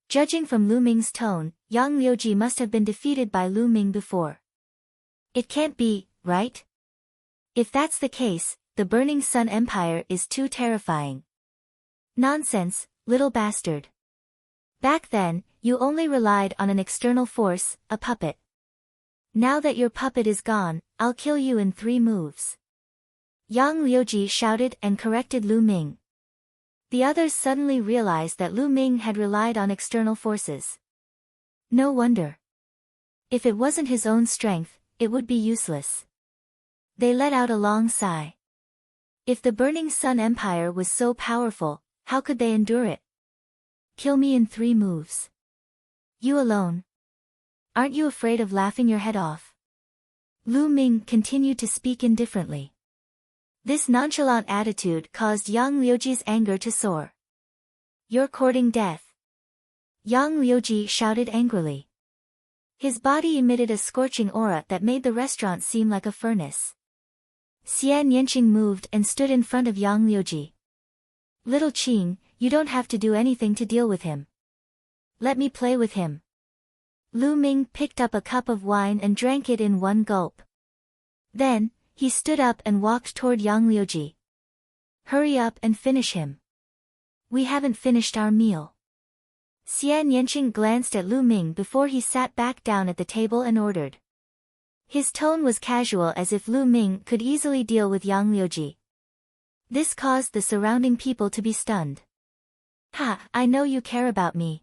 Judging from Lu Ming's tone, Yang Liuji must have been defeated by Lu Ming before. It can't be, right? If that's the case, the Burning Sun Empire is too terrifying. Nonsense, little bastard. Back then, you only relied on an external force, a puppet. Now that your puppet is gone, I'll kill you in 3 moves. Yang Liuji shouted and corrected Lu Ming. The others suddenly realized that Lu Ming had relied on external forces. No wonder. If it wasn't his own strength, it would be useless. They let out a long sigh. If the Burning Sun Empire was so powerful, how could they endure it? Kill me in 3 moves. You alone? Aren't you afraid of laughing your head off? Lu Ming continued to speak indifferently. This nonchalant attitude caused Yang Liuji's anger to soar. You're courting death. Yang Liuji shouted angrily. His body emitted a scorching aura that made the restaurant seem like a furnace. Xian Yanqing moved and stood in front of Yang Liuji. Little Qing, you don't have to do anything to deal with him. Let me play with him. Lu Ming picked up a cup of wine and drank it in 1 gulp. Then, he stood up and walked toward Yang Liuji. Hurry up and finish him. We haven't finished our meal. Xian Yanqing glanced at Lu Ming before he sat back down at the table and ordered. His tone was casual as if Lu Ming could easily deal with Yang Liuji. This caused the surrounding people to be stunned. Ha, I know you care about me.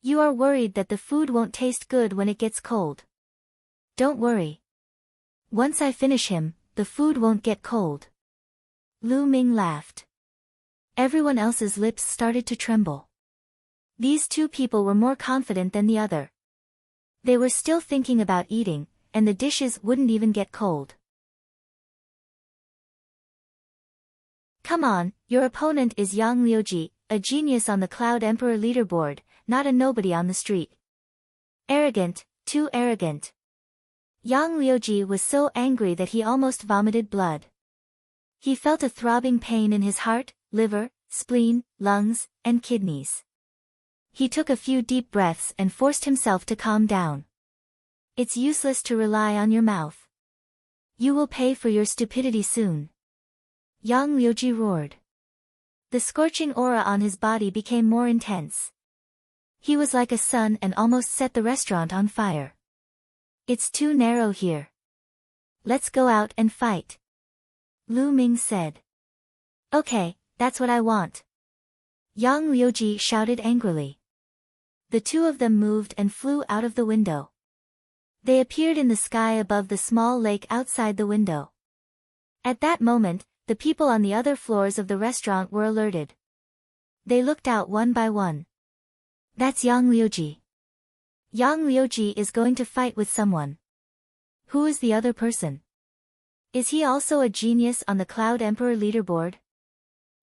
You are worried that the food won't taste good when it gets cold. Don't worry. Once I finish him, the food won't get cold. Lu Ming laughed. Everyone else's lips started to tremble. These 2 people were more confident than the other. They were still thinking about eating, and the dishes wouldn't even get cold. Come on, your opponent is Yang Liuji, a genius on the Cloud Emperor leaderboard, not a nobody on the street. Arrogant, too arrogant. Yang Liuji was so angry that he almost vomited blood. He felt a throbbing pain in his heart, liver, spleen, lungs, and kidneys. He took a few deep breaths and forced himself to calm down. It's useless to rely on your mouth. You will pay for your stupidity soon. Yang Liuji roared. The scorching aura on his body became more intense. He was like a sun and almost set the restaurant on fire. It's too narrow here. Let's go out and fight. Lu Ming said. Okay, that's what I want. Yang Liuji shouted angrily. The two of them moved and flew out of the window. They appeared in the sky above the small lake outside the window. At that moment, the people on the other floors of the restaurant were alerted. They looked out one by one. That's Yang Liuji. Yang Liuji is going to fight with someone. Who is the other person? Is he also a genius on the Cloud Emperor leaderboard?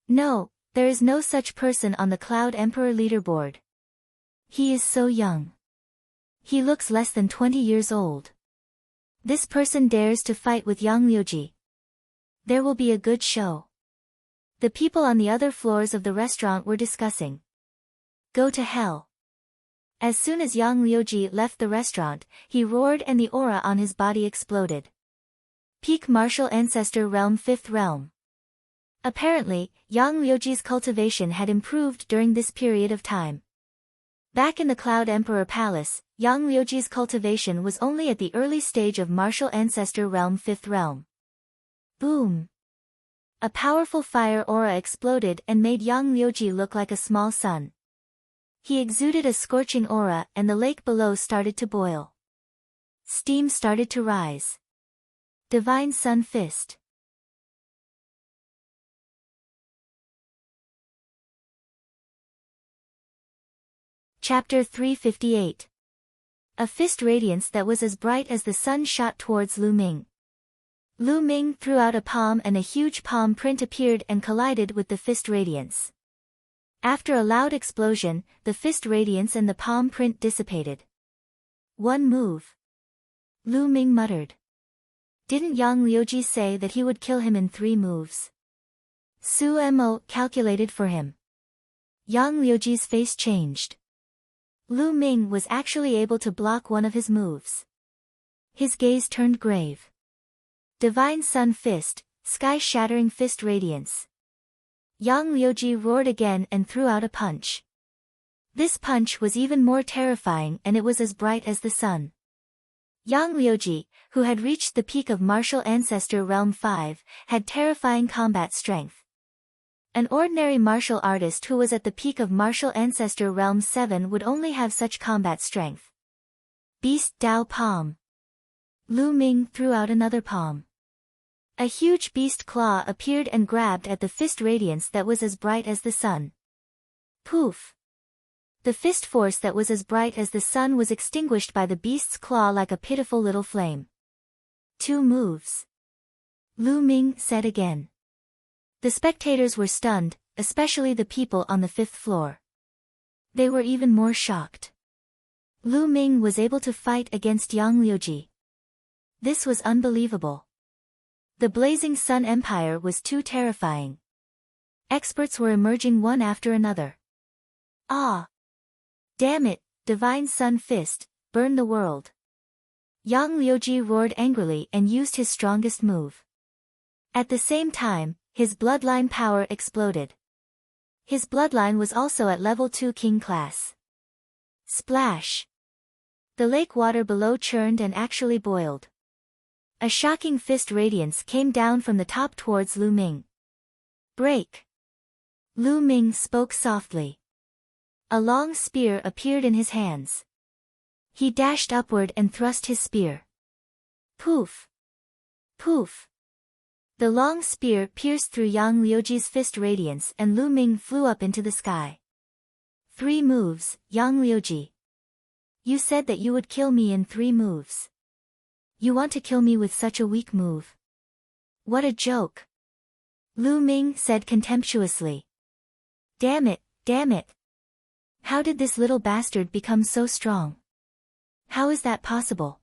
No, there is no such person on the Cloud Emperor leaderboard. He is so young. He looks less than 20 years old. This person dares to fight with Yang Liuji. There will be a good show. The people on the other floors of the restaurant were discussing. Go to hell. As soon as Yang Liuji left the restaurant, he roared and the aura on his body exploded. Peak Martial Ancestor Realm 5th Realm. Apparently, Yang Liuji's cultivation had improved during this period of time. Back in the Cloud Emperor Palace, Yang Liuji's cultivation was only at the early stage of Martial Ancestor Realm 5th Realm. Boom! A powerful fire aura exploded and made Yang Liuji look like a small sun. He exuded a scorching aura and the lake below started to boil. Steam started to rise. Divine Sun Fist. Chapter 358. A fist radiance that was as bright as the sun shot towards Lu Ming. Lu Ming threw out a palm and a huge palm print appeared and collided with the fist radiance. After a loud explosion, the fist radiance and the palm print dissipated. One move. Lu Ming muttered. Didn't Yang Liuji say that he would kill him in 3 moves? Su Mo calculated for him. Yang Liuji's face changed. Lu Ming was actually able to block one of his moves. His gaze turned grave. Divine Sun Fist, sky-shattering fist radiance. Yang Liuji roared again and threw out a punch. This punch was even more terrifying and it was as bright as the sun. Yang Liuji, who had reached the peak of Martial Ancestor Realm 5, had terrifying combat strength. An ordinary martial artist who was at the peak of Martial Ancestor Realm 7 would only have such combat strength. Beast Dao Palm. Lu Ming threw out another palm. A huge beast claw appeared and grabbed at the fist radiance that was as bright as the sun. Poof! The fist force that was as bright as the sun was extinguished by the beast's claw like a pitiful little flame. 2 moves. Lu Ming said again. The spectators were stunned, especially the people on the 5th floor. They were even more shocked. Lu Ming was able to fight against Yang Liuji. This was unbelievable. The Blazing Sun Empire was too terrifying. Experts were emerging one after another. Ah! Damn it, Divine Sun Fist, burn the world. Yang Liuji roared angrily and used his strongest move. At the same time, his bloodline power exploded. His bloodline was also at level 2 king class. Splash! The lake water below churned and actually boiled. A shocking fist radiance came down from the top towards Lu Ming. Break! Lu Ming spoke softly. A long spear appeared in his hands. He dashed upward and thrust his spear. Poof! Poof! The long spear pierced through Yang Liuji's fist radiance and Lu Ming flew up into the sky. 3 moves, Yang Liuji. You said that you would kill me in 3 moves. You want to kill me with such a weak move? What a joke! Lu Ming said contemptuously. Damn it, damn it! How did this little bastard become so strong? How is that possible?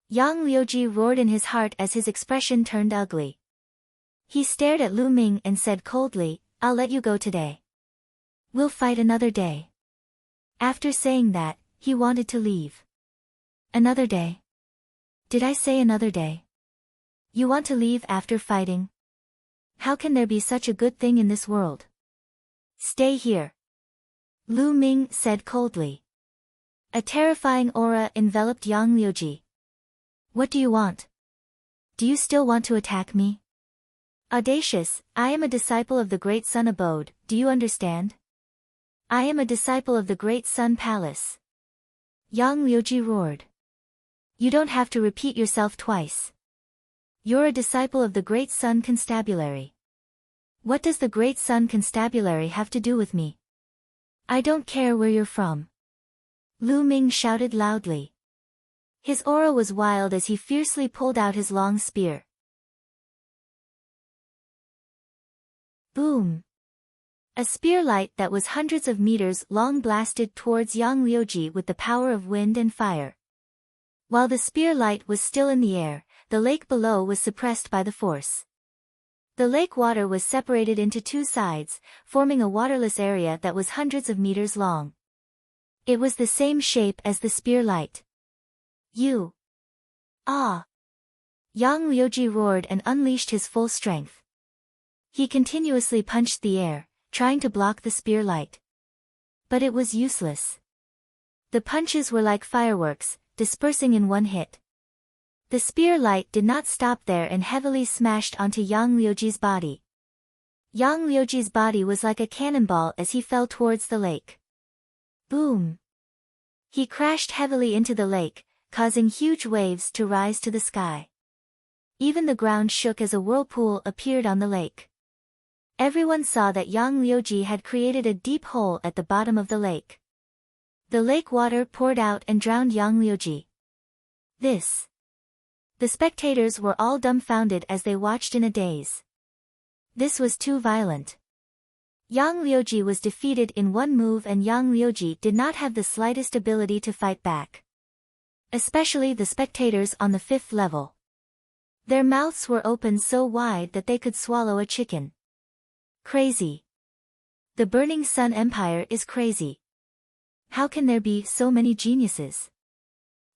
Yang Liuji roared in his heart as his expression turned ugly. He stared at Lu Ming and said coldly, I'll let you go today. We'll fight another day. After saying that, he wanted to leave. Another day. Did I say another day? You want to leave after fighting? How can there be such a good thing in this world? Stay here. Lu Ming said coldly. A terrifying aura enveloped Yang Liuji. What do you want? Do you still want to attack me? Audacious, I am a disciple of the Great Sun Abode, do you understand? I am a disciple of the Great Sun Palace. Yang Liuji roared. You don't have to repeat yourself twice. You're a disciple of the Great Sun Constabulary. What does the Great Sun Constabulary have to do with me? I don't care where you're from. Lu Ming shouted loudly. His aura was wild as he fiercely pulled out his long spear. Boom! A spear light that was hundreds of meters long blasted towards Yang Liuji with the power of wind and fire. While the spear light was still in the air, the lake below was suppressed by the force. The lake water was separated into two sides, forming a waterless area that was hundreds of meters long. It was the same shape as the spear light. You! Ah! Yang Liuji roared and unleashed his full strength. He continuously punched the air, trying to block the spear light. But it was useless. The punches were like fireworks, dispersing in one hit. The spear light did not stop there and heavily smashed onto Yang Liuji's body. Yang Liuji's body was like a cannonball as he fell towards the lake. Boom! He crashed heavily into the lake, causing huge waves to rise to the sky. Even the ground shook as a whirlpool appeared on the lake. Everyone saw that Yang Liuji had created a deep hole at the bottom of the lake. The lake water poured out and drowned Yang Liuji. This. The spectators were all dumbfounded as they watched in a daze. This was too violent. Yang Liuji was defeated in one move and Yang Liuji did not have the slightest ability to fight back. Especially the spectators on the 5th level. Their mouths were open so wide that they could swallow a chicken. Crazy. The Burning Sun Empire is crazy. How can there be so many geniuses?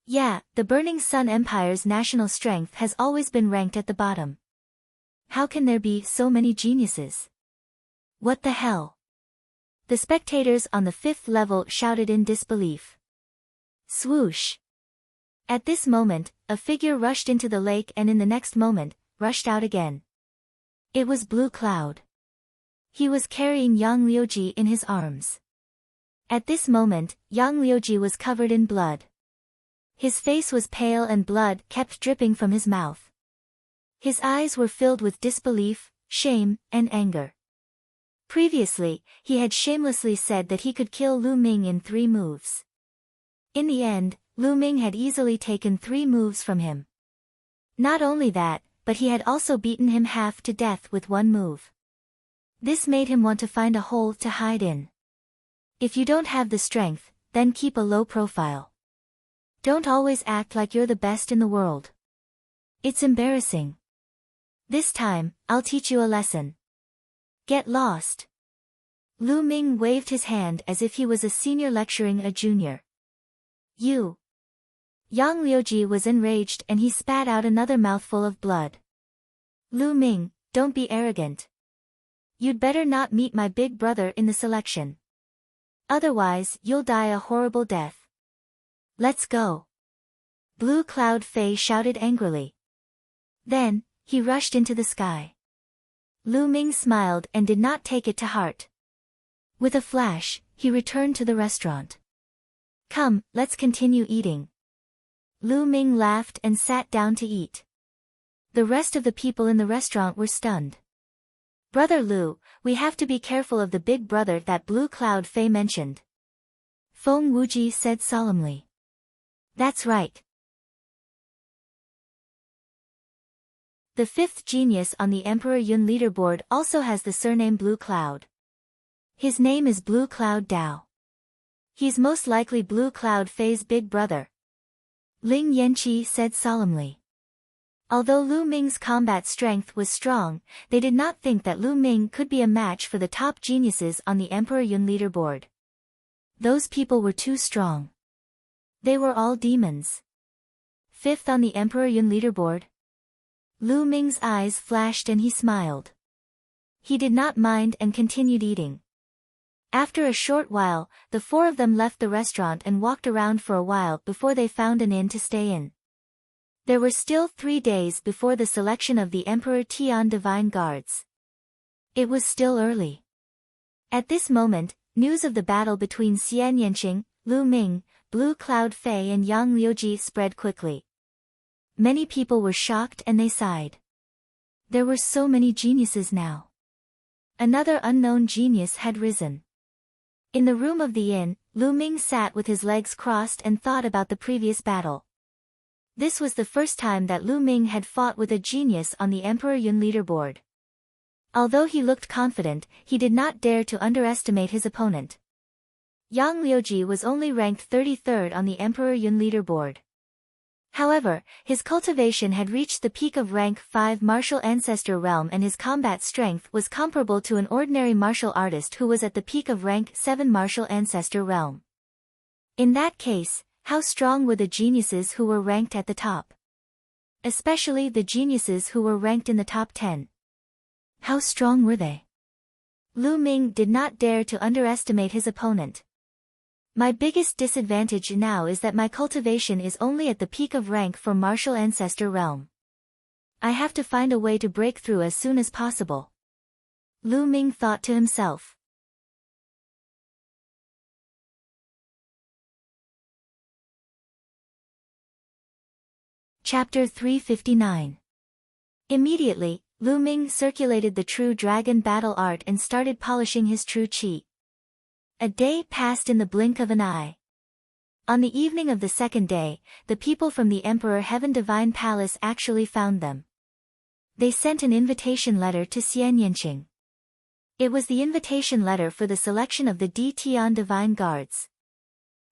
Yeah, the Burning Sun Empire's national strength has always been ranked at the bottom. How can there be so many geniuses? What the hell? The spectators on the 5th level shouted in disbelief. Swoosh! At this moment, a figure rushed into the lake and in the next moment, rushed out again. It was Blue Cloud. He was carrying Yang Liuji in his arms. At this moment, Yang Liuji was covered in blood. His face was pale and blood kept dripping from his mouth. His eyes were filled with disbelief, shame, and anger. Previously, he had shamelessly said that he could kill Lu Ming in 3 moves. In the end, Lu Ming had easily taken 3 moves from him. Not only that, but he had also beaten him half to death with 1 move. This made him want to find a hole to hide in. If you don't have the strength, then keep a low profile. Don't always act like you're the best in the world. It's embarrassing. This time, I'll teach you a lesson. Get lost. Lu Ming waved his hand as if he was a senior lecturing a junior. You. Yang Liuji was enraged and he spat out another mouthful of blood. Lu Ming, don't be arrogant. You'd better not meet my big brother in the selection. Otherwise, you'll die a horrible death. Let's go. Blue Cloud Fei shouted angrily. Then, he rushed into the sky. Lu Ming smiled and did not take it to heart. With a flash, he returned to the restaurant. Come, let's continue eating. Lu Ming laughed and sat down to eat. The rest of the people in the restaurant were stunned. Brother Lu, we have to be careful of the big brother that Blue Cloud Fei mentioned. Feng Wuji said solemnly. That's right. The 5th genius on the Emperor Yun leaderboard also has the surname Blue Cloud. His name is Blue Cloud Dao. He's most likely Blue Cloud Fei's big brother. Ling Yanqi said solemnly. Although Lu Ming's combat strength was strong, they did not think that Lu Ming could be a match for the top geniuses on the Emperor Yun leaderboard. Those people were too strong. They were all demons. Fifth on the Emperor Yun leaderboard. Lu Ming's eyes flashed and he smiled. He did not mind and continued eating. After a short while, the four of them left the restaurant and walked around for a while before they found an inn to stay in. There were still 3 days before the selection of the Emperor Tian Divine Guards. It was still early. At this moment, news of the battle between Xian Yanqing, Lu Ming, Blue Cloud Fei and Yang Liuji spread quickly. Many people were shocked and they sighed. There were so many geniuses now. Another unknown genius had risen. In the room of the inn, Lu Ming sat with his legs crossed and thought about the previous battle. This was the first time that Lu Ming had fought with a genius on the Emperor Yun leaderboard. Although he looked confident, he did not dare to underestimate his opponent. Yang Liuji was only ranked 33rd on the Emperor Yun leaderboard. However, his cultivation had reached the peak of rank 5 martial ancestor realm and his combat strength was comparable to an ordinary martial artist who was at the peak of rank 7 martial ancestor realm. In that case, how strong were the geniuses who were ranked at the top? Especially the geniuses who were ranked in the top 10. How strong were they? Lu Ming did not dare to underestimate his opponent. My biggest disadvantage now is that my cultivation is only at the peak of rank for martial ancestor realm. I have to find a way to break through as soon as possible. Lu Ming thought to himself. Chapter 359. Immediately, Lu Ming circulated the true dragon battle art and started polishing his true chi. A day passed in the blink of an eye. On the evening of the second day, the people from the Emperor Heaven Divine Palace actually found them. They sent an invitation letter to Xian Yanqing. It was the invitation letter for the selection of the Tian Divine Guards.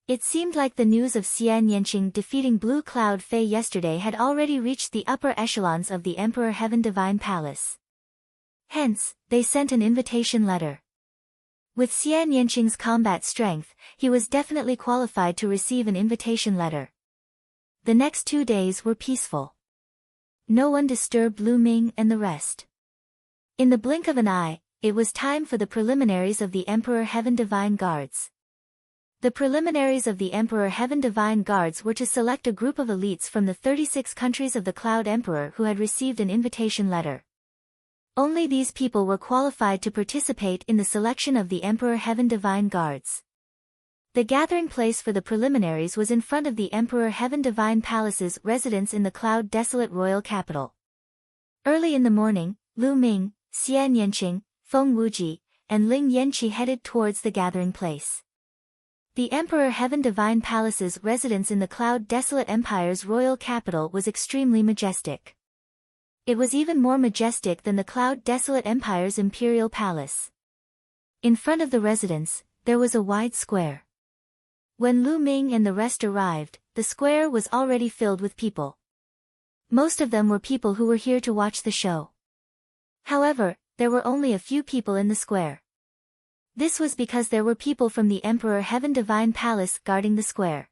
It seemed like the news of Xian Yanqing defeating Blue Cloud Fei yesterday had already reached the upper echelons of the Emperor Heaven Divine Palace. Hence, they sent an invitation letter. With Xian Yanqing's combat strength, he was definitely qualified to receive an invitation letter. The next 2 days were peaceful. No one disturbed Lu Ming and the rest. In the blink of an eye, it was time for the preliminaries of the Emperor Heaven Divine Guards. The preliminaries of the Emperor Heaven Divine Guards were to select a group of elites from the 36 countries of the Cloud Emperor who had received an invitation letter. Only these people were qualified to participate in the selection of the Emperor Heaven Divine Guards. The gathering place for the preliminaries was in front of the Emperor Heaven Divine Palace's residence in the Cloud Desolate Royal Capital. Early in the morning, Lu Ming, Xian Yanqing, Feng Wuji, and Ling Yanqi headed towards the gathering place. The Emperor Heaven Divine Palace's residence in the Cloud Desolate Empire's royal capital was extremely majestic. It was even more majestic than the Cloud Desolate Empire's imperial palace. In front of the residence, there was a wide square. When Lu Ming and the rest arrived, the square was already filled with people. Most of them were people who were here to watch the show. However, there were only a few people in the square. This was because there were people from the Emperor Heaven Divine Palace guarding the square.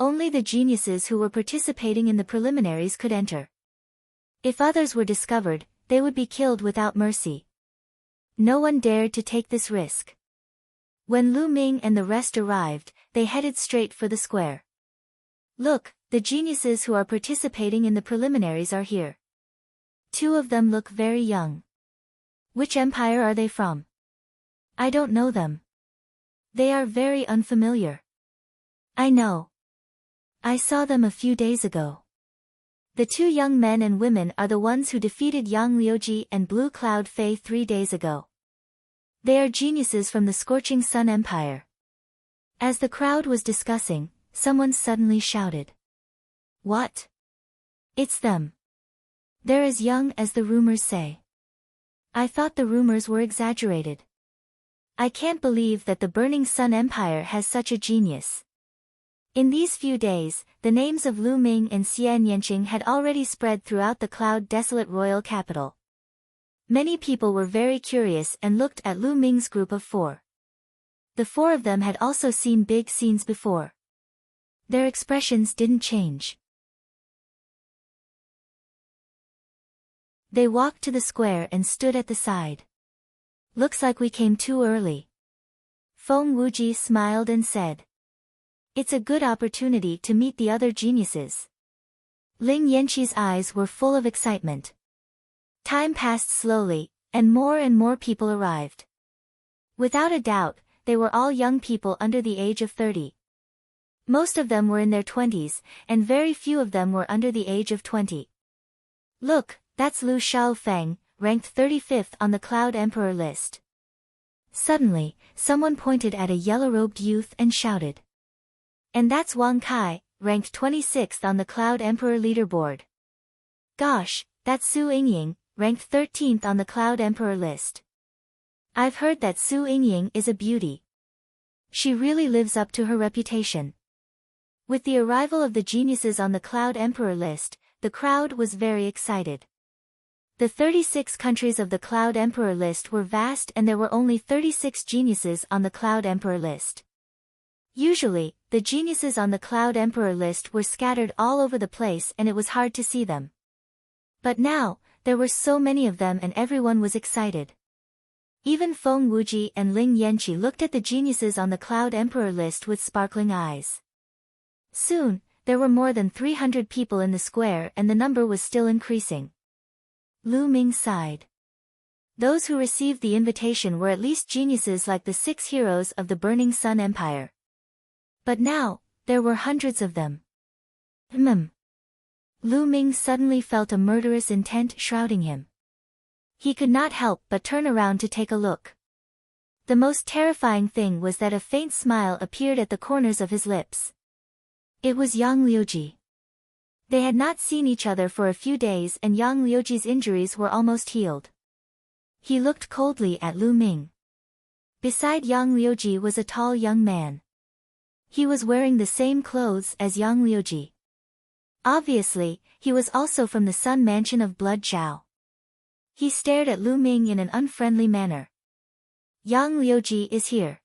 Only the geniuses who were participating in the preliminaries could enter. If others were discovered, they would be killed without mercy. No one dared to take this risk. When Lu Ming and the rest arrived, they headed straight for the square. Look, the geniuses who are participating in the preliminaries are here. 2 of them look very young. Which empire are they from? I don't know them. They are very unfamiliar. I know. I saw them a few days ago. The 2 young men and women are the ones who defeated Yang Liuji and Blue Cloud Fei 3 days ago. They are geniuses from the Scorching Sun Empire. As the crowd was discussing, someone suddenly shouted. What? It's them. They're as young as the rumors say. I thought the rumors were exaggerated. I can't believe that the Burning Sun Empire has such a genius. In these few days, the names of Lu Ming and Xian Yanqing had already spread throughout the Cloud Desolate Royal Capital. Many people were very curious and looked at Lu Ming's group of 4. The four of them had also seen big scenes before. Their expressions didn't change. They walked to the square and stood at the side. Looks like we came too early. Feng Wuji smiled and said. It's a good opportunity to meet the other geniuses. Ling Yanqi's eyes were full of excitement. Time passed slowly, and more people arrived. Without a doubt, they were all young people under the age of 30. Most of them were in their 20s, and very few of them were under the age of 20. Look, that's Lu Xiaofeng, ranked 35th on the Cloud Emperor list. Suddenly, someone pointed at a yellow-robed youth and shouted. And that's Wang Kai, ranked 26th on the Cloud Emperor leaderboard. Gosh, that's Su Yingying, ranked 13th on the Cloud Emperor list. I've heard that Su Yingying is a beauty. She really lives up to her reputation. With the arrival of the geniuses on the Cloud Emperor list, the crowd was very excited. The 36 countries of the Cloud Emperor list were vast and there were only 36 geniuses on the Cloud Emperor list. Usually, the geniuses on the Cloud Emperor list were scattered all over the place and it was hard to see them. But now, there were so many of them and everyone was excited. Even Feng Wuji and Ling Yanqi looked at the geniuses on the Cloud Emperor list with sparkling eyes. Soon, there were more than 300 people in the square and the number was still increasing. Lu Ming sighed. Those who received the invitation were at least geniuses like the 6 heroes of the Burning Sun Empire. But now, there were hundreds of them. Lu Ming suddenly felt a murderous intent shrouding him. He could not help but turn around to take a look. The most terrifying thing was that a faint smile appeared at the corners of his lips. It was Yang Liuji. They had not seen each other for a few days and Yang Liuji's injuries were almost healed. He looked coldly at Lu Ming. Beside Yang Liuji was a tall young man. He was wearing the same clothes as Yang Liuji. Obviously, he was also from the Sun Mansion of Blood Zhao. He stared at Lu Ming in an unfriendly manner. Yang Liuji is here.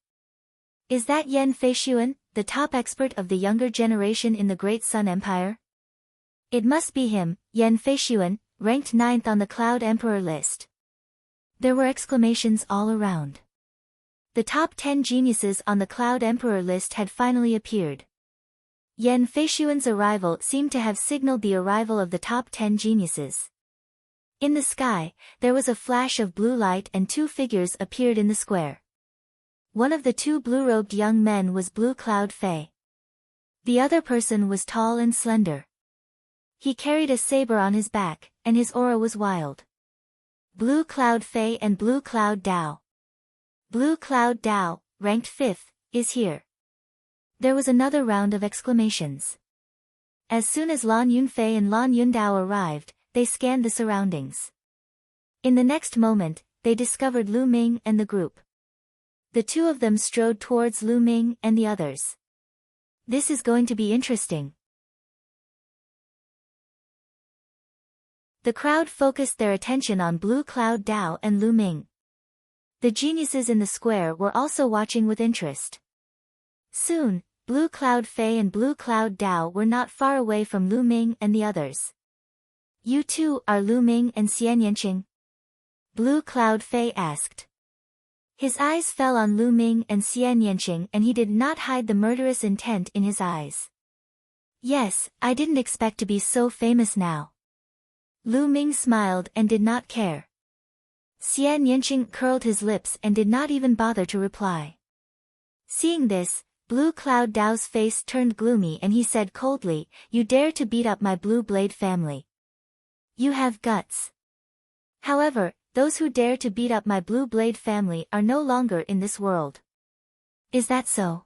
Is that Yan Feishuan, the top expert of the younger generation in the Great Sun Empire? It must be him, Yan Feishuan, ranked 9th on the Cloud Emperor list. There were exclamations all around. The top 10 geniuses on the Cloud Emperor list had finally appeared. Yan Feishuan's arrival seemed to have signaled the arrival of the top 10 geniuses. In the sky, there was a flash of blue light and 2 figures appeared in the square. One of the 2 blue-robed young men was Blue Cloud Fei. The other person was tall and slender. He carried a saber on his back, and his aura was wild. Blue Cloud Fei and Blue Cloud Dao. Blue Cloud Dao, ranked 5th, is here. There was another round of exclamations. As soon as Lan Yunfei and Lan Yundao arrived, they scanned the surroundings. In the next moment, they discovered Lu Ming and the group. The 2 of them strode towards Lu Ming and the others. This is going to be interesting. The crowd focused their attention on Blue Cloud Dao and Lu Ming. The geniuses in the square were also watching with interest. Soon, Blue Cloud Fei and Blue Cloud Dao were not far away from Lu Ming and the others. You two are Lu Ming and Xian Yanqing? Blue Cloud Fei asked. His eyes fell on Lu Ming and Xian Yanqing and he did not hide the murderous intent in his eyes. Yes, I didn't expect to be so famous now. Lu Ming smiled and did not care. Xian Yanqing curled his lips and did not even bother to reply. Seeing this, Blue Cloud Dao's face turned gloomy and he said coldly, "You dare to beat up my Blue Blade family. You have guts. However, those who dare to beat up my Blue Blade family are no longer in this world. Is that so?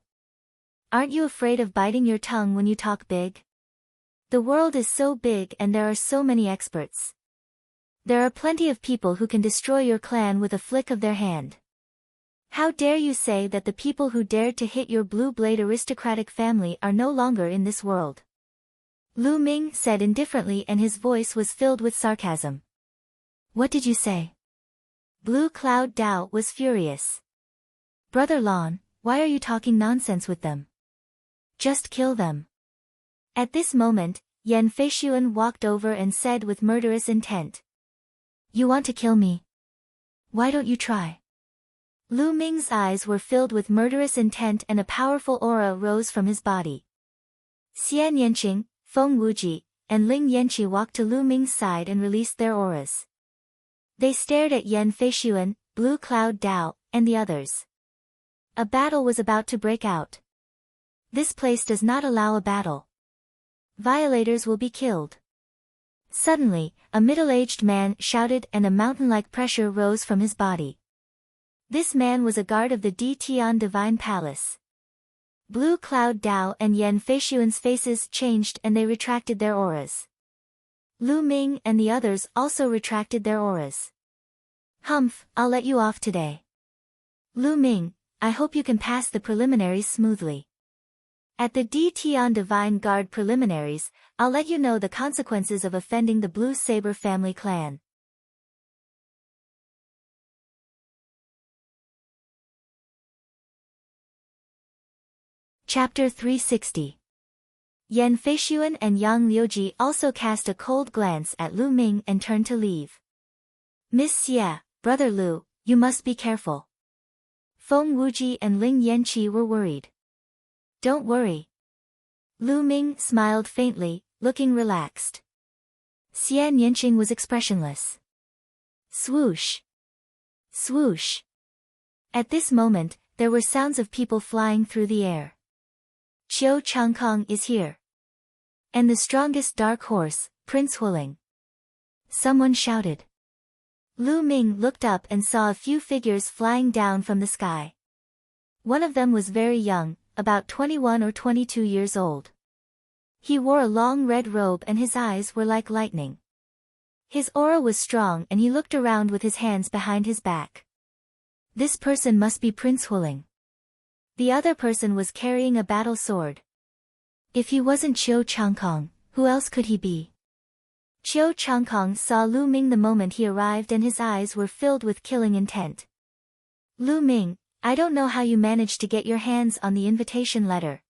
Aren't you afraid of biting your tongue when you talk big? The world is so big and there are so many experts. There are plenty of people who can destroy your clan with a flick of their hand. How dare you say that the people who dared to hit your Blue Blade aristocratic family are no longer in this world?" Lu Ming said indifferently and his voice was filled with sarcasm. "What did you say?" Blue Cloud Dao was furious. "Brother Lan, Why are you talking nonsense with them? Just kill them. At this moment, Yan Feishuan walked over and said with murderous intent. You want to kill me? Why don't you try? Lu Ming's eyes were filled with murderous intent and a powerful aura rose from his body. Xian Yanqing, Feng Wuji, and Ling Yanqi walked to Lu Ming's side and released their auras. They stared at Yan Feishuan, Blue Cloud Dao, and the others. A battle was about to break out. This place does not allow a battle. Violators will be killed. Suddenly, a middle-aged man shouted and a mountain-like pressure rose from his body. This man was a guard of the Di Tian Divine Palace. Blue Cloud Dao and Yan Feishuan's faces changed and they retracted their auras. Lu Ming and the others also retracted their auras. Humph, I'll let you off today. Lu Ming, I hope you can pass the preliminaries smoothly. At the Di Tian Divine Guard preliminaries, I'll let you know the consequences of offending the Blue Saber family clan. Chapter 360. Yan Feishuan and Yang Liuji also cast a cold glance at Lu Ming and turned to leave. Miss Xie, Brother Lu, you must be careful. Feng Wuji and Ling Yanqi were worried. Don't worry. Lu Ming smiled faintly, looking relaxed. Xian Yanqing was expressionless. Swoosh. Swoosh. At this moment, there were sounds of people flying through the air. Qiu Changkong is here. And the strongest dark horse, Prince Huling. Someone shouted. Lu Ming looked up and saw a few figures flying down from the sky. One of them was very young, about 21 or 22 years old. He wore a long red robe and his eyes were like lightning. His aura was strong and he looked around with his hands behind his back. This person must be Prince Huling. The other person was carrying a battle sword. If he wasn't Qiu Changkong, who else could he be? Qiu Changkong saw Lu Ming the moment he arrived and his eyes were filled with killing intent. Lu Ming, I don't know how you managed to get your hands on the invitation letter.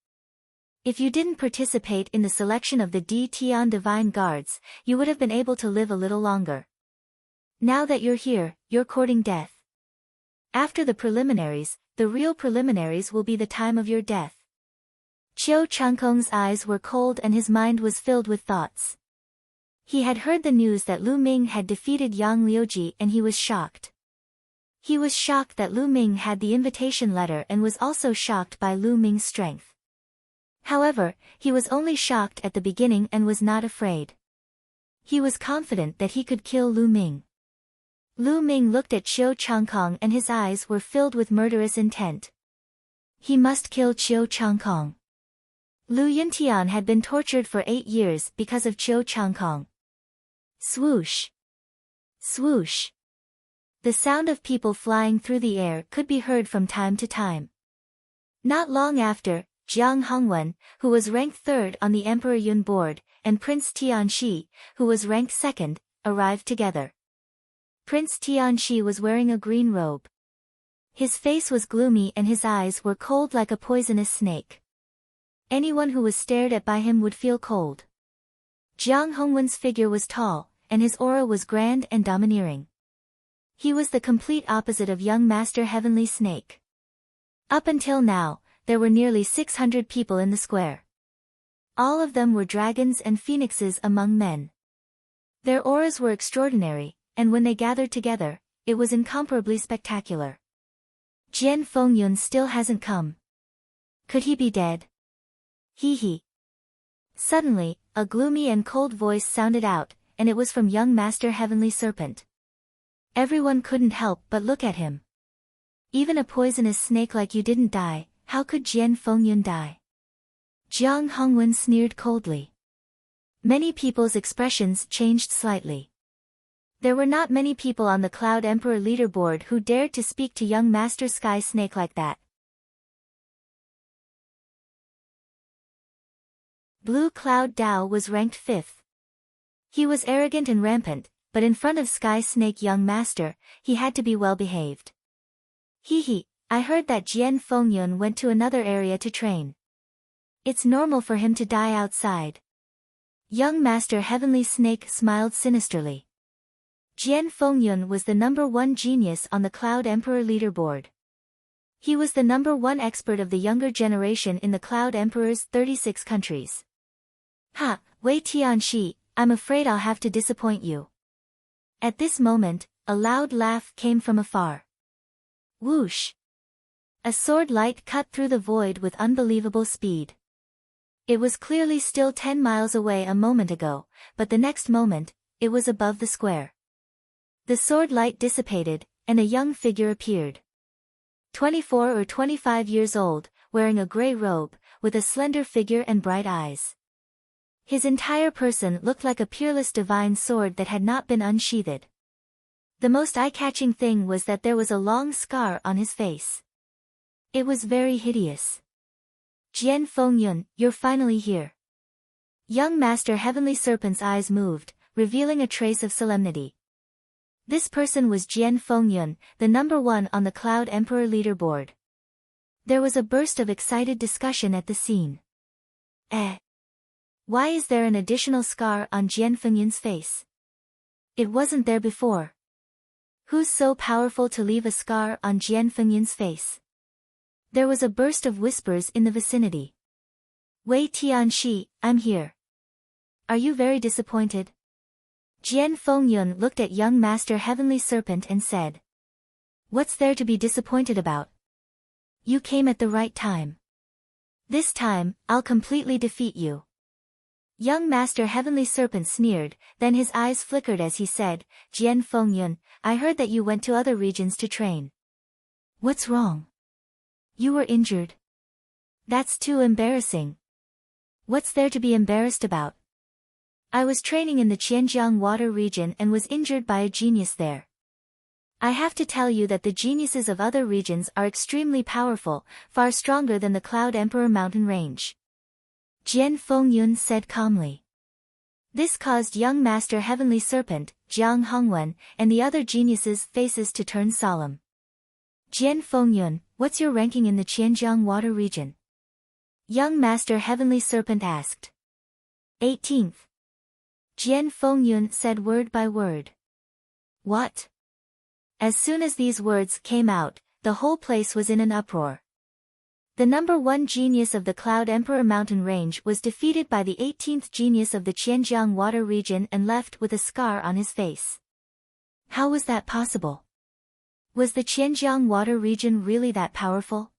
If you didn't participate in the selection of the Di Tian Divine Guards, you would have been able to live a little longer. Now that you're here, you're courting death. After the preliminaries, the real preliminaries will be the time of your death. Qiu Changkong's eyes were cold and his mind was filled with thoughts. He had heard the news that Lu Ming had defeated Yang Liuji and he was shocked. He was shocked that Lu Ming had the invitation letter and was also shocked by Lu Ming's strength. However, he was only shocked at the beginning and was not afraid. He was confident that he could kill Lu Ming. Lu Ming looked at Qiu Changkong and his eyes were filled with murderous intent. He must kill Qiu Changkong. Lu Yintian had been tortured for 8 years because of Qiu Changkong. Swoosh! Swoosh! The sound of people flying through the air could be heard from time to time. Not long after, Jiang Hongwen, who was ranked 3rd on the Emperor Yun board, and Prince Tianxi, who was ranked 2nd, arrived together. Prince Tianxi was wearing a green robe. His face was gloomy and his eyes were cold like a poisonous snake. Anyone who was stared at by him would feel cold. Jiang Hongwen's figure was tall, and his aura was grand and domineering. He was the complete opposite of young Master Heavenly Snake. Up until now, there were nearly 600 people in the square. All of them were dragons and phoenixes among men. Their auras were extraordinary, and when they gathered together, it was incomparably spectacular. Jian Fengyun still hasn't come. Could he be dead? Hee hee. Suddenly, a gloomy and cold voice sounded out, and it was from young Master Heavenly Serpent. Everyone couldn't help but look at him. Even a poisonous snake like you didn't die, how could Jian Fengyun die? Jiang Hongwen sneered coldly. Many people's expressions changed slightly. There were not many people on the Cloud Emperor leaderboard who dared to speak to young Master Sky Snake like that. Blue Cloud Dao was ranked 5th. He was arrogant and rampant, but in front of Sky Snake young Master, he had to be well behaved. Hee hee, I heard that Jian Fengyun went to another area to train. It's normal for him to die outside. Young Master Heavenly Snake smiled sinisterly. Jian Fengyun was the #1 genius on the Cloud Emperor leaderboard. He was the #1 expert of the younger generation in the Cloud Emperor's 36 countries. Ha, Wei Tianxi, I'm afraid I'll have to disappoint you. At this moment, a loud laugh came from afar. Whoosh! A sword light cut through the void with unbelievable speed. It was clearly still 10 miles away a moment ago, but the next moment, it was above the square. The sword light dissipated, and a young figure appeared. 24 or 25 years old, wearing a gray robe, with a slender figure and bright eyes. His entire person looked like a peerless divine sword that had not been unsheathed. The most eye-catching thing was that there was a long scar on his face. It was very hideous. Jian Fengyun, you're finally here. Young Master Heavenly Serpent's eyes moved, revealing a trace of solemnity. This person was Jian Fengyun, the #1 on the Cloud Emperor leaderboard. There was a burst of excited discussion at the scene. Why is there an additional scar on Jian Fengyun's face? It wasn't there before. Who's so powerful to leave a scar on Jian Fengyun's face? There was a burst of whispers in the vicinity. Wei Tianxi, I'm here. Are you very disappointed? Jian Fengyun looked at young Master Heavenly Serpent and said. What's there to be disappointed about? You came at the right time. This time, I'll completely defeat you. Young Master Heavenly Serpent sneered, then his eyes flickered as he said, Jian Fengyun, I heard that you went to other regions to train. What's wrong? You were injured. That's too embarrassing. What's there to be embarrassed about? I was training in the Qianjiang water region and was injured by a genius there. I have to tell you that the geniuses of other regions are extremely powerful, far stronger than the Cloud Emperor mountain range. Jian Fengyun said calmly. This caused young Master Heavenly Serpent, Jiang Hongwen, and the other geniuses' faces to turn solemn. Jian Fengyun, what's your ranking in the Qianjiang water region? Young Master Heavenly Serpent asked. 18th. Jian Fengyun said word by word. What? As soon as these words came out, the whole place was in an uproar. The #1 genius of the Cloud Emperor mountain range was defeated by the 18th genius of the Qianjiang water region and left with a scar on his face. How was that possible? Was the Qianjiang water region really that powerful?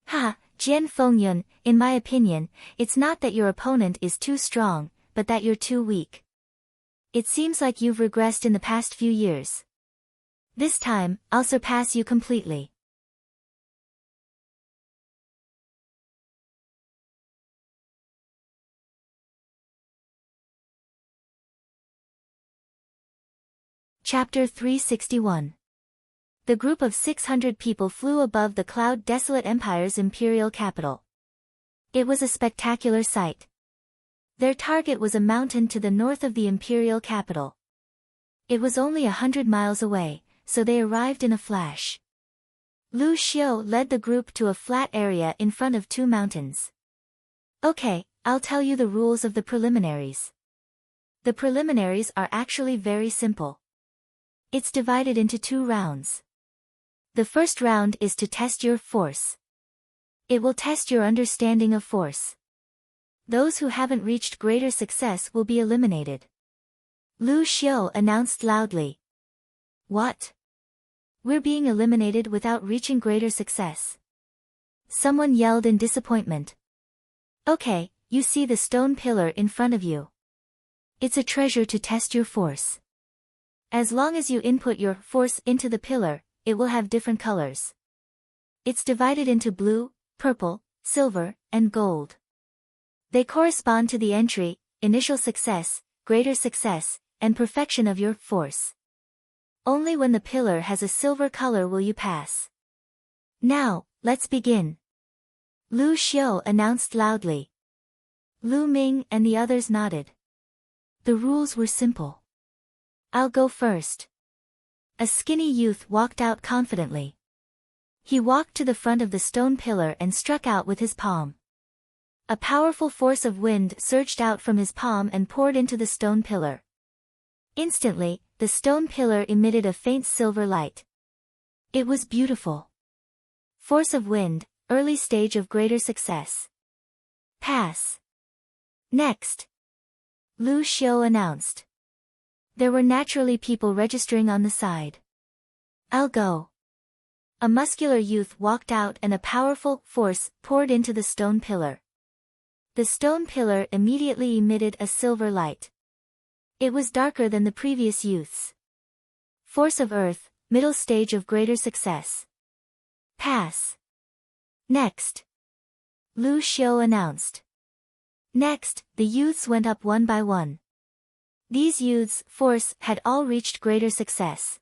Ha, Jian Fengyun, in my opinion, it's not that your opponent is too strong, but that you're too weak. It seems like you've regressed in the past few years. This time, I'll surpass you completely. Chapter 361. The group of 600 people flew above the cloud-desolate empire's imperial capital. It was a spectacular sight. Their target was a mountain to the north of the imperial capital. It was only 100 miles away, so they arrived in a flash. Lu Xiu led the group to a flat area in front of 2 mountains. Okay, I'll tell you the rules of the preliminaries. The preliminaries are actually very simple. It's divided into 2 rounds. The first round is to test your force. It will test your understanding of force. Those who haven't reached greater success will be eliminated. Lu Xiu announced loudly. What? We're being eliminated without reaching greater success. Someone yelled in disappointment. Okay, you see the stone pillar in front of you. It's a treasure to test your force. As long as you input your force into the pillar, it will have different colors. It's divided into blue, purple, silver, and gold. They correspond to the entry, initial success, greater success, and perfection of your force. Only when the pillar has a silver color will you pass. Now, let's begin. Lu Xiu announced loudly. Lu Ming and the others nodded. The rules were simple. I'll go first. A skinny youth walked out confidently. He walked to the front of the stone pillar and struck out with his palm. A powerful force of wind surged out from his palm and poured into the stone pillar. Instantly, the stone pillar emitted a faint silver light. It was beautiful. Force of wind, early stage of greater success. Pass. Next. Lu Xiu announced. There were naturally people registering on the side. I'll go. A muscular youth walked out and a powerful force poured into the stone pillar. The stone pillar immediately emitted a silver light. It was darker than the previous youths. Force of earth, middle stage of greater success. Pass. Next. Lu Xiu announced. Next, the youths went up one by one. These youths' force had all reached greater success.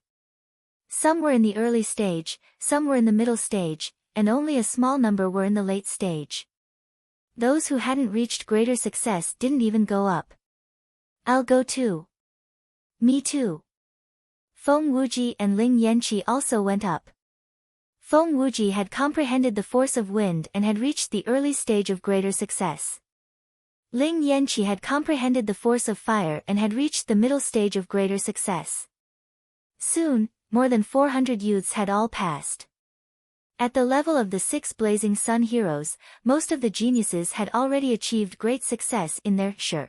Some were in the early stage, some were in the middle stage, and only a small number were in the late stage. Those who hadn't reached greater success didn't even go up. I'll go too. Me too. Feng Wuji and Ling Yanqi also went up. Feng Wuji had comprehended the force of wind and had reached the early stage of greater success. Ling Yanqi had comprehended the force of fire and had reached the middle stage of greater success. Soon, more than 400 youths had all passed. At the level of the 6 blazing sun heroes, most of the geniuses had already achieved great success in their shi.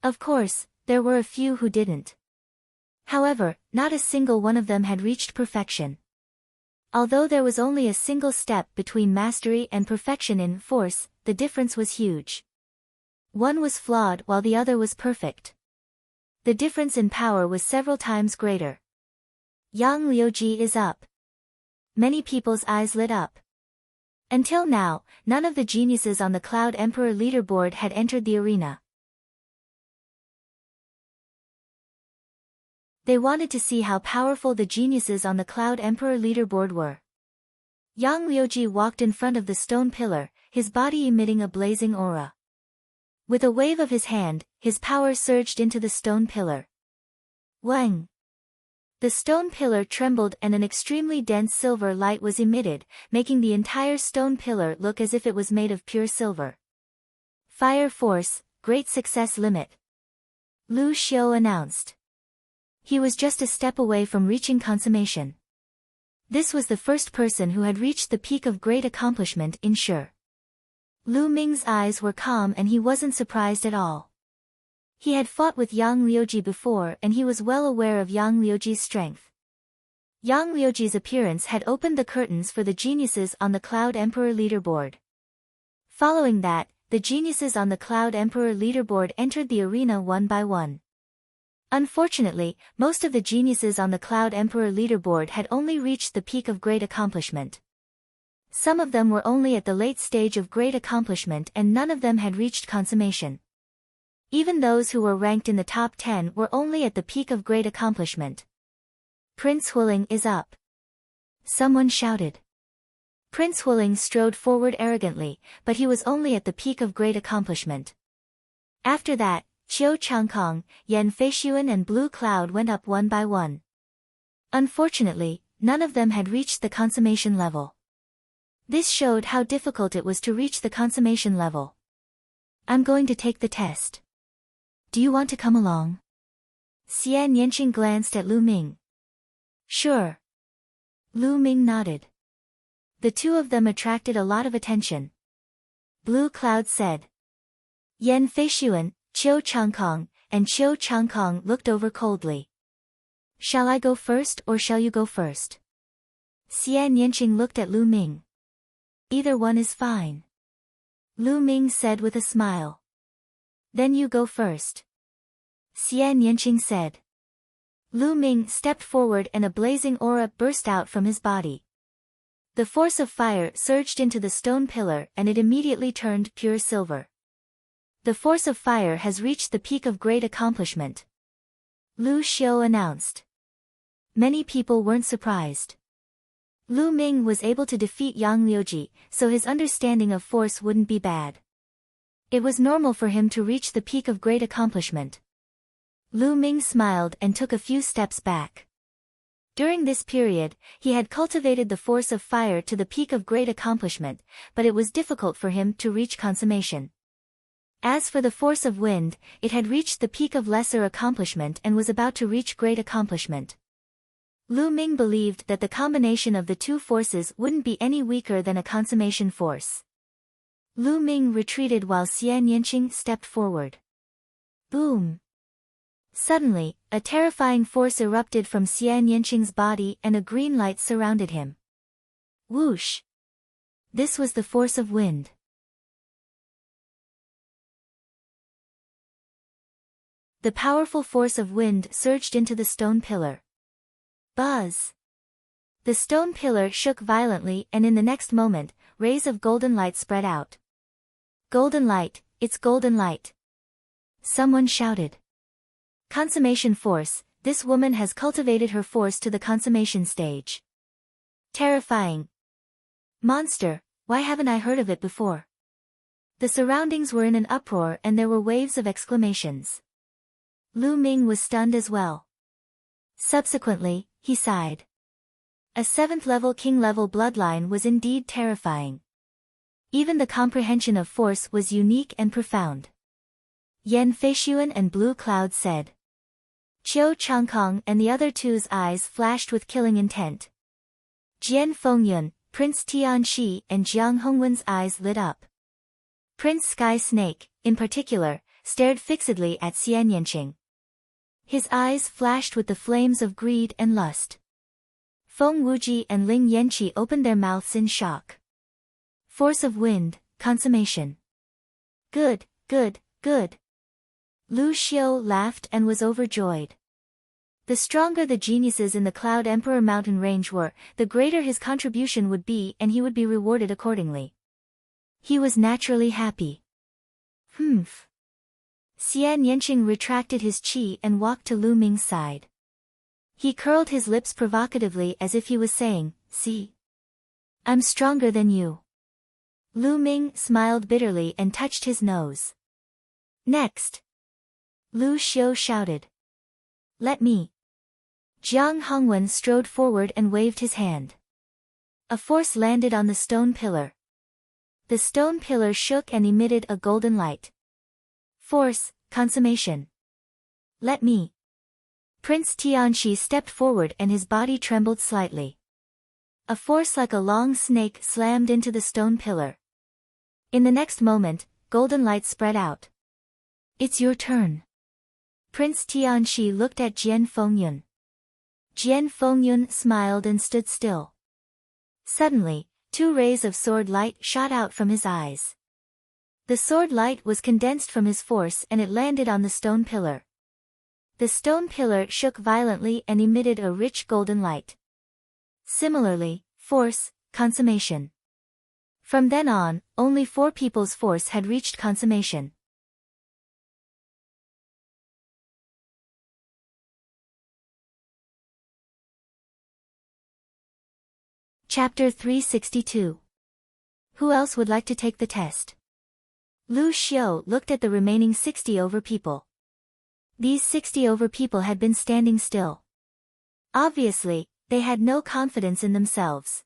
Of course, there were a few who didn't. However, not a single one of them had reached perfection. Although there was only a single step between mastery and perfection in force, the difference was huge. One was flawed while the other was perfect. The difference in power was several times greater. Yang Liuji is up. Many people's eyes lit up. Until now, none of the geniuses on the Cloud Emperor leaderboard had entered the arena. They wanted to see how powerful the geniuses on the Cloud Emperor leaderboard were. Yang Liuji walked in front of the stone pillar, his body emitting a blazing aura. With a wave of his hand, his power surged into the stone pillar. Wang! The stone pillar trembled and an extremely dense silver light was emitted, making the entire stone pillar look as if it was made of pure silver. Fire force, great success limit. Lu Xiu announced. He was just a step away from reaching consummation. This was the first person who had reached the peak of great accomplishment in shi. Lu Ming's eyes were calm and he wasn't surprised at all. He had fought with Yang Liuji before and he was well aware of Yang Liuji's strength. Yang Liuji's appearance had opened the curtains for the geniuses on the Cloud Emperor leaderboard. Following that, the geniuses on the Cloud Emperor leaderboard entered the arena one by one. Unfortunately, most of the geniuses on the Cloud Emperor leaderboard had only reached the peak of great accomplishment. Some of them were only at the late stage of great accomplishment and none of them had reached consummation. Even those who were ranked in the top 10 were only at the peak of great accomplishment. Prince Huiling is up. Someone shouted. Prince Huiling strode forward arrogantly, but he was only at the peak of great accomplishment. After that, Qiu Changkong, Yan Feishuan and Blue Cloud went up one by one. Unfortunately, none of them had reached the consummation level. This showed how difficult it was to reach the consummation level. I'm going to take the test. Do you want to come along? Xian Yanqing glanced at Lu Ming. Sure. Lu Ming nodded. The two of them attracted a lot of attention. Blue Cloud said. Yan Feishuan, Qiu Changkong, and Qiu Changkong looked over coldly. Shall I go first or shall you go first? Xian Yanqing looked at Lu Ming. Either one is fine. Lu Ming said with a smile. Then you go first. Xian Yanqing said. Lu Ming stepped forward and a blazing aura burst out from his body. The force of fire surged into the stone pillar and it immediately turned pure silver. The force of fire has reached the peak of great accomplishment. Lu Xiu announced. Many people weren't surprised. Lu Ming was able to defeat Yang Liuji, so his understanding of force wouldn't be bad. It was normal for him to reach the peak of great accomplishment. Lu Ming smiled and took a few steps back. During this period, he had cultivated the force of fire to the peak of great accomplishment, but it was difficult for him to reach consummation. As for the force of wind, it had reached the peak of lesser accomplishment and was about to reach great accomplishment. Lu Ming believed that the combination of the two forces wouldn't be any weaker than a consummation force. Lu Ming retreated while Xian Yanqing stepped forward. Boom! Suddenly, a terrifying force erupted from Xian Yanqing's body and a green light surrounded him. Whoosh! This was the force of wind. The powerful force of wind surged into the stone pillar. Buzz! The stone pillar shook violently and in the next moment, rays of golden light spread out. Golden light, it's golden light! Someone shouted. Consummation force, this woman has cultivated her force to the consummation stage. Terrifying! Monster, why haven't I heard of it before? The surroundings were in an uproar and there were waves of exclamations. Lu Ming was stunned as well. Subsequently, he sighed. A 7th-level king-level bloodline was indeed terrifying. Even the comprehension of force was unique and profound. Yan Feishuan and Blue Cloud said. Qiu Changkong and the other two's eyes flashed with killing intent. Jian Fengyun, Prince Tianxi and Jiang Hongwen's eyes lit up. Prince Sky Snake, in particular, stared fixedly at Xian Yanqing. His eyes flashed with the flames of greed and lust. Feng Wuji and Ling Yanqi opened their mouths in shock. Force of wind, consummation. Good, good, good. Lu Xiu laughed and was overjoyed. The stronger the geniuses in the Cloud Emperor mountain range were, the greater his contribution would be and he would be rewarded accordingly. He was naturally happy. Humph. Xian Yanqing retracted his qi and walked to Lu Ming's side. He curled his lips provocatively as if he was saying, "See? I'm stronger than you." Lu Ming smiled bitterly and touched his nose. Next! Lu Xiu shouted. Let me. Jiang Hongwen strode forward and waved his hand. A force landed on the stone pillar. The stone pillar shook and emitted a golden light. Force, consummation. Let me. Prince Tianxi stepped forward and his body trembled slightly. A force like a long snake slammed into the stone pillar. In the next moment, golden light spread out. It's your turn. Prince Tianxi looked at Jian Fengyun. Jian Fengyun smiled and stood still. Suddenly, 2 rays of sword light shot out from his eyes. The sword light was condensed from his force and it landed on the stone pillar. The stone pillar shook violently and emitted a rich golden light. Similarly, force, consummation. From then on, only 4 people's force had reached consummation. Chapter 362. Who else would like to take the test? Lu Xiu looked at the remaining 60 over people. These 60 over people had been standing still. Obviously, they had no confidence in themselves.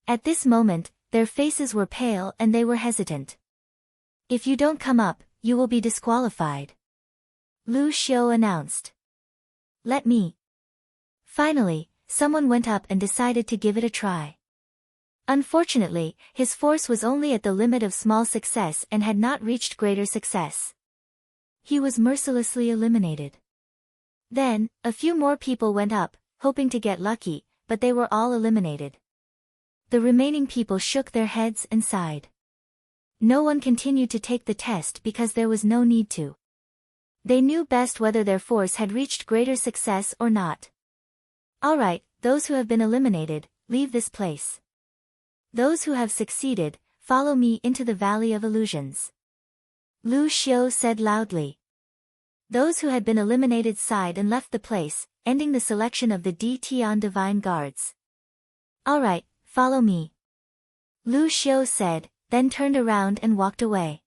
At this moment, their faces were pale and they were hesitant. If you don't come up, you will be disqualified. Lu Xiu announced. Let me. Finally, someone went up and decided to give it a try. Unfortunately, his force was only at the limit of small success and had not reached greater success. He was mercilessly eliminated. Then, a few more people went up, hoping to get lucky, but they were all eliminated. The remaining people shook their heads and sighed. No one continued to take the test because there was no need to. They knew best whether their force had reached greater success or not. Alright, those who have been eliminated, leave this place. Those who have succeeded, follow me into the Valley of Illusions. Lu Xiu said loudly. Those who had been eliminated sighed and left the place, ending the selection of the D Tian Divine Guards. Alright, follow me. Lu Xiu said, then turned around and walked away.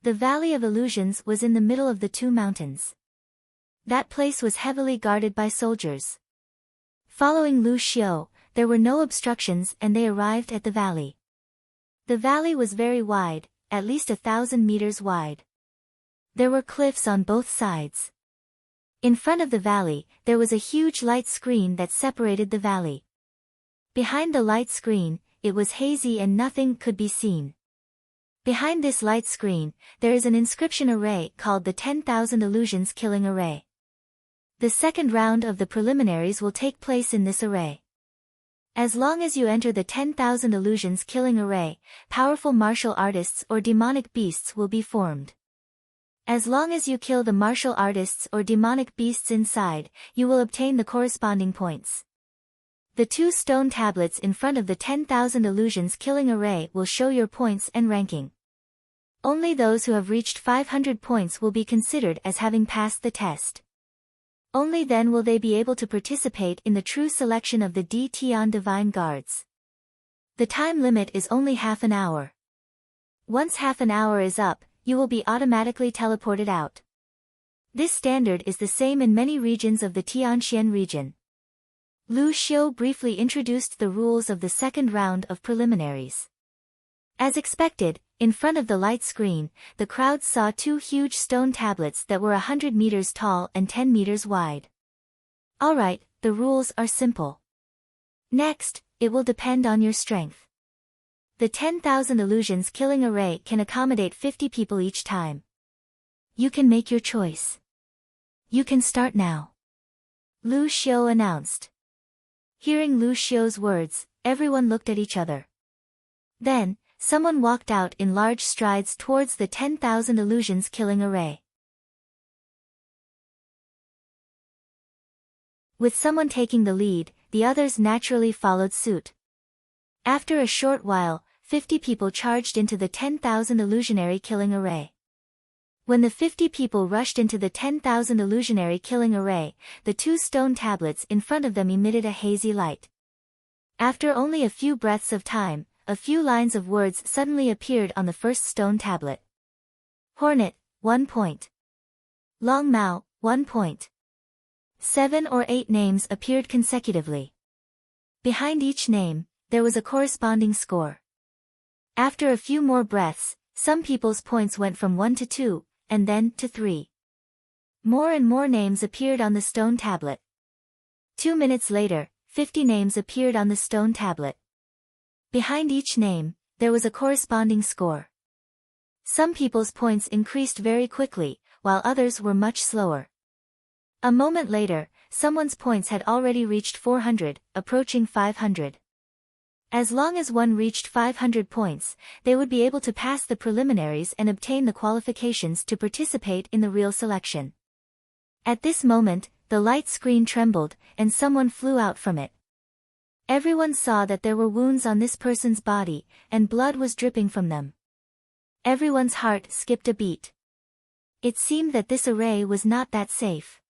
The Valley of Illusions was in the middle of the 2 mountains. That place was heavily guarded by soldiers. Following Lu Xiu, there were no obstructions and they arrived at the valley. The valley was very wide, at least 1,000 meters wide. There were cliffs on both sides. In front of the valley, there was a huge light screen that separated the valley. Behind the light screen, it was hazy and nothing could be seen. Behind this light screen, there is an inscription array called the 10,000 Illusions Killing Array. The second round of the preliminaries will take place in this array. As long as you enter the 10,000 Illusions Killing Array, powerful martial artists or demonic beasts will be formed. As long as you kill the martial artists or demonic beasts inside, you will obtain the corresponding points. The 2 stone tablets in front of the 10,000 Illusions Killing Array will show your points and ranking. Only those who have reached 500 points will be considered as having passed the test. Only then will they be able to participate in the true selection of the D-Tian Divine Guards. The time limit is only half an hour. Once half an hour is up, you will be automatically teleported out. This standard is the same in many regions of the Tianxian region. Lu Xiu briefly introduced the rules of the second round of preliminaries. As expected, in front of the light screen, the crowd saw 2 huge stone tablets that were 100 meters tall and 10 meters wide. Alright, the rules are simple. Next, it will depend on your strength. The 10,000 Illusions Killing Array can accommodate 50 people each time. You can make your choice. You can start now. Lu Xiu announced. Hearing Lu Xiu's words, everyone looked at each other. Then, someone walked out in large strides towards the 10,000 Illusions Killing Array. With someone taking the lead, the others naturally followed suit. After a short while, 50 people charged into the 10,000 Illusionary Killing Array. When the 50 people rushed into the 10,000 Illusionary Killing Array, the 2 stone tablets in front of them emitted a hazy light. After only a few breaths of time, a few lines of words suddenly appeared on the first stone tablet. Hornet, 1 point. Long Mao, 1 point. 7 or 8 names appeared consecutively. Behind each name, there was a corresponding score. After a few more breaths, some people's points went from 1 to 2, and then to 3. More and more names appeared on the stone tablet. 2 minutes later, 50 names appeared on the stone tablet. Behind each name, there was a corresponding score. Some people's points increased very quickly, while others were much slower. A moment later, someone's points had already reached 400, approaching 500. As long as one reached 500 points, they would be able to pass the preliminaries and obtain the qualifications to participate in the real selection. At this moment, the light screen trembled, and someone flew out from it. Everyone saw that there were wounds on this person's body, and blood was dripping from them. Everyone's heart skipped a beat. It seemed that this array was not that safe.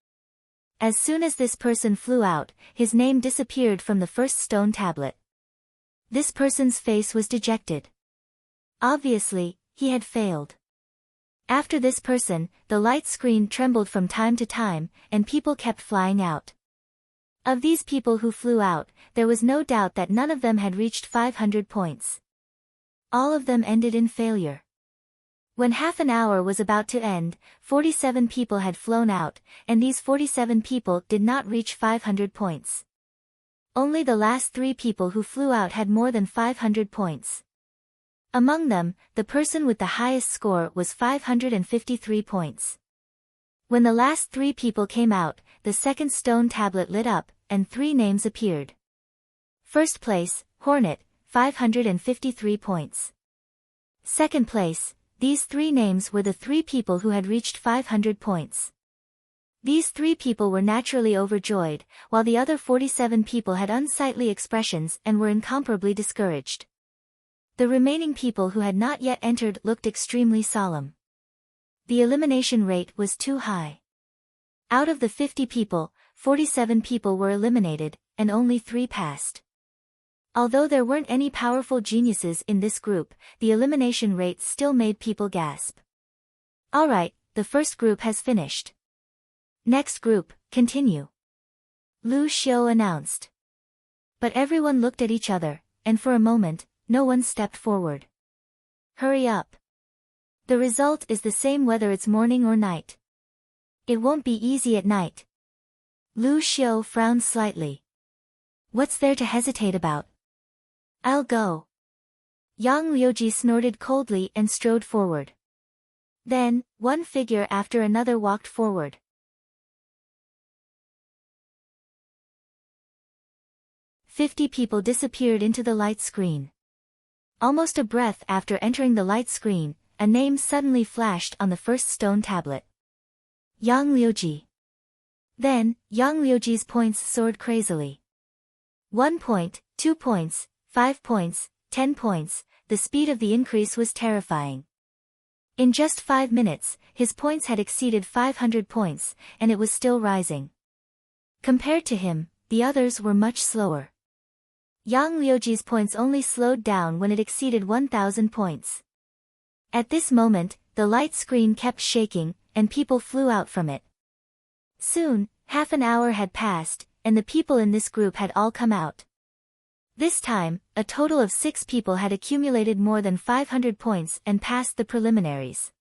As soon as this person flew out, his name disappeared from the first stone tablet. This person's face was dejected. Obviously, he had failed. After this person, the light screen trembled from time to time, and people kept flying out. Of these people who flew out, there was no doubt that none of them had reached 500 points. All of them ended in failure. When half an hour was about to end, 47 people had flown out, and these 47 people did not reach 500 points. Only the last 3 people who flew out had more than 500 points. Among them, the person with the highest score was 553 points. When the last 3 people came out, the second stone tablet lit up, and 3 names appeared. First place, Hornet, 553 points. Second place, these 3 names were the 3 people who had reached 500 points. These 3 people were naturally overjoyed, while the other 47 people had unsightly expressions and were incomparably discouraged. The remaining people who had not yet entered looked extremely solemn. The elimination rate was too high. Out of the 50 people, 47 people were eliminated, and only 3 passed. Although there weren't any powerful geniuses in this group, the elimination rate still made people gasp. Alright, the first group has finished. Next group, continue. Lu Xiu announced. But everyone looked at each other, and for a moment, no one stepped forward. Hurry up. The result is the same whether it's morning or night. It won't be easy at night. Lu Xiu frowned slightly. What's there to hesitate about? I'll go. Yang Liuji snorted coldly and strode forward. Then, one figure after another walked forward. "50 people disappeared into the light screen. Almost a breath after entering the light screen, a name suddenly flashed on the first stone tablet. Yang Liuji. Then, Yang Liuji's points soared crazily. 1 point, 2 points, 5 points, 10 points, the speed of the increase was terrifying. In just 5 minutes, his points had exceeded 500 points, and it was still rising. Compared to him, the others were much slower. Yang Liuji's points only slowed down when it exceeded 1,000 points. At this moment, the light screen kept shaking, and people flew out from it. Soon, half an hour had passed, and the people in this group had all come out. This time, a total of 6 people had accumulated more than 500 points and passed the preliminaries.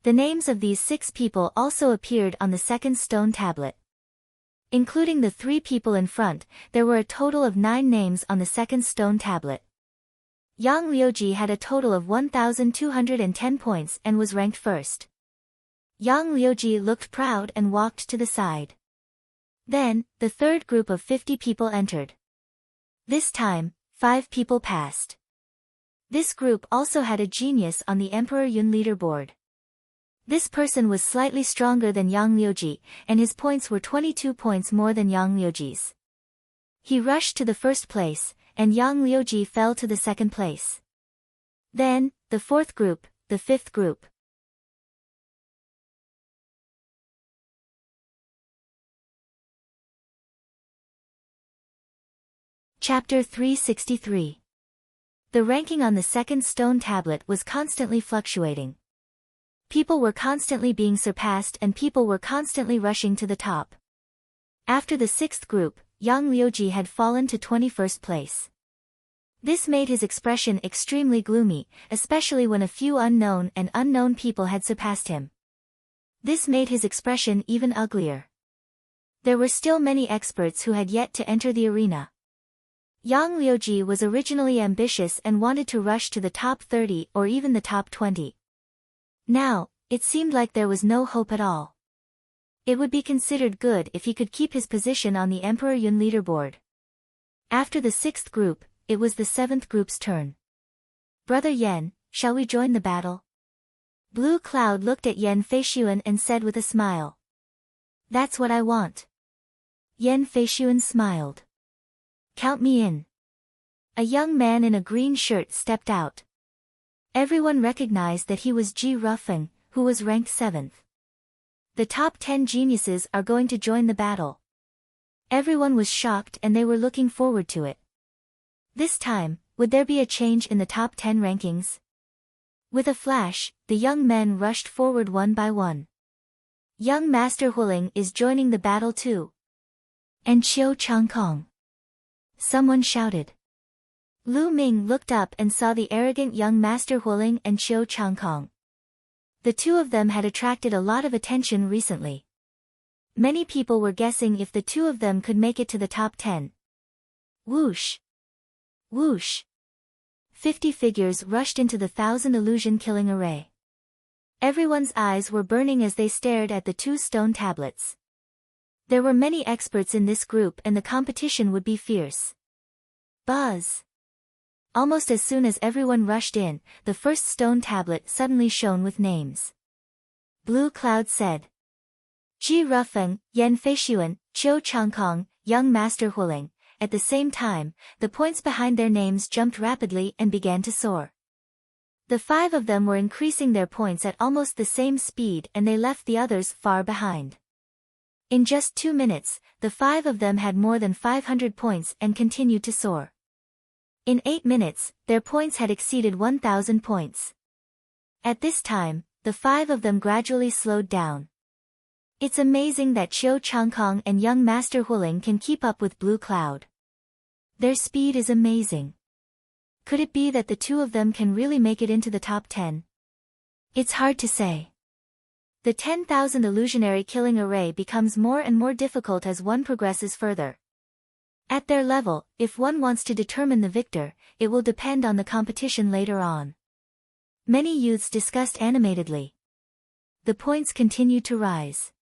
The names of these 6 people also appeared on the second stone tablet. Including the 3 people in front, there were a total of 9 names on the second stone tablet. Yang Liuji had a total of 1,210 points and was ranked first. Yang Liuji looked proud and walked to the side. Then, the third group of 50 people entered. This time, 5 people passed. This group also had a genius on the Emperor Yun leaderboard. This person was slightly stronger than Yang Liuji, and his points were 22 points more than Yang Liuji's. He rushed to the first place, and Yang Liuji fell to the second place. Then, the fourth group, the fifth group. Chapter 363. The ranking on the second stone tablet was constantly fluctuating. People were constantly being surpassed and people were constantly rushing to the top. After the 6th group, Yang Liuji had fallen to 21st place. This made his expression extremely gloomy, especially when a few unknown people had surpassed him. This made his expression even uglier. There were still many experts who had yet to enter the arena. Yang Liuji was originally ambitious and wanted to rush to the top 30 or even the top 20. Now, it seemed like there was no hope at all. It would be considered good if he could keep his position on the Emperor Yun leaderboard. After the 6th group, it was the 7th group's turn. Brother Yen, shall we join the battle? Blue Cloud looked at Yen Feishuan and said with a smile. That's what I want. Yen Feishuan smiled. Count me in. A young man in a green shirt stepped out. Everyone recognized that he was Ji Rufeng, who was ranked 7th. The top 10 geniuses are going to join the battle. Everyone was shocked and they were looking forward to it. This time, would there be a change in the top 10 rankings? With a flash, the young men rushed forward one by one. Young Master Huling is joining the battle too. And Qiu Changkong. Someone shouted. Lu Ming looked up and saw the arrogant young Master Huling and Qiu Changkong. The two of them had attracted a lot of attention recently. Many people were guessing if the two of them could make it to the top 10. Whoosh! Whoosh! 50 figures rushed into the 1,000 illusion-killing array. Everyone's eyes were burning as they stared at the 2 stone tablets. There were many experts in this group and the competition would be fierce. Buzz! Almost as soon as everyone rushed in, the first stone tablet suddenly shone with names. Blue Cloud said. Ji Rufeng, Yen Feishuan, Qiu Changkong, Young Master Huling. At the same time, the points behind their names jumped rapidly and began to soar. The 5 of them were increasing their points at almost the same speed and they left the others far behind. In just 2 minutes, the 5 of them had more than 500 points and continued to soar. In 8 minutes, their points had exceeded 1,000 points. At this time, the 5 of them gradually slowed down. It's amazing that Qiu Changkong and Young Master Huling can keep up with Blue Cloud. Their speed is amazing. Could it be that the two of them can really make it into the top 10? It's hard to say. The 10,000 illusionary killing array becomes more and more difficult as one progresses further. At their level, if one wants to determine the victor, it will depend on the competition later on. Many youths discussed animatedly. The points continue to rise.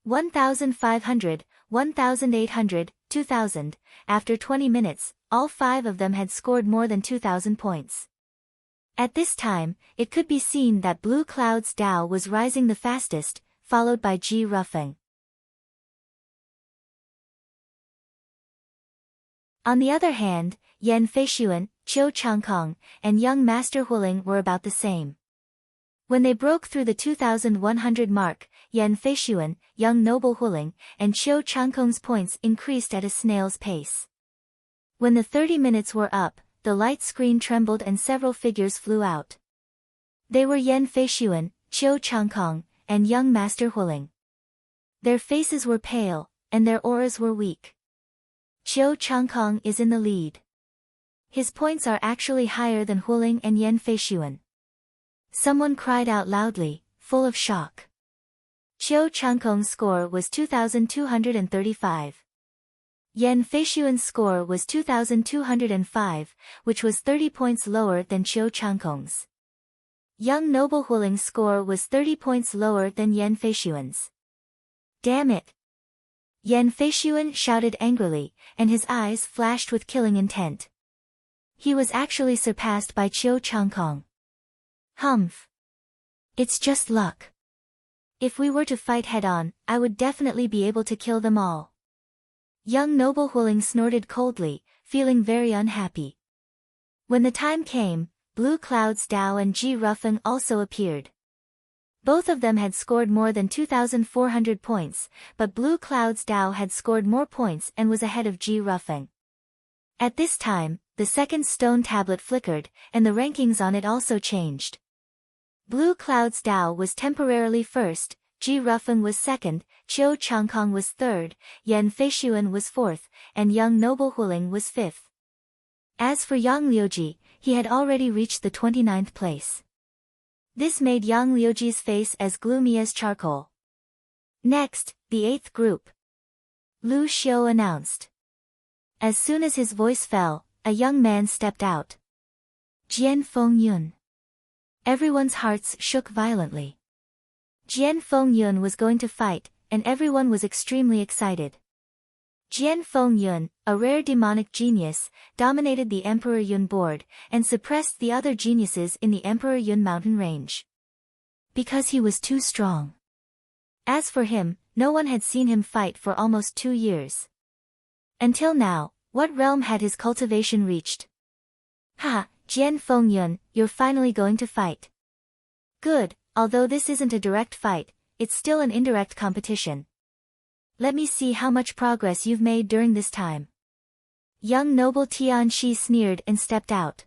1,500, 1,800, 2,000. After 20 minutes, all 5 of them had scored more than 2,000 points. At this time, it could be seen that Blue Cloud's Dao was rising the fastest, followed by Ji Rufeng. On the other hand, Yan Feishuan, Qiu Changkong, and young Master Huling were about the same. When they broke through the 2,100 mark, Yan Feishuan, young noble Huling, and Qiu Changkong's points increased at a snail's pace. When the 30 minutes were up, the light screen trembled and several figures flew out. They were Yan Feishuan, Qiu Changkong, and young Master Huling. Their faces were pale, and their auras were weak. Qiu Changkong is in the lead. His points are actually higher than Huling and Yan Feishuan. Someone cried out loudly, full of shock. Qiu Changkong's score was 2,235. Yan Feishuan's score was 2,205, which was 30 points lower than Qiu Changkong's. Young noble Huling's score was 30 points lower than Yan Feishuan's. Damn it! Yan Feishuan shouted angrily, and his eyes flashed with killing intent. He was actually surpassed by Qiu Changkong. Humph! It's just luck. If we were to fight head-on, I would definitely be able to kill them all. Young noble Huling snorted coldly, feeling very unhappy. When the time came, Blue Cloud's Dao and Ji Rufeng also appeared. Both of them had scored more than 2,400 points, but Blue Cloud's Dao had scored more points and was ahead of Ji Rufeng. At this time, the second stone tablet flickered, and the rankings on it also changed. Blue Cloud's Dao was temporarily first, Ji Rufeng was second, Qiu Changkong was third, Yan Feishuan was fourth, and young noble Huling was fifth. As for Yang Liuji, he had already reached the 29th place. This made Yang Liuji's face as gloomy as charcoal. Next, the 8th group. Lu Xiu announced. As soon as his voice fell, a young man stepped out. Jian Fengyun. Everyone's hearts shook violently. Jian Fengyun was going to fight, and everyone was extremely excited. Jian Fengyun, a rare demonic genius, dominated the Emperor Yun board, and suppressed the other geniuses in the Emperor Yun mountain range. Because he was too strong. As for him, no one had seen him fight for almost 2 years. Until now, what realm had his cultivation reached? Ha, Jian Fengyun, you're finally going to fight. Good, although this isn't a direct fight, it's still an indirect competition. Let me see how much progress you've made during this time. Young noble Tianxi sneered and stepped out.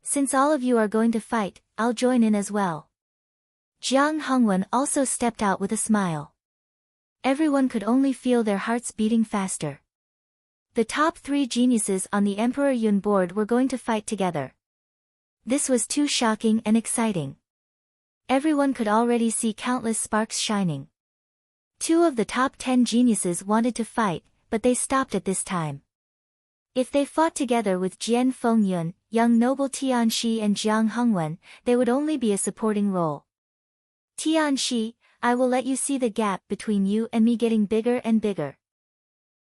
Since all of you are going to fight, I'll join in as well. Jiang Hongwen also stepped out with a smile. Everyone could only feel their hearts beating faster. The top 3 geniuses on the Emperor Yun board were going to fight together. This was too shocking and exciting. Everyone could already see countless sparks shining. 2 of the top 10 geniuses wanted to fight, but they stopped at this time. If they fought together with Jian Fengyun, young noble Tianxi and Jiang Hongwen, they would only be a supporting role. Tianxi, I will let you see the gap between you and me getting bigger and bigger.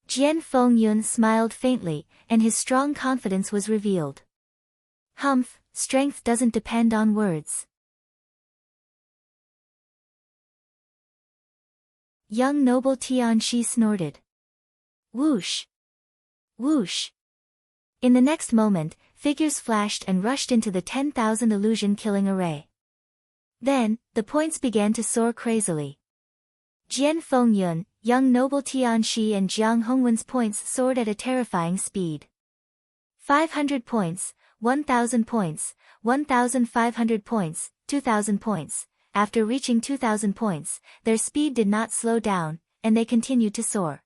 Jian Fengyun smiled faintly, and his strong confidence was revealed. Humph, strength doesn't depend on words. Young noble Tianxi snorted. Whoosh! Whoosh! In the next moment, figures flashed and rushed into the 10,000 illusion killing array. Then, the points began to soar crazily. Jian Fengyun, young noble Tianxi and Jiang Hongwen's points soared at a terrifying speed. 500 points, 1,000 points, 1,500 points, 2,000 points. After reaching 2,000 points, their speed did not slow down, and they continued to soar.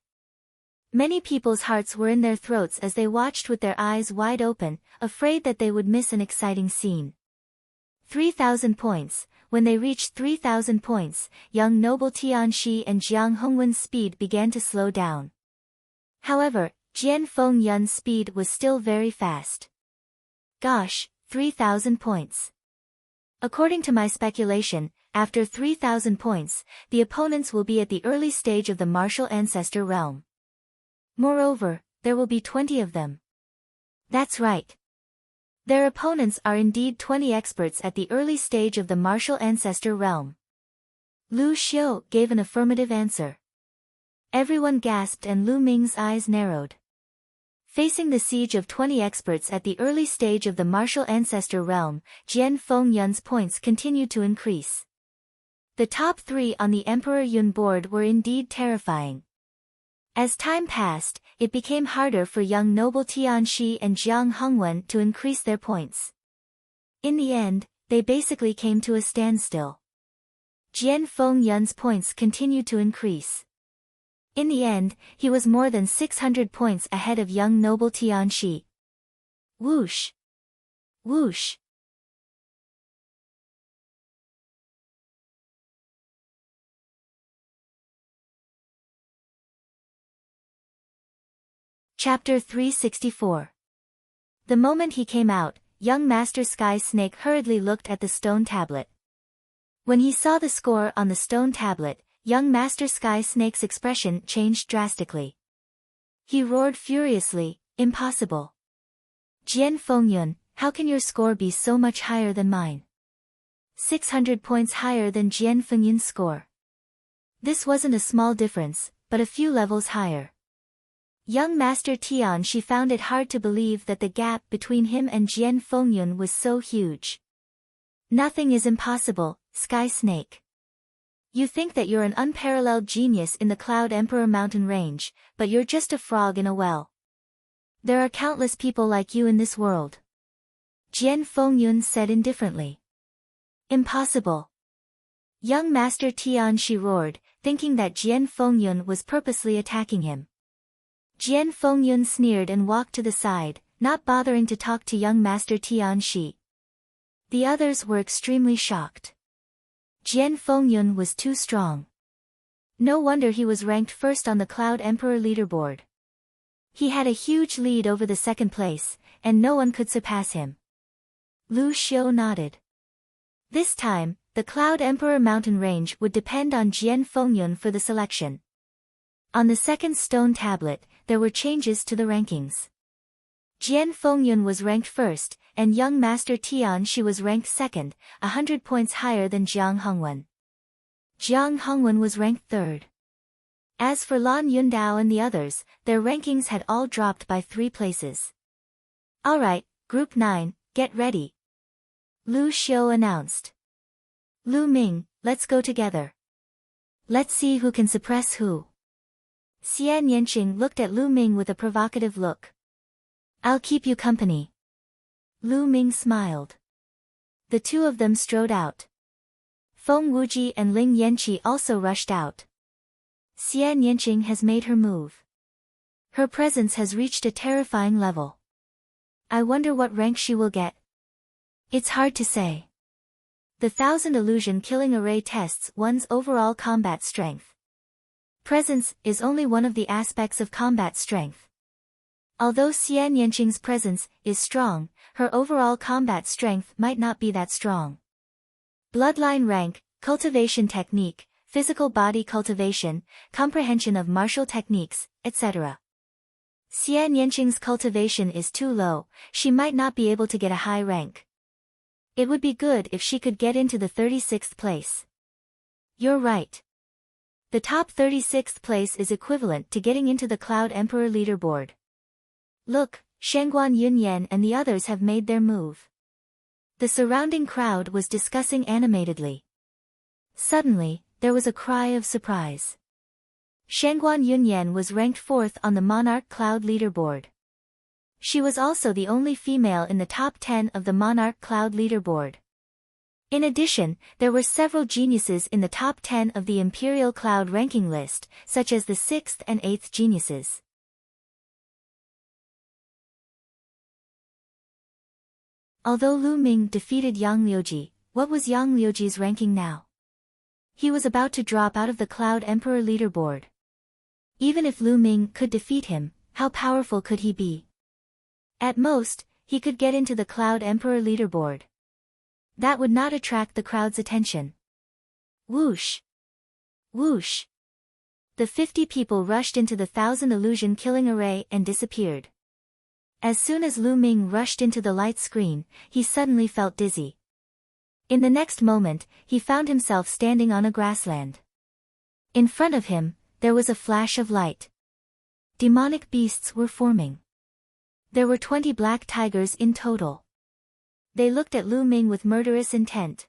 Many people's hearts were in their throats as they watched with their eyes wide open, afraid that they would miss an exciting scene. 3,000 points. When they reached 3,000 points, young noble Tianxi and Jiang Hongwen's speed began to slow down. However, Jian Fengyun's speed was still very fast. Gosh, 3,000 points. According to my speculation, after 3,000 points, the opponents will be at the early stage of the martial ancestor realm. Moreover, there will be 20 of them. That's right. Their opponents are indeed 20 experts at the early stage of the martial ancestor realm. Lu Xiu gave an affirmative answer. Everyone gasped and Lu Ming's eyes narrowed. Facing the siege of 20 experts at the early stage of the martial ancestor realm, Jian Fengyun's points continued to increase. The top 3 on the Emperor Yun board were indeed terrifying. As time passed, it became harder for young noble Tianxi and Jiang Hongwen to increase their points. In the end, they basically came to a standstill. Jian Fengyun's points continued to increase. In the end, he was more than 600 points ahead of young noble Tianxi. Whoosh! Whoosh! Chapter 364. The moment he came out, young Master Sky Snake hurriedly looked at the stone tablet. When he saw the score on the stone tablet, young Master Sky Snake's expression changed drastically. He roared furiously, "Impossible! Jian Fengyun, how can your score be so much higher than mine? 600 points higher than Jian Fengyun's score. This wasn't a small difference, but a few levels higher." Young Master Tianxi found it hard to believe that the gap between him and Jian Fengyun was so huge. Nothing is impossible, Sky Snake. You think that you're an unparalleled genius in the Cloud Emperor mountain range, but you're just a frog in a well. There are countless people like you in this world. Jian Fengyun said indifferently. Impossible. Young Master Tianxi roared, thinking that Jian Fengyun was purposely attacking him. Jian Fengyun sneered and walked to the side, not bothering to talk to young Master Tianxi. The others were extremely shocked. Jian Fengyun was too strong. No wonder he was ranked first on the Cloud Emperor leaderboard. He had a huge lead over the second place, and no one could surpass him. Lu Xiu nodded. This time, the Cloud Emperor mountain range would depend on Jian Fengyun for the selection. On the second stone tablet, there were changes to the rankings. Jian Fengyun was ranked first, and young Master Tianxi was ranked second, 100 points higher than Jiang Hongwen. Jiang Hongwen was ranked third. As for Lan Yundao and the others, their rankings had all dropped by 3 places. Alright, Group 9, get ready. Lu Xiu announced. Lu Ming, let's go together. Let's see who can suppress who. Xian Yanqing looked at Lu Ming with a provocative look. I'll keep you company. Lu Ming smiled. The 2 of them strode out. Feng Wuji and Ling Yanqi also rushed out. Xian Yanqing has made her move. Her presence has reached a terrifying level. I wonder what rank she will get. It's hard to say. The 1000 illusion killing array tests one's overall combat strength. Presence is only one of the aspects of combat strength. Although Xian Yanqing's presence is strong, her overall combat strength might not be that strong. Bloodline rank, cultivation technique, physical body cultivation, comprehension of martial techniques, etc. Xian Yanqing's cultivation is too low, she might not be able to get a high rank. It would be good if she could get into the 36th place. You're right. The top 36th place is equivalent to getting into the Cloud Emperor leaderboard. Look, Shangguan Yunyan and the others have made their move. The surrounding crowd was discussing animatedly. Suddenly, there was a cry of surprise. Shangguan Yunyan was ranked 4th on the Monarch Cloud leaderboard. She was also the only female in the top 10 of the Monarch Cloud leaderboard. In addition, there were several geniuses in the top 10 of the Imperial Cloud ranking list, such as the 6th and 8th geniuses. Although Lu Ming defeated Yang Liuji, what was Yang Liuji's ranking now? He was about to drop out of the Cloud Emperor leaderboard. Even if Lu Ming could defeat him, how powerful could he be? At most, he could get into the Cloud Emperor leaderboard. That would not attract the crowd's attention. Whoosh! Whoosh! The 50 people rushed into the 1,000 illusion-killing array and disappeared. As soon as Lu Ming rushed into the light screen, he suddenly felt dizzy. In the next moment, he found himself standing on a grassland. In front of him, there was a flash of light. Demonic beasts were forming. There were 20 black tigers in total. They looked at Lu Ming with murderous intent.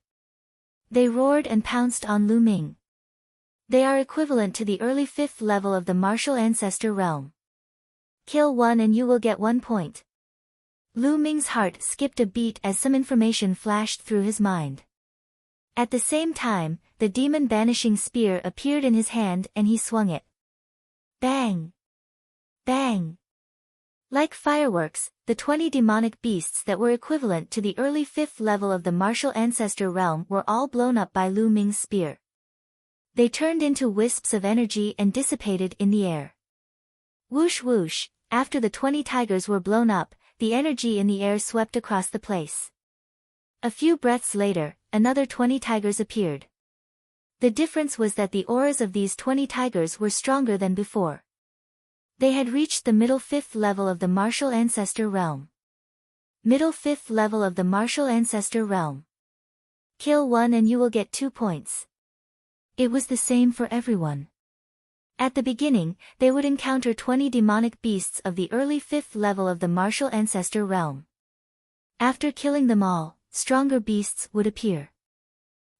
They roared and pounced on Lu Ming. They are equivalent to the early 5th level of the martial ancestor realm. Kill one and you will get 1 point. Lu Ming's heart skipped a beat as some information flashed through his mind. At the same time, the demon banishing spear appeared in his hand and he swung it. Bang! Bang! Like fireworks, the 20 demonic beasts that were equivalent to the early 5th level of the martial ancestor realm were all blown up by Lu Ming's spear. They turned into wisps of energy and dissipated in the air. Whoosh whoosh, after the 20 tigers were blown up, the energy in the air swept across the place. A few breaths later, another 20 tigers appeared. The difference was that the auras of these 20 tigers were stronger than before. They had reached the middle 5th level of the martial ancestor realm. Middle 5th level of the martial ancestor realm. Kill one and you will get 2 points. It was the same for everyone. At the beginning, they would encounter 20 demonic beasts of the early 5th level of the martial ancestor realm. After killing them all, stronger beasts would appear.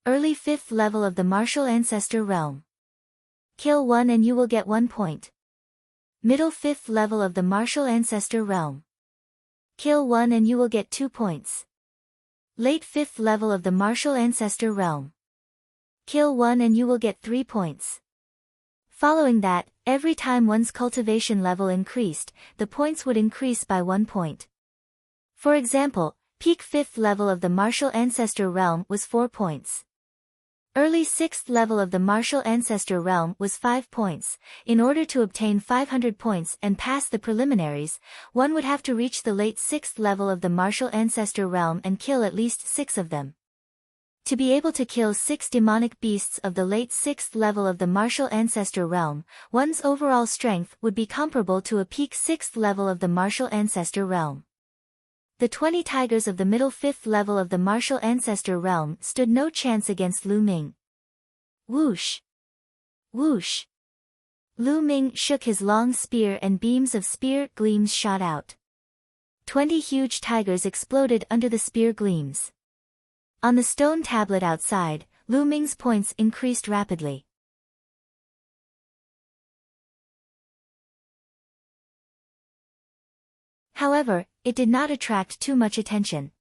Early 5th level of the martial ancestor realm. Kill one and you will get 1 point. Middle 5th level of the martial ancestor realm. Kill one and you will get 2 points. Late 5th level of the martial ancestor realm. Kill one and you will get 3 points. Following that, every time one's cultivation level increased, the points would increase by 1 point. For example, peak 5th level of the martial ancestor realm was 4 points. Early 6th level of the martial ancestor realm was 5 points. In order to obtain 500 points and pass the preliminaries, one would have to reach the late 6th level of the martial ancestor realm and kill at least 6 of them. To be able to kill 6 demonic beasts of the late 6th level of the martial ancestor realm, one's overall strength would be comparable to a peak 6th level of the martial ancestor realm. The 20 tigers of the middle 5th level of the martial ancestor realm stood no chance against Lu Ming. Whoosh! Whoosh! Lu Ming shook his long spear and beams of spear gleams shot out. 20 huge tigers exploded under the spear gleams. On the stone tablet outside, Lu Ming's points increased rapidly. However, it did not attract too much attention.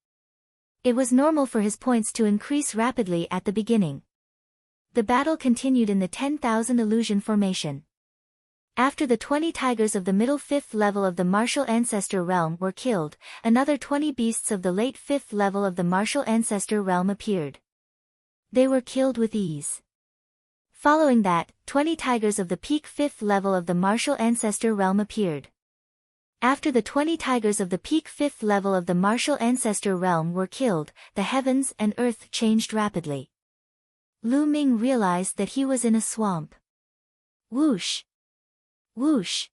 It was normal for his points to increase rapidly at the beginning. The battle continued in the 10,000 illusion formation. After the 20 tigers of the middle 5th level of the martial ancestor realm were killed, another 20 beasts of the late 5th level of the martial ancestor realm appeared. They were killed with ease. Following that, 20 tigers of the peak 5th level of the martial ancestor realm appeared. After the 20 tigers of the peak 5th level of the martial ancestor realm were killed, the heavens and earth changed rapidly. Lu Ming realized that he was in a swamp. Whoosh! Whoosh!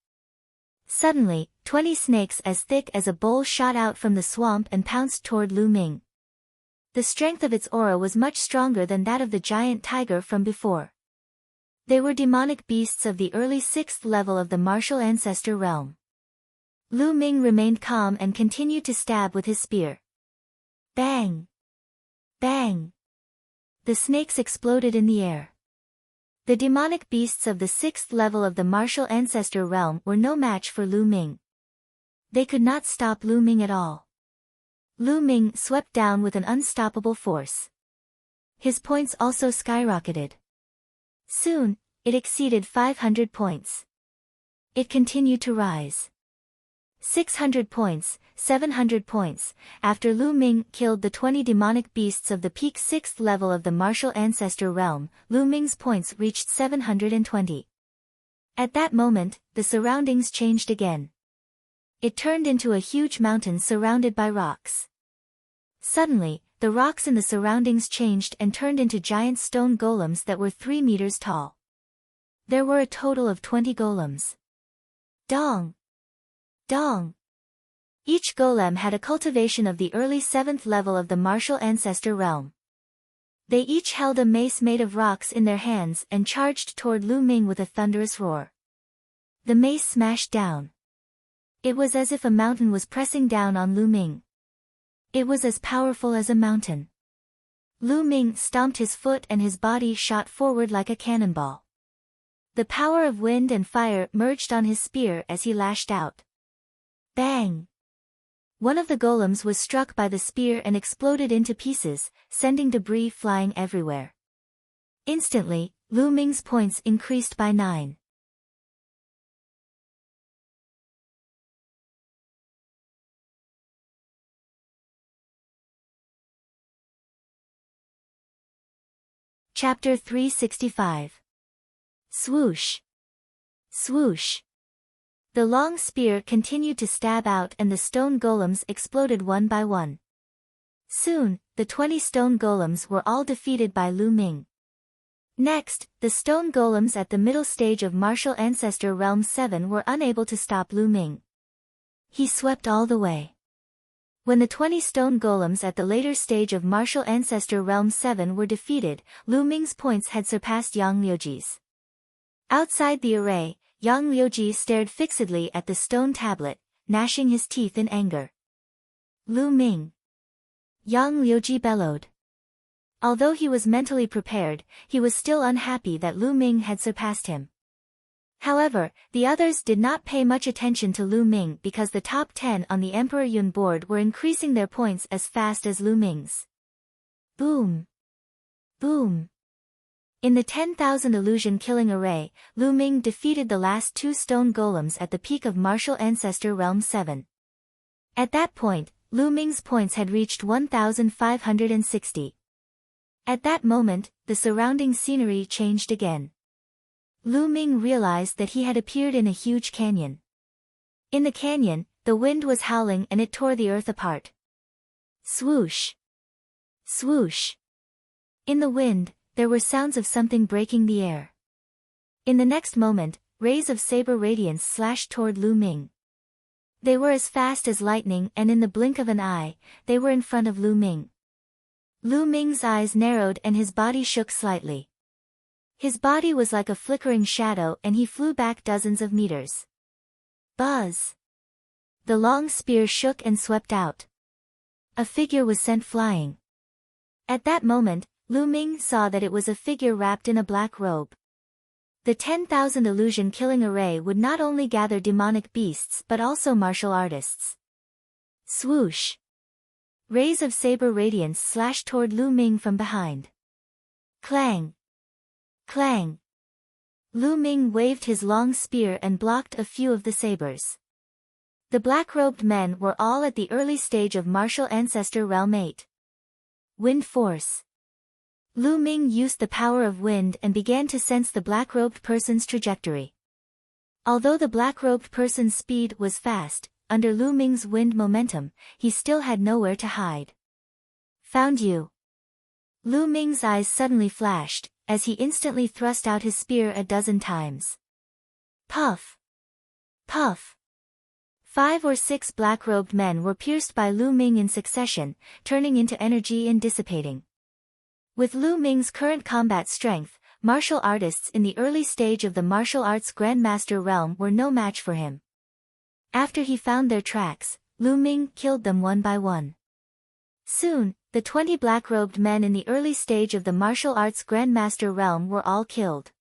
Suddenly, 20 snakes as thick as a bowl shot out from the swamp and pounced toward Lu Ming. The strength of its aura was much stronger than that of the giant tiger from before. They were demonic beasts of the early 6th level of the martial ancestor realm. Lu Ming remained calm and continued to stab with his spear. Bang! Bang! The snakes exploded in the air. The demonic beasts of the 6th level of the martial ancestor realm were no match for Lu Ming. They could not stop Lu Ming at all. Lu Ming swept down with an unstoppable force. His points also skyrocketed. Soon, it exceeded 500 points. It continued to rise. 600 points, 700 points. After Lu Ming killed the 20 demonic beasts of the peak 6th level of the martial ancestor realm, Lu Ming's points reached 720. At that moment, the surroundings changed again. It turned into a huge mountain surrounded by rocks. Suddenly, the rocks in the surroundings changed and turned into giant stone golems that were 3 meters tall. There were a total of 20 golems. Dong! Dong! Each golem had a cultivation of the early 7th level of the martial ancestor realm. They each held a mace made of rocks in their hands and charged toward Lu Ming with a thunderous roar. The mace smashed down. It was as if a mountain was pressing down on Lu Ming. It was as powerful as a mountain. Lu Ming stomped his foot and his body shot forward like a cannonball. The power of wind and fire merged on his spear as he lashed out. Bang! One of the golems was struck by the spear and exploded into pieces, sending debris flying everywhere. Instantly, Lu Ming's points increased by 9. Chapter 365. Swoosh! Swoosh! The long spear continued to stab out and the stone golems exploded one by one. Soon, the 20 stone golems were all defeated by Lu Ming. Next, the stone golems at the middle stage of Martial Ancestor Realm 7 were unable to stop Lu Ming. He swept all the way. When the 20 stone golems at the later stage of Martial Ancestor Realm 7 were defeated, Lu Ming's points had surpassed Yang Liuji's. Outside the array, Yang Liuji stared fixedly at the stone tablet, gnashing his teeth in anger. Lu Ming! Yang Liuji bellowed. Although he was mentally prepared, he was still unhappy that Lu Ming had surpassed him. However, the others did not pay much attention to Lu Ming because the top 10 on the Emperor Yun board were increasing their points as fast as Lu Ming's. Boom! Boom! In the 10,000 illusion killing array, Lu Ming defeated the last 2 stone golems at the peak of Martial Ancestor Realm 7. At that point, Lu Ming's points had reached 1,560. At that moment, the surrounding scenery changed again. Lu Ming realized that he had appeared in a huge canyon. In the canyon, the wind was howling and it tore the earth apart. Swoosh! Swoosh! In the wind, there were sounds of something breaking the air. In the next moment, rays of saber radiance slashed toward Lu Ming. They were as fast as lightning and in the blink of an eye, they were in front of Lu Ming. Lu Ming's eyes narrowed and his body shook slightly. His body was like a flickering shadow and he flew back dozens of meters. Buzz! The long spear shook and swept out. A figure was sent flying. At that moment, Lu Ming saw that it was a figure wrapped in a black robe. The 10,000 illusion killing array would not only gather demonic beasts but also martial artists. Swoosh! Rays of saber radiance slashed toward Lu Ming from behind. Clang! Clang! Lu Ming waved his long spear and blocked a few of the sabers. The black-robed men were all at the early stage of Martial Ancestor Realm 8. Wind force. Lu Ming used the power of wind and began to sense the black-robed person's trajectory. Although the black-robed person's speed was fast, under Lu Ming's wind momentum, he still had nowhere to hide. Found you. Lu Ming's eyes suddenly flashed, as he instantly thrust out his spear a dozen times. Puff! Puff! 5 or 6 black-robed men were pierced by Lu Ming in succession, turning into energy and dissipating. With Lu Ming's current combat strength, martial artists in the early stage of the martial arts Grandmaster realm were no match for him. After he found their tracks, Lu Ming killed them one by one. Soon, the 20 black-robed men in the early stage of the martial arts Grandmaster realm were all killed.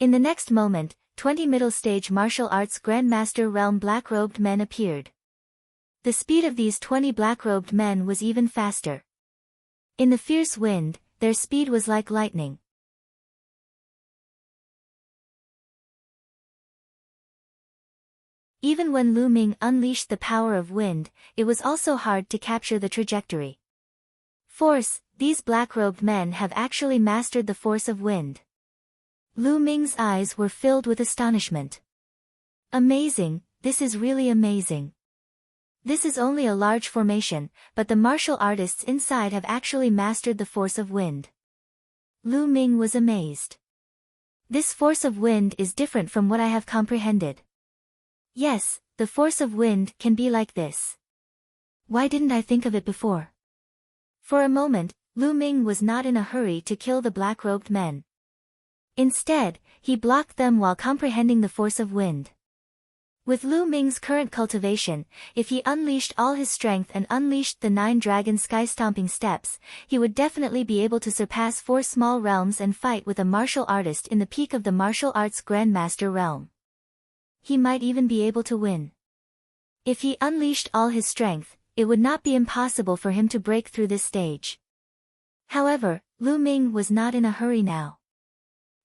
In the next moment, 20 middle-stage martial arts Grandmaster realm black-robed men appeared. The speed of these 20 black-robed men was even faster. In the fierce wind, their speed was like lightning. Even when Lu Ming unleashed the power of wind, it was also hard to capture the trajectory. Force, these black-robed men have actually mastered the force of wind. Lu Ming's eyes were filled with astonishment. Amazing, this is really amazing. This is only a large formation, but the martial artists inside have actually mastered the force of wind. Lu Ming was amazed. This force of wind is different from what I have comprehended. Yes, the force of wind can be like this. Why didn't I think of it before? For a moment, Lu Ming was not in a hurry to kill the black-robed men. Instead, he blocked them while comprehending the force of wind. With Lu Ming's current cultivation, if he unleashed all his strength and unleashed the 9 dragon sky-stomping steps, he would definitely be able to surpass 4 small realms and fight with a martial artist in the peak of the martial arts Grandmaster realm. He might even be able to win. If he unleashed all his strength, it would not be impossible for him to break through this stage. However, Lu Ming was not in a hurry now.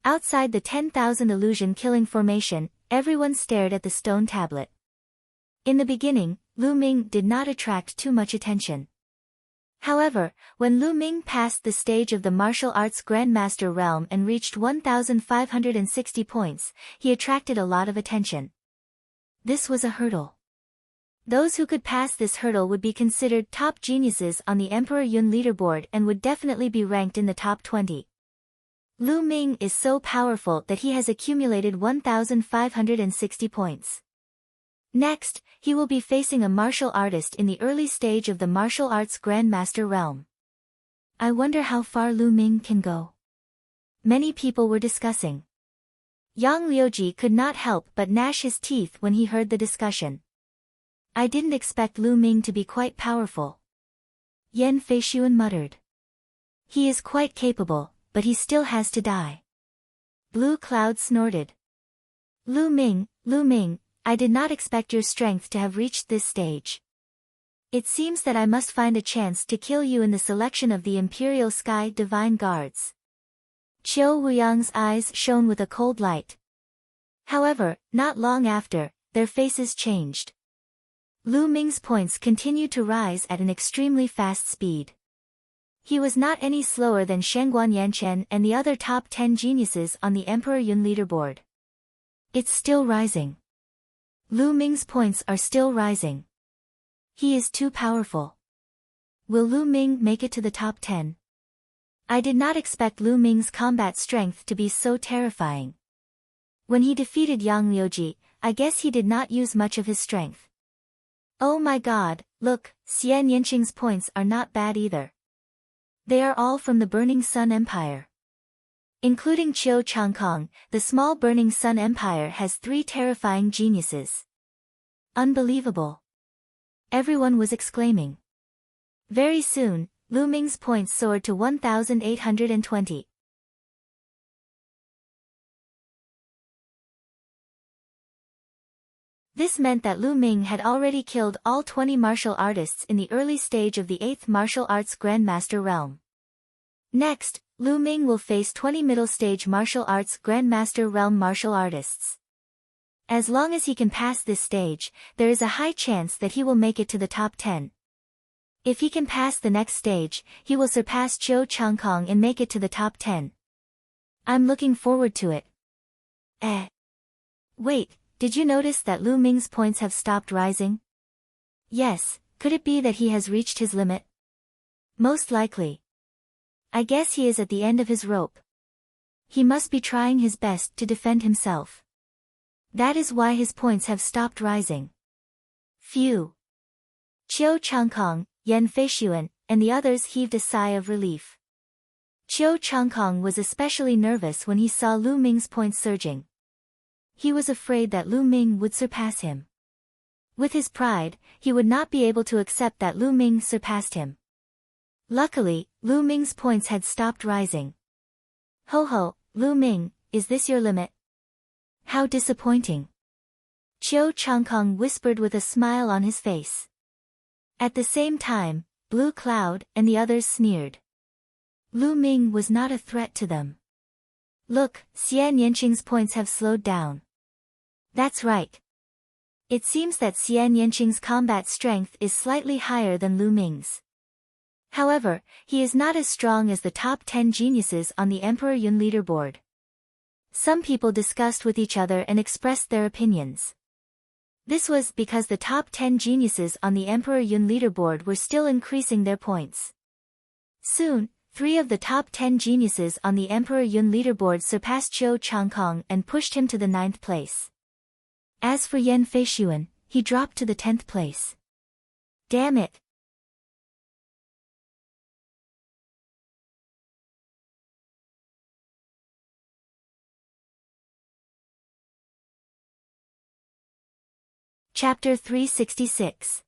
Outside the 10,000 illusion-killing formation, everyone stared at the stone tablet. In the beginning, Lu Ming did not attract too much attention. However, when Lu Ming passed the stage of the martial arts Grandmaster realm and reached 1,560 points, he attracted a lot of attention. This was a hurdle. Those who could pass this hurdle would be considered top geniuses on the Emperor Yun leaderboard and would definitely be ranked in the top 20. Lu Ming is so powerful that he has accumulated 1,560 points. Next, he will be facing a martial artist in the early stage of the martial arts Grandmaster realm. I wonder how far Lu Ming can go. Many people were discussing. Yang Liuji could not help but gnash his teeth when he heard the discussion. I didn't expect Lu Ming to be quite powerful. Yan Feishuan muttered. He is quite capable, but he still has to die. Blue Cloud snorted. Lu Ming, I did not expect your strength to have reached this stage. It seems that I must find a chance to kill you in the selection of the Imperial Sky Divine Guards. Qiu Wuyang's eyes shone with a cold light. However, not long after, their faces changed. Lu Ming's points continued to rise at an extremely fast speed. He was not any slower than Shengguan Yanchen and the other top 10 geniuses on the Emperor Yun leaderboard. It's still rising. Lu Ming's points are still rising. He is too powerful. Will Lu Ming make it to the top 10? I did not expect Lu Ming's combat strength to be so terrifying. When he defeated Yang Liuji, I guess he did not use much of his strength. Oh my god, look, Xian Yanqing's points are not bad either. They are all from the Burning Sun Empire. Including Qiu Changkong, the small Burning Sun Empire has 3 terrifying geniuses. Unbelievable. Everyone was exclaiming. Very soon, Lu Ming's points soared to 1,820. This meant that Lu Ming had already killed all 20 martial artists in the early stage of the 8th Martial Arts Grandmaster realm. Next, Lu Ming will face 20 middle stage martial arts Grandmaster realm martial artists. As long as he can pass this stage, there is a high chance that he will make it to the top 10. If he can pass the next stage, he will surpass Qiu Changkong and make it to the top 10. I'm looking forward to it. Wait, did you notice that Lu Ming's points have stopped rising? Yes, could it be that he has reached his limit? Most likely. I guess he is at the end of his rope. He must be trying his best to defend himself. That is why his points have stopped rising. Phew. Qiu Changkong, Yan Feishuan, and the others heaved a sigh of relief. Qiu Changkong was especially nervous when he saw Lu Ming's points surging. He was afraid that Lu Ming would surpass him. With his pride, he would not be able to accept that Lu Ming surpassed him. Luckily, Lu Ming's points had stopped rising. Ho, Lu Ming, is this your limit? How disappointing. Qiu Changkong whispered with a smile on his face. At the same time, Blue Cloud and the others sneered. Lu Ming was not a threat to them. Look, Xian Yanqing's points have slowed down. That's right. It seems that Xian Yanqing's combat strength is slightly higher than Lu Ming's. However, he is not as strong as the top 10 geniuses on the Emperor Yun leaderboard. Some people discussed with each other and expressed their opinions. This was because the top 10 geniuses on the Emperor Yun leaderboard were still increasing their points. Soon, 3 of the top 10 geniuses on the Emperor Yun leaderboard surpassed Qiu Changkong and pushed him to the 9th place. As for Yan Feishuan, he dropped to the 10th place. Damn it! Chapter 366.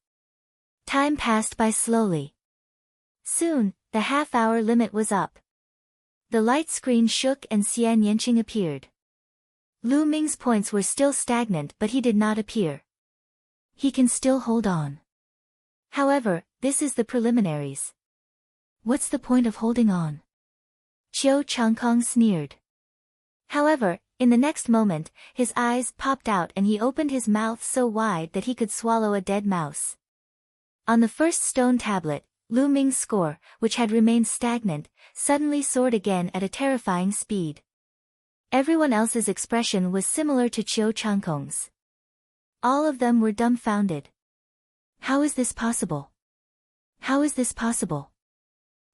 Time passed by slowly. Soon, the half-hour limit was up. The light screen shook and Xian Yanqing appeared. Lu Ming's points were still stagnant, but he did not appear. He can still hold on. However, this is the preliminaries. What's the point of holding on? Qiu Changkong sneered. However, in the next moment, his eyes popped out and he opened his mouth so wide that he could swallow a dead mouse. On the first stone tablet, Lu Ming's score, which had remained stagnant, suddenly soared again at a terrifying speed. Everyone else's expression was similar to Qiu Changkong's. All of them were dumbfounded. How is this possible? How is this possible?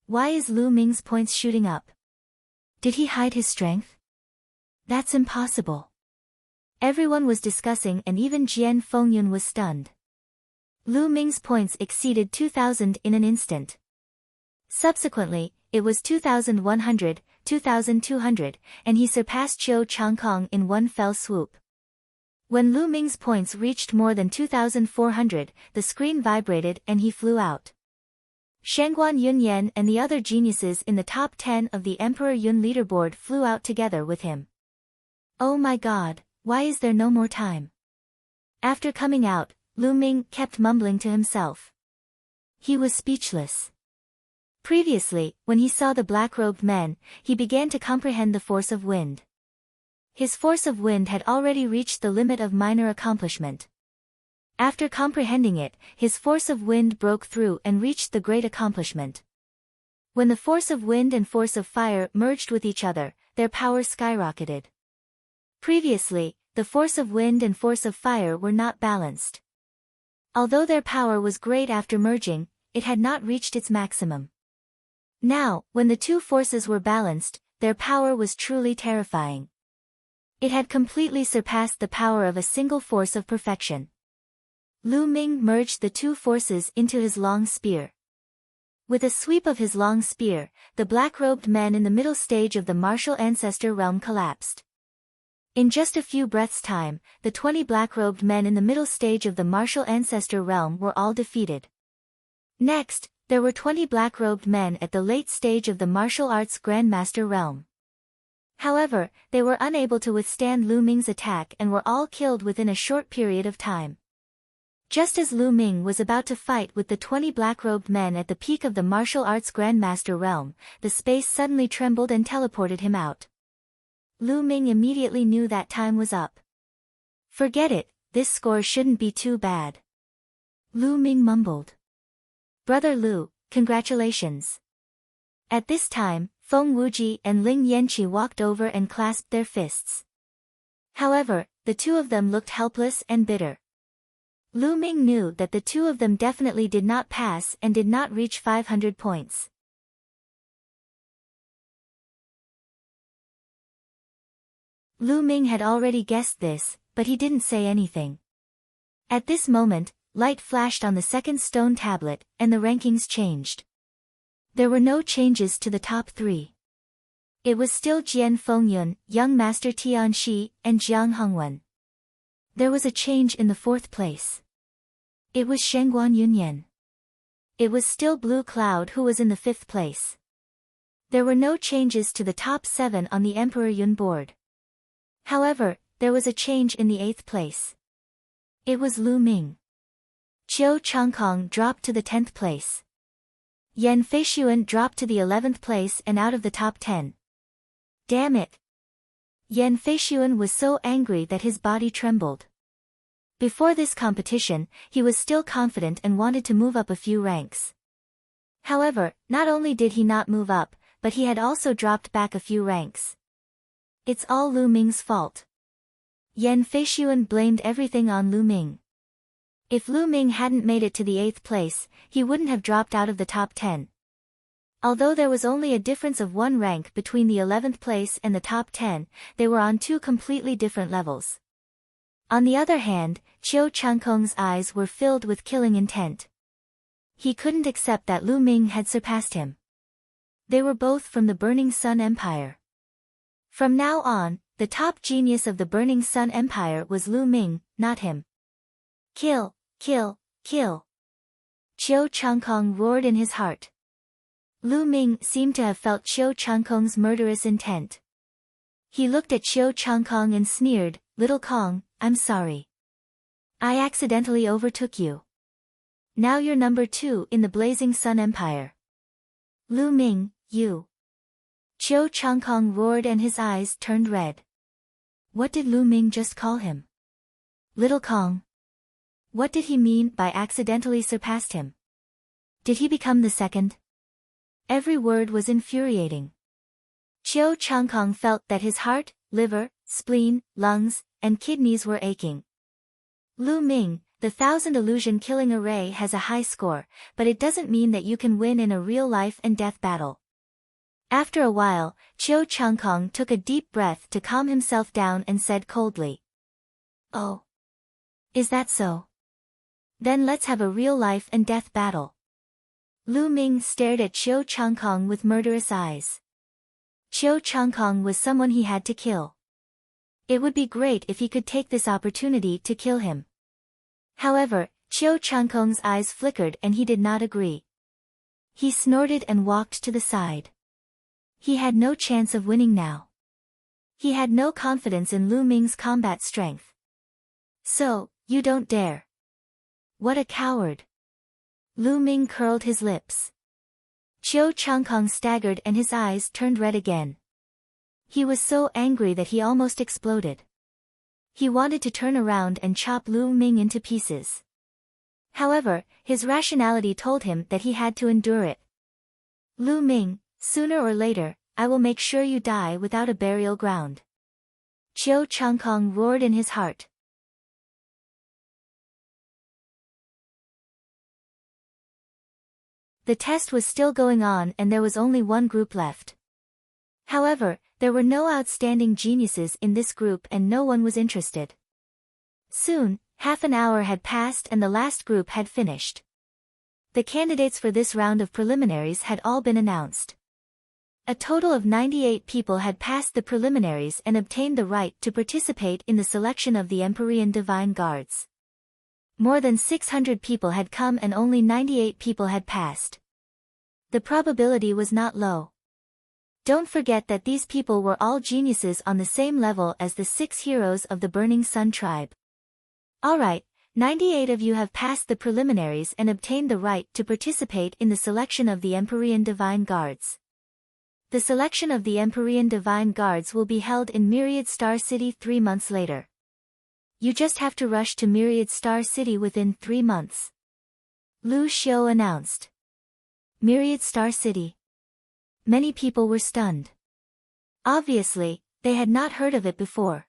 Why is Lu Ming's points shooting up? Did he hide his strength? That's impossible. Everyone was discussing and even Jian Fengyun was stunned. Lu Ming's points exceeded 2,000 in an instant. Subsequently, it was 2,100, 2,200, and he surpassed Qiu Changkong in one fell swoop. When Lu Ming's points reached more than 2,400, the screen vibrated and he flew out. Shangguan Yunyan and the other geniuses in the top 10 of the Emperor Yun leaderboard flew out together with him. Oh my god, why is there no more time? After coming out, Lu Ming kept mumbling to himself. He was speechless. Previously, when he saw the black-robed men, he began to comprehend the force of wind. His force of wind had already reached the limit of minor accomplishment. After comprehending it, his force of wind broke through and reached the great accomplishment. When the force of wind and force of fire merged with each other, their power skyrocketed. Previously, the force of wind and force of fire were not balanced. Although their power was great after merging, it had not reached its maximum. Now, when the two forces were balanced, their power was truly terrifying. It had completely surpassed the power of a single force of perfection. Lu Ming merged the two forces into his long spear. With a sweep of his long spear, the black-robed men in the middle stage of the martial ancestor realm collapsed. In just a few breaths' time, the 20 black-robed men in the middle stage of the martial ancestor realm were all defeated. Next, there were 20 black-robed men at the late stage of the martial arts grandmaster realm. However, they were unable to withstand Lu Ming's attack and were all killed within a short period of time. Just as Lu Ming was about to fight with the 20 black-robed men at the peak of the martial arts grandmaster realm, the space suddenly trembled and teleported him out. Lu Ming immediately knew that time was up. Forget it, this score shouldn't be too bad. Lu Ming mumbled. Brother Lu, congratulations. At this time, Feng Wuji and Ling Yanqi walked over and clasped their fists. However, the two of them looked helpless and bitter. Lu Ming knew that the two of them definitely did not pass and did not reach 500 points. Lu Ming had already guessed this, but he didn't say anything. At this moment, light flashed on the second stone tablet, and the rankings changed. There were no changes to the top 3. It was still Jian Fengyun, Young Master Tian Shi, and Jiang Hongwen. There was a change in the 4th place. It was Shangguan Yunyan. It was still Blue Cloud who was in the 5th place. There were no changes to the top 7 on the Emperor Yun board. However, there was a change in the 8th place. It was Lu Ming. Qiu Changkong dropped to the 10th place. Yan Feishuan dropped to the 11th place and out of the top 10. Damn it! Yan Feishuan was so angry that his body trembled. Before this competition, he was still confident and wanted to move up a few ranks. However, not only did he not move up, but he had also dropped back a few ranks. It's all Lu Ming's fault. Yan Feishuan blamed everything on Lu Ming. If Lu Ming hadn't made it to the 8th place, he wouldn't have dropped out of the top 10. Although there was only a difference of 1 rank between the 11th place and the top 10, they were on 2 completely different levels. On the other hand, Chiu Changkong's eyes were filled with killing intent. He couldn't accept that Lu Ming had surpassed him. They were both from the Burning Sun Empire. From now on, the top genius of the Burning Sun Empire was Lu Ming, not him. Kill, kill, kill. Chiu Changkong roared in his heart. Lu Ming seemed to have felt Chiu Changkong's murderous intent. He looked at Chiu Changkong and sneered, "Little Kong, I'm sorry. I accidentally overtook you. Now you're number 2 in the Blazing Sun Empire." Lu Ming, you. Chiu Changkong roared and his eyes turned red. What did Lu Ming just call him? Little Kong. What did he mean by accidentally surpassed him? Did he become the 2nd? Every word was infuriating. Chiu Changkong felt that his heart, liver, spleen, lungs, and kidneys were aching. Lu Ming, the 1000 illusion killing array has a high score, but it doesn't mean that you can win in a real life and death battle. After a while, Chiu Changkong took a deep breath to calm himself down and said coldly, "Oh. Is that so? Then let's have a real life and death battle." Lu Ming stared at Chiu Changkong with murderous eyes. Chiu Changkong was someone he had to kill. It would be great if he could take this opportunity to kill him. However, Chiu Changkong's eyes flickered and he did not agree. He snorted and walked to the side. He had no chance of winning now. He had no confidence in Lu Ming's combat strength. "So, you don't dare. What a coward." Lu Ming curled his lips. Chiu Changkong staggered and his eyes turned red again. He was so angry that he almost exploded. He wanted to turn around and chop Lu Ming into pieces. However, his rationality told him that he had to endure it. "Lu Ming, sooner or later, I will make sure you die without a burial ground." Chiu Changkong roared in his heart. The test was still going on and there was only one group left. However, there were no outstanding geniuses in this group and no one was interested. Soon, half an hour had passed and the last group had finished. The candidates for this round of preliminaries had all been announced. A total of 98 people had passed the preliminaries and obtained the right to participate in the selection of the Empyrean Divine Guards. More than 600 people had come and only 98 people had passed. The probability was not low. Don't forget that these people were all geniuses on the same level as the 6 heroes of the Burning Sun tribe. Alright, 98 of you have passed the preliminaries and obtained the right to participate in the selection of the Empyrean Divine Guards. The selection of the Empyrean Divine Guards will be held in Myriad Star City 3 months later. You just have to rush to Myriad Star City within 3 months. Lu Xiu announced. Myriad Star City. Many people were stunned. Obviously, they had not heard of it before.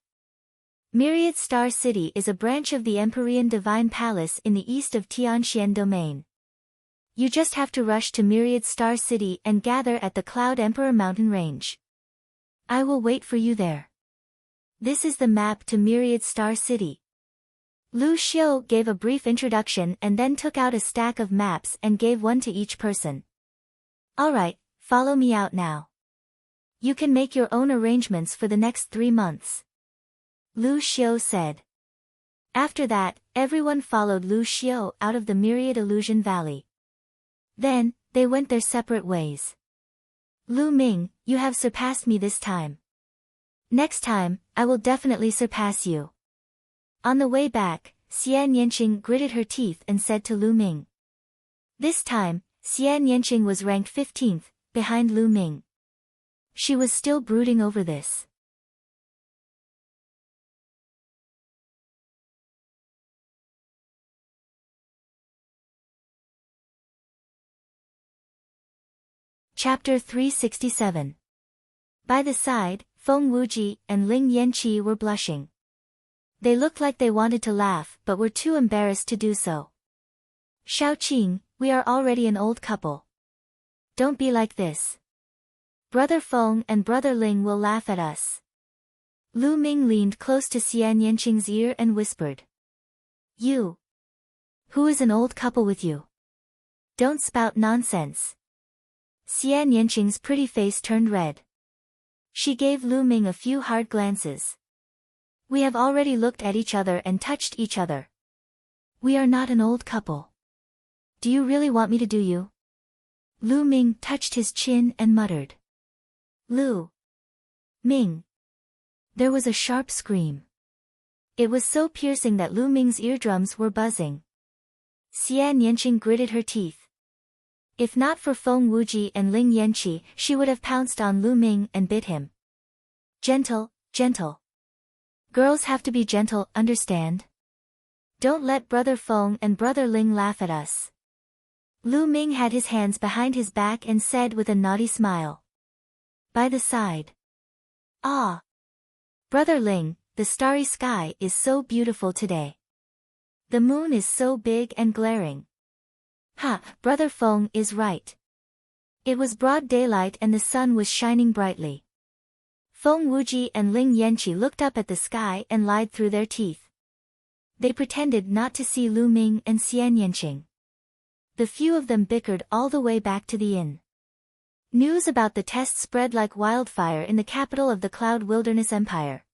Myriad Star City is a branch of the Empyrean Divine Palace in the east of Tianxian Domain. You just have to rush to Myriad Star City and gather at the Cloud Emperor mountain range. I will wait for you there. This is the map to Myriad Star City. Lu Xiu gave a brief introduction and then took out a stack of maps and gave one to each person. Alright, follow me out now. You can make your own arrangements for the next 3 months. Lu Xiu said. After that, everyone followed Lu Xiu out of the Myriad Illusion Valley. Then, they went their separate ways. Lu Ming, you have surpassed me this time. Next time, I will definitely surpass you. On the way back, Xian Yanqing gritted her teeth and said to Lu Ming. This time, Xian Yanqing was ranked 15th, behind Lu Ming. She was still brooding over this. Chapter 367. By the side, Feng Wuji and Ling Yanqi were blushing. They looked like they wanted to laugh but were too embarrassed to do so. Shaoqing, we are already an old couple. Don't be like this. Brother Feng and Brother Ling will laugh at us. Lu Ming leaned close to Xian Yanqing's ear and whispered. You. Who is an old couple with you? Don't spout nonsense. Xian Yanqing's pretty face turned red. She gave Lu Ming a few hard glances. We have already looked at each other and touched each other. We are not an old couple. Do you really want me to do you? Lu Ming touched his chin and muttered. Lu Ming. There was a sharp scream. It was so piercing that Lu Ming's eardrums were buzzing. Xian Yanqing gritted her teeth. If not for Feng Wuji and Ling Yanqi, she would have pounced on Lu Ming and bit him. Gentle, gentle. Girls have to be gentle, understand? Don't let Brother Feng and Brother Ling laugh at us. Lu Ming had his hands behind his back and said with a naughty smile. By the side. Ah. Brother Ling, the starry sky is so beautiful today. The moon is so big and glaring. Ha, Brother Feng is right. It was broad daylight and the sun was shining brightly. Feng Wuji and Ling Yanqi looked up at the sky and lied through their teeth. They pretended not to see Lu Ming and Xian Yanqing. The few of them bickered all the way back to the inn. News about the test spread like wildfire in the capital of the Cloud Wilderness Empire.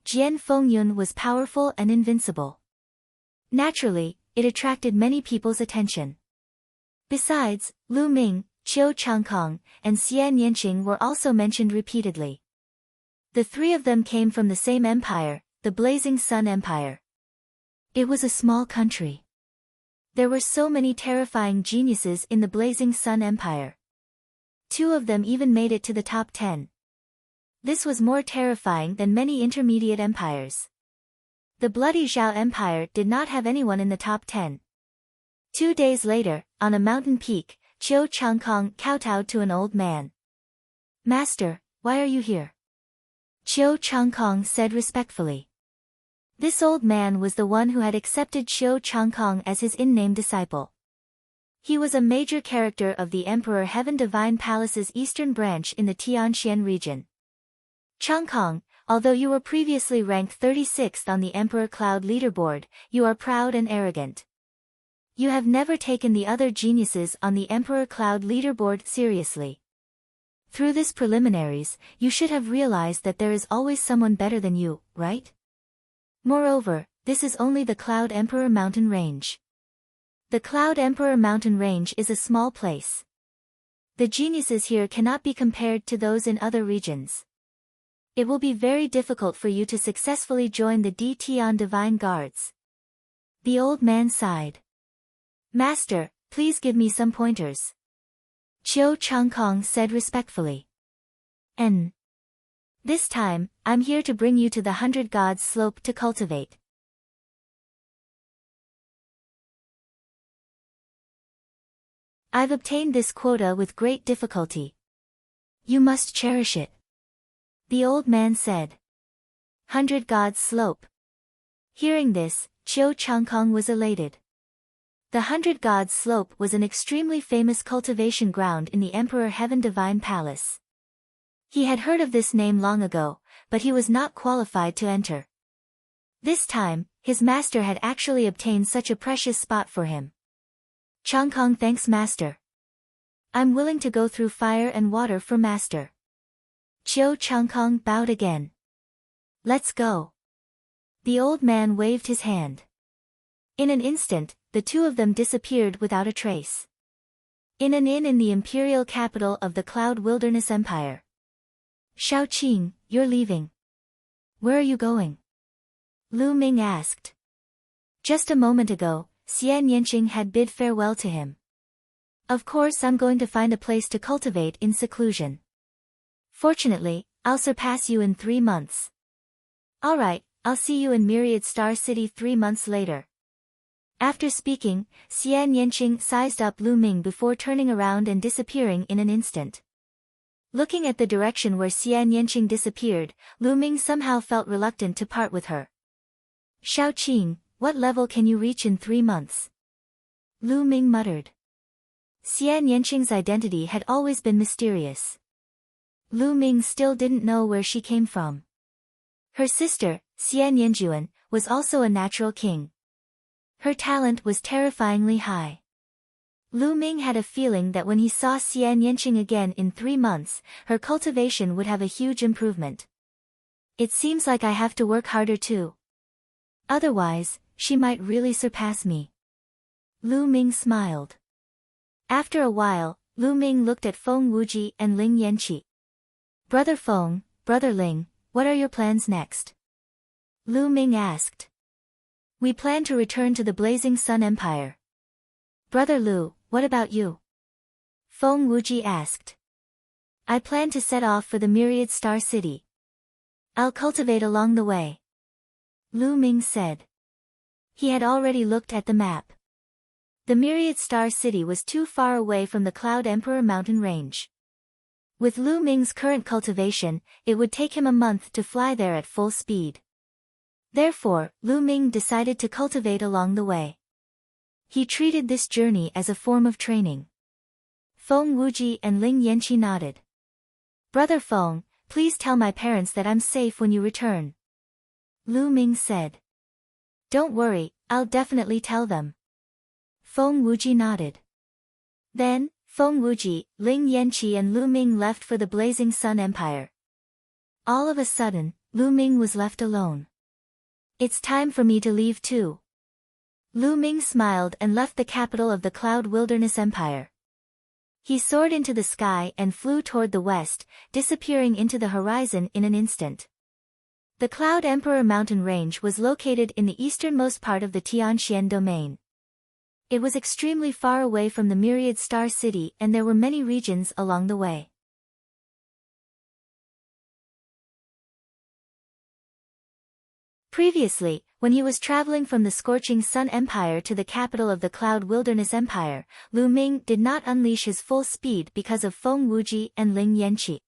Jian Fengyun was powerful and invincible. Naturally, it attracted many people's attention. Besides, Lu Ming, Qiu Changkong, and Xian Yanqing were also mentioned repeatedly. The three of them came from the same empire, the Blazing Sun Empire. It was a small country. There were so many terrifying geniuses in the Blazing Sun Empire. 2 of them even made it to the top 10. This was more terrifying than many intermediate empires. The Bloody Zhao Empire did not have anyone in the top 10. 2 days later, on a mountain peak, Qiu Changkong kowtowed to an old man. Master, why are you here? Qiu Changkong said respectfully. This old man was the one who had accepted Qiu Changkong as his in-name disciple. He was a major character of the Emperor Heaven Divine Palace's eastern branch in the Tianxian region. Changkong, although you were previously ranked 36th on the Emperor Cloud leaderboard, you are proud and arrogant. You have never taken the other geniuses on the Emperor Cloud leaderboard seriously. Through this preliminaries, you should have realized that there is always someone better than you, right? Moreover, this is only the Cloud Emperor Mountain Range. The Cloud Emperor Mountain Range is a small place. The geniuses here cannot be compared to those in other regions. It will be very difficult for you to successfully join the Tian Divine Guards. The old man sighed. Master, please give me some pointers. Qiu Changkong said respectfully. This time, I'm here to bring you to the 100 Gods slope to cultivate. I've obtained this quota with great difficulty. You must cherish it. The old man said. 100 Gods slope. Hearing this, Qiu Changkong was elated. The 100 Gods slope was an extremely famous cultivation ground in the Emperor Heaven Divine Palace. He had heard of this name long ago, but he was not qualified to enter. This time, his master had actually obtained such a precious spot for him. Changkong thanks master. I'm willing to go through fire and water for master. Qiu Changkong bowed again. Let's go. The old man waved his hand. In an instant, the 2 of them disappeared without a trace. In an inn in the imperial capital of the Cloud Wilderness Empire. Shaoqing, you're leaving. Where are you going? Lu Ming asked. Just a moment ago, Xian Yanqing had bid farewell to him. Of course I'm going to find a place to cultivate in seclusion. Fortunately, I'll surpass you in 3 months. Alright, I'll see you in Myriad Star City 3 months later. After speaking, Xian Yanqing sized up Lu Ming before turning around and disappearing in an instant. Looking at the direction where Xian Yanqing disappeared, Lu Ming somehow felt reluctant to part with her. Shao Qing, what level can you reach in 3 months? Lu Ming muttered. Xian Yanqing's identity had always been mysterious. Lu Ming still didn't know where she came from. Her sister, Xian Yanjuan, was also a natural king. Her talent was terrifyingly high. Lu Ming had a feeling that when he saw Xian Yanqing again in 3 months, her cultivation would have a huge improvement. It seems like I have to work harder too. Otherwise, she might really surpass me. Lu Ming smiled. After a while, Lu Ming looked at Feng Wuji and Ling Yanqi. Brother Feng, Brother Ling, what are your plans next? Lu Ming asked. We plan to return to the Blazing Sun Empire. Brother Lu, what about you? Feng Wuji asked. I plan to set off for the Myriad Star City. I'll cultivate along the way. Lu Ming said. He had already looked at the map. The Myriad Star City was too far away from the Cloud Emperor mountain range. With Lu Ming's current cultivation, it would take him a month to fly there at full speed. Therefore, Lu Ming decided to cultivate along the way. He treated this journey as a form of training. Feng Wuji and Ling Yanqi nodded. Brother Feng, please tell my parents that I'm safe when you return. Lu Ming said. Don't worry, I'll definitely tell them. Feng Wuji nodded. Then, Feng Wuji, Ling Yanqi and Lu Ming left for the Blazing Sun Empire. All of a sudden, Lu Ming was left alone. It's time for me to leave too. Lu Ming smiled and left the capital of the Cloud Wilderness Empire. He soared into the sky and flew toward the west, disappearing into the horizon in an instant. The Cloud Emperor mountain range was located in the easternmost part of the Tianxian domain. It was extremely far away from the Myriad Star City and there were many regions along the way. Previously, when he was traveling from the Scorching Sun Empire to the capital of the Cloud Wilderness Empire, Lu Ming did not unleash his full speed because of Feng Wuji and Ling Yanqi.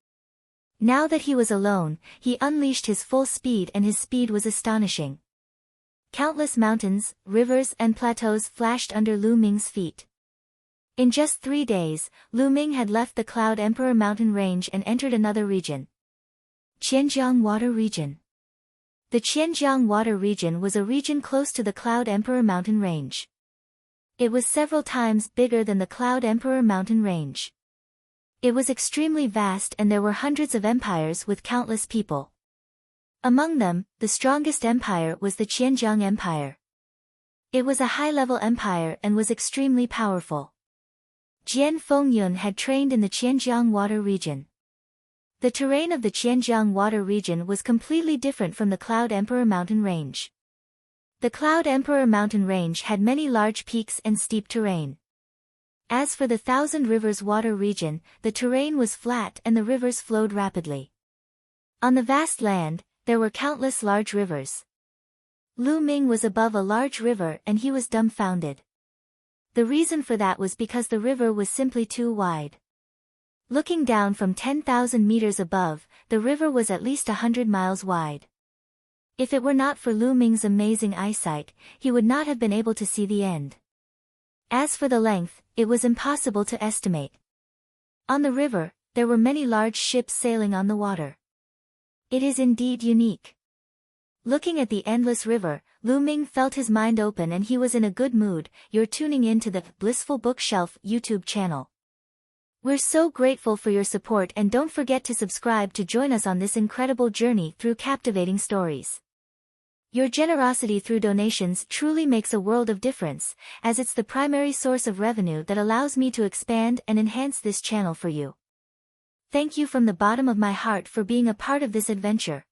Now that he was alone, he unleashed his full speed and his speed was astonishing. Countless mountains, rivers and plateaus flashed under Lu Ming's feet. In just 3 days, Lu Ming had left the Cloud Emperor mountain range and entered another region. Qianjiang Water Region. The Qianjiang Water Region was a region close to the Cloud Emperor mountain range. It was several times bigger than the Cloud Emperor mountain range. It was extremely vast and there were hundreds of empires with countless people. Among them, the strongest empire was the Qianjiang Empire. It was a high-level empire and was extremely powerful. Jian Fengyun had trained in the Qianjiang Water Region. The terrain of the Qianjiang Water Region was completely different from the Cloud Emperor mountain range. The Cloud Emperor mountain range had many large peaks and steep terrain. As for the Thousand Rivers Water Region, the terrain was flat and the rivers flowed rapidly. On the vast land, there were countless large rivers. Lu Ming was above a large river and he was dumbfounded. The reason for that was because the river was simply too wide. Looking down from 10,000 meters above, the river was at least 100 miles wide. If it were not for Lu Ming's amazing eyesight, he would not have been able to see the end. As for the length, it was impossible to estimate. On the river, there were many large ships sailing on the water. It is indeed unique. Looking at the endless river, Lu Ming felt his mind open and he was in a good mood. You're tuning in to the Blissful Bookshelf YouTube channel. We're so grateful for your support and don't forget to subscribe to join us on this incredible journey through captivating stories. Your generosity through donations truly makes a world of difference, as it's the primary source of revenue that allows me to expand and enhance this channel for you. Thank you from the bottom of my heart for being a part of this adventure.